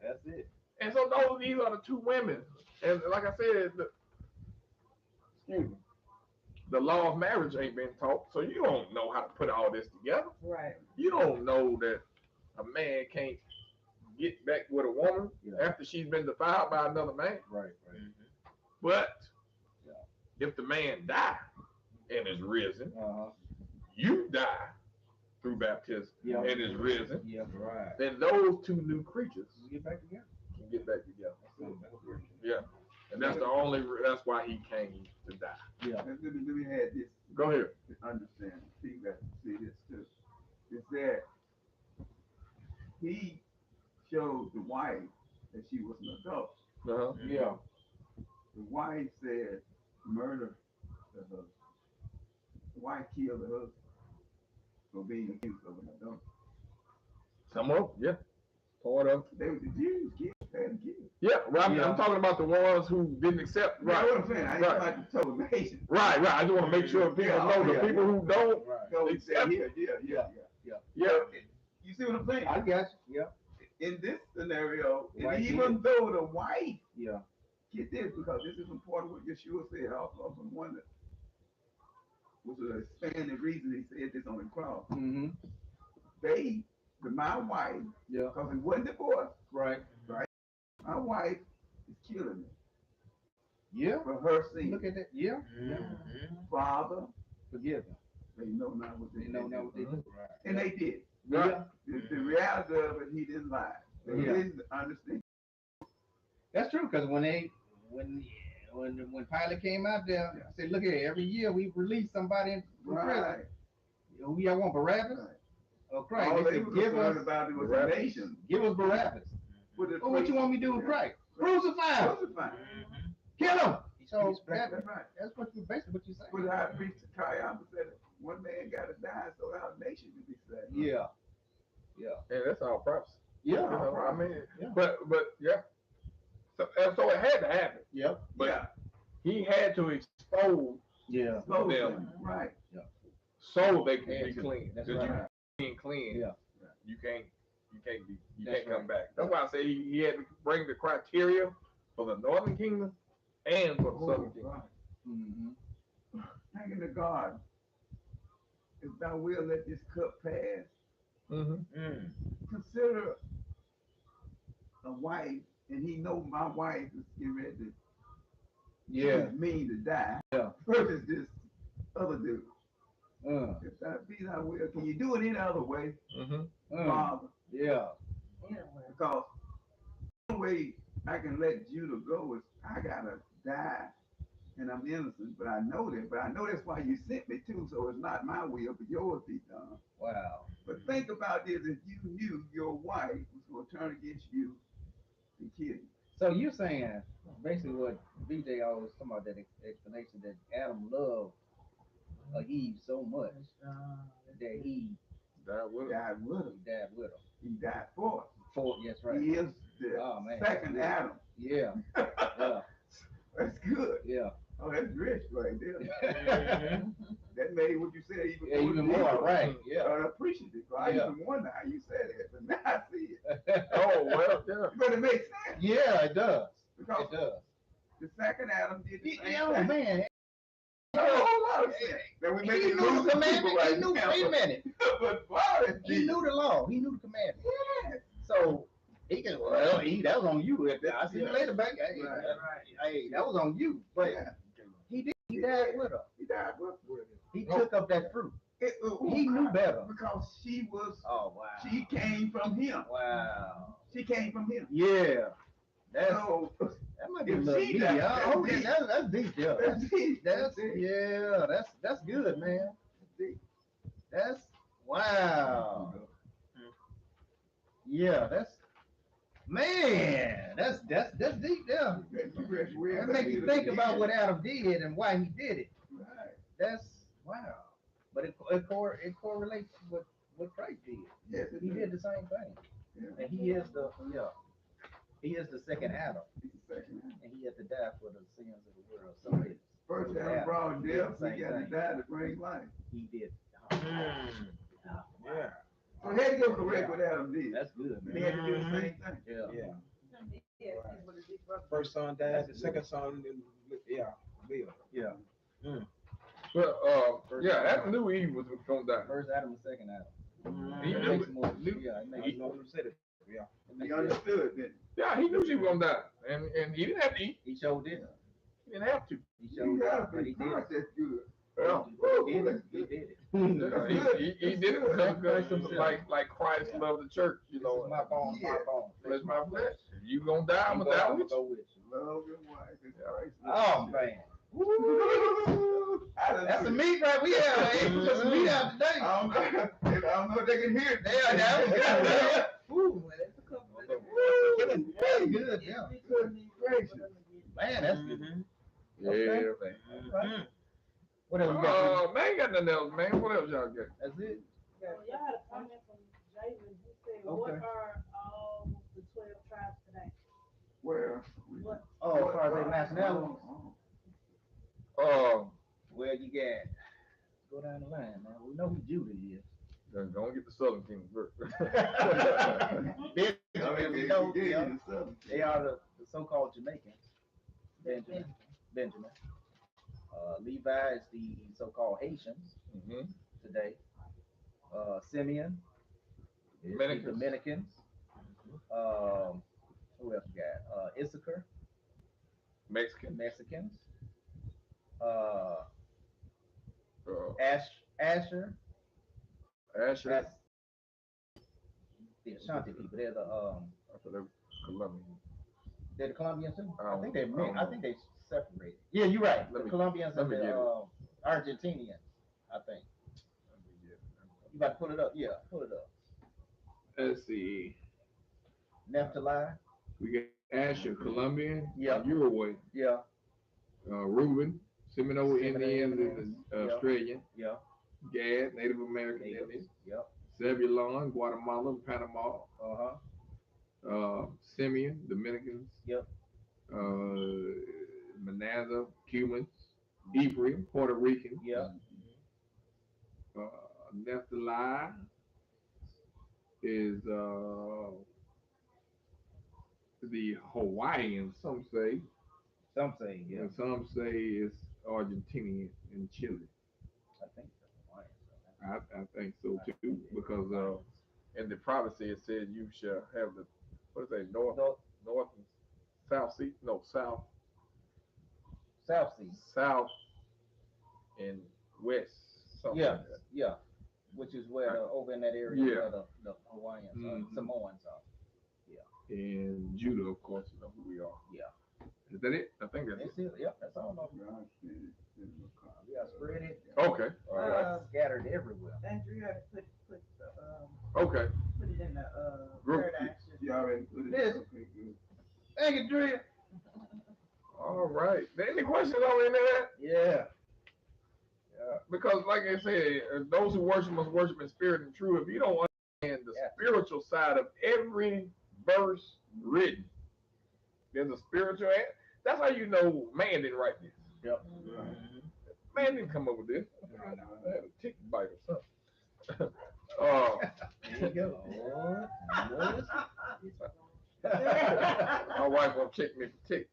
That's it. And so these are the two women. And like I said, excuse me, the law of marriage ain't been taught, so you don't know how to put all this together. Right. You don't know that a man can't get back with a woman Yeah. after she's been defiled by another man. Right. But Yeah. if the man die and is risen, Uh-huh. you die through baptism Yeah. and is risen, Yeah. Right. then those two new creatures We get back together. can get back together. That's it. Yeah. And that's why he came to die. Yeah. Let me add this Go ahead. to understand. People got to see this too. Is that he showed the wife that she was an adult. Uh-huh. Yeah. The wife said murder the husband. The wife killed the husband for being accused of an adult. Some of them, yeah. Part of They were the Jews kids, they had kids. yeah, right. Yeah. I'm talking about the ones who didn't accept. You know Right. what I'm saying? I ain't Right. talking about the total nation. Right. I just want to make sure people Yeah, know the yeah, people who don't. Right. So he said, Accept. yeah. Yeah. You see what I'm saying? I got you. Yeah. In this scenario, and Right. even though the wife, Yeah. get this, because this is important what Yeshua said, also from one that was an expanded reason he said this on the cross. Mm-hmm. My wife, Yeah. because it wasn't divorced, Right. my wife is killing me Yeah. for her sin. Look at that. Yeah. Father, Forgive them. they know not what they They know do. now what they do. Right. And they did. Yeah. The reality of it, he didn't lie. They Yeah. didn't understand. That's true, because when Pilate came out there, Yeah. said, "Look here, every year we release somebody from prison. Right. Who y'all want, Barabbas Right. or Christ?" All They they said, were "Give concerned us, about it was Barabbas. the nation. give us Barabbas." Put it Well, what you want me to do with Christ? Crucify him. Crucify. Kill him. So That's that, right. that's what you basically what you saying. But I preached to Caiaphas said one man got to die so our nation can be saved. Yeah. And that's all prophecy. Yeah. You know, I mean, Yeah. but yeah. So it had to happen. Yep. But Yeah. he had to expose Yeah. Those them. things, right. so they can be Had to. clean. That's Because right. you ain't clean. Yeah. You can't That's can't come right. back. That's why I say he had to bring the criteria for the northern kingdom and for the southern kingdom. Right. Mm-hmm. Thanking to God. If thou will let this cup pass, Mm-hmm. consider a wife, and he know my wife is getting ready to Yeah. mean to die. Yeah. Versus this other dude. Uh, If that be thy will, can you do it any other way, Mm-hmm. Father? yeah. Anyway. Because the only way I can let Judah go is I gotta die, and I'm innocent, but I know that. But I know that's why you sent me too. So it's not my will, but yours be done. Wow. But think about this: if you knew your wife was going to turn against you and kill you, So you're saying basically what BJ always talking about, that explanation that Adam loved Eve so much that he That would died with her. died with her. He died for us. Yes, right. He is the Oh man. second Adam. Yeah. Yeah. That's good. Yeah. Oh, that's rich right there. Yeah. That made what you said Even more, right? Yeah. Appreciative. I Yeah. even wonder how you said it, but now I see it. Oh well, yeah. But it makes sense Yeah, it does. because It does. the second Adam did the same Yeah, thing. man. A whole lot of sense. That we make He it knew the lose people commandment. right He knew. now. Wait a minute. But Father He did. knew the law. He knew the commandment. Yeah. So he can. Well, that was on you. I see you later, back. Hey, Right, hey, that was on you. But Yeah. he did. He died with her. He died with her. He took up that fruit. He knew better. Because she was, Oh wow. she came from him. Wow. She came from him. Yeah. That's So that might be a if little she deep. died, Oh, that's deep. that's deep. Yeah. That's it. That's it. yeah. That's good, man. That's wow. Yeah, that's man. That's deep there. You graduated That back make to you the think about beginning. what Adam did and why he did it. Right. That's wow. But it correlates with what Christ did. Yes, it He is. did the same thing, Yeah. and he is the second Adam, He's the second. and he had to die for the sins of the world. So it, First Yeah. Adam brought He did death, the he same got to thing. die to bring life. he did. Yeah, So how you go correct what Adam did? That's good, They man. had to do the same thing. Yeah. yeah. Yeah, he's with his big brother. First son died, the second son, yeah, Bill. Yeah. But yeah, Adam knew Eve was gonna die. First Adam and second Adam. He It knew makes it. more. Knew- Yeah, it I makes know who said it. Yeah. He understood that. Yeah, he knew she was gonna die, and he didn't have to eat. He showed it. He didn't have to. He You showed gotta it. But be he did it. conscious good. Yeah. He did it. He did it. He did it because like Christ loved the church, you This know. is my bone, my bone. Flesh my flesh. If you gonna die, I'm gonna die with you. go with you. Love and wife is Christ. Oh man. That's the Hallelujah. meat right we have. Hey, we got some meat out today. I don't know if they can hear it. Yeah, that was good. Ooh, well, that's a couple of them. Woo, that's good. Yeah. Goodness gracious. Man, that's good. Mhm. Yeah, man. Mhm. What else we got? Man, ain't got nothing else, man. What else y'all got? That's it. Well, y'all had a comment from Jalen. He said, what Okay. are all the 12 tribes today? Well. What? Oh, as far as their nationality. Well, you got go down the line, man. We know who Judah is. Then go and get the Southern Kingdom first. Benjamin, we know, yeah, they are the so-called Jamaicans. Benjamin. Levi is the so-called Haitians Mhm. today. Simeon is the Dominicans. Dominicans. Who else we got? Issachar, Mexican. Mexicans. Asher. Asher. That's the Ashanti people. They're the I thought they were Colombian. they're the Colombians too. I I don't- think they're I don't mixed. I know. think they separated. Yeah, you're right. Let The me- Colombians let and me the get it. Argentinians. I think. You about to pull it up? Yeah, pull it up. Let's see. Naphtali. We got Asher, Colombian. Yeah. Uruguay. Yeah, Reuben, Seminole Seminole Indian, Indians. the Yeah. Australian. yeah. Gad, Native American Natives. Indian. Yep. Zebulon, Guatemala, Panama. Simeon, Dominicans. Yep. Manasseh, Cubans. Ephraim, Puerto Rican. Yep. Naphtali is the Hawaiians, some say. Some say yeah. And some say it's Argentinian and Chile. I think so. Hawaiian, so I think so too, because in the prophecy it said you shall have the what is that north and south sea south South Sea. south and west something Yeah. like that. Yeah. Which is where over in that area Yeah. where the Hawaiians Mhm. Samoans are. And Judah, of course, you know who we are. Yeah. Is that it? I think that's That's it. it. Yep, that's all of them. We got spread it. Okay. All right. Scattered everywhere. Andrew, you have to put Okay. put it in the Group. third action. You already put it. Yes. Okay, good. Thank you, Drea. All right. Any questions on any of that? Yeah. Because, like I said, those who worship must worship in spirit and truth. If you don't understand the spiritual side of every verse written, there's a spiritual. That's how you know man didn't write this. Yep. Man didn't come up with this. I had a tick bite or something. There you go. My wife won't check me for ticks.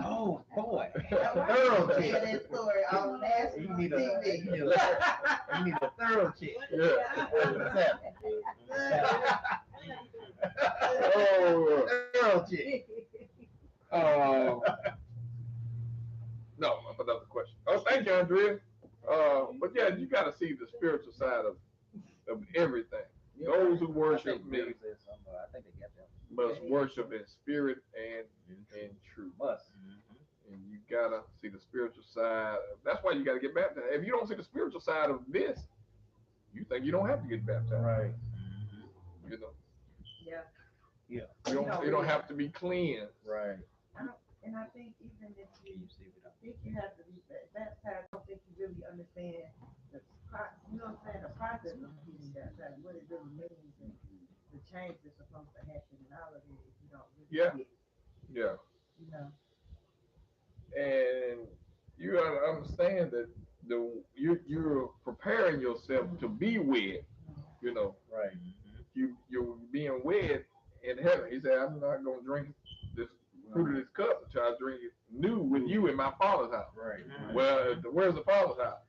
Oh boy. Thorough check. That story all nasty You on need TV. you need a thorough check. Yeah. Thorough check. No, another question. Oh, thank you, Andrea. But yeah, you got to see the spiritual side of everything. Those who worship me I think they got that. must worship in spirit and in truth. Must. And you gotta see the spiritual side. That's why you gotta get baptized. If you don't see the spiritual side of this, you think you don't have to get baptized. Right. You know. Yeah. Yeah. They don't have to be cleansed. Right. And I think even if you You see what think you have to be baptized, I don't think you really understand you know what I'm saying, the process of getting baptized, what it really means, and the change that's supposed to happen and all of it if you don't really Yeah. get, Yeah. you know. And you gotta understand that you're preparing yourself to be wed. You know, Right. you're being wed in heaven. He said, I'm not gonna drink this fruit of this cup until I drink it new with you in my father's house. Right. Well, where's the father's house?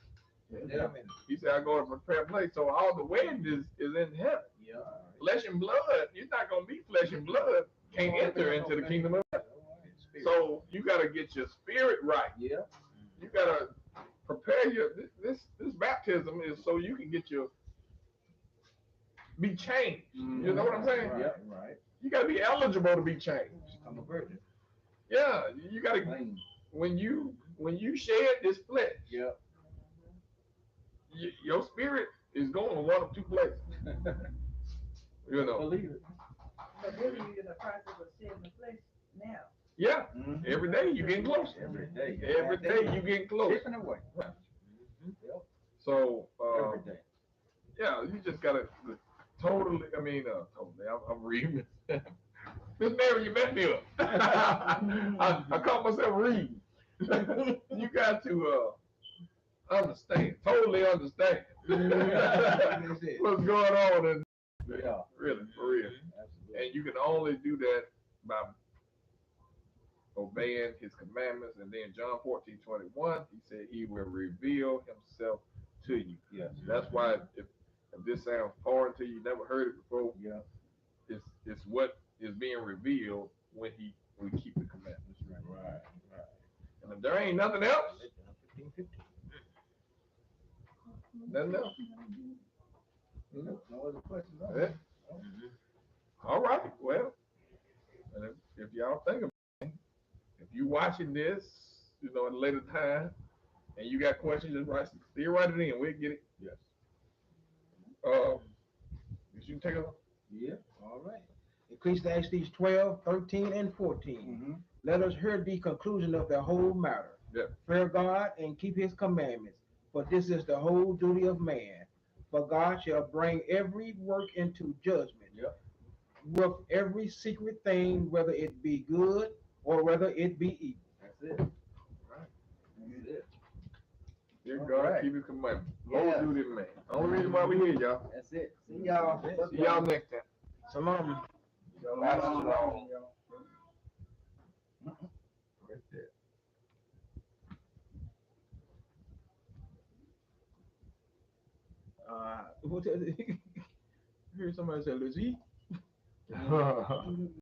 Yeah. He said, I go to prepare a place. So all the wedding is in heaven. Yeah. Flesh and blood, you're not gonna be flesh and blood. Can't enter into the kingdom of heaven. So you gotta get your spirit right. Yeah. You gotta prepare this baptism is so you can get your be changed. You know what I'm saying? Yeah. Right. You gotta be eligible to be changed. I'm a virgin. Yeah, you gotta Clean. when you shed this flesh, Yeah. your spirit is going to one of two places. You know. Believe it. So really you're in the process of shedding the flesh now. Yeah. Mhm. Every day you getting closer. Every day. Every day you getting closer. Chipping away. Yep. So Every day. yeah, you just gotta totally. I'm reading. Miss Mary, you met me up. I caught myself reading. You got to understand, totally understand what's going on, and Yeah. really for real. Absolutely. And you can only do that by obeying his commandments. And then John 14:21, he said he will reveal himself to you. Yes. That's why if this sounds foreign to you, never heard it before, Yeah. it's what is being revealed when we keep the commandments. Right. And if there ain't nothing else, nothing else. No other questions. Yeah. All right. Well, and if y'all think about it, if you watching this, at a later time, and you got questions, just still write it in. We'll get it. Yes. You can take it. Yeah. All right. Ecclesiastes 12, 13, and 14. Mm-hmm. Let us hear the conclusion of the whole matter. Yep. Fear God and keep his commandments, for this is the whole duty of man. For God shall bring every work into judgment, Yep. with every secret thing, whether it be good or whether it be evil. That's it. That's it. Dear All God, right. keep his commandments. Yes. Whole duty, man. Only reason why we here, y'all. That's it. See y'all. See y'all next time. Shalom. Shalom. Right there. What heard somebody say, Lizzie?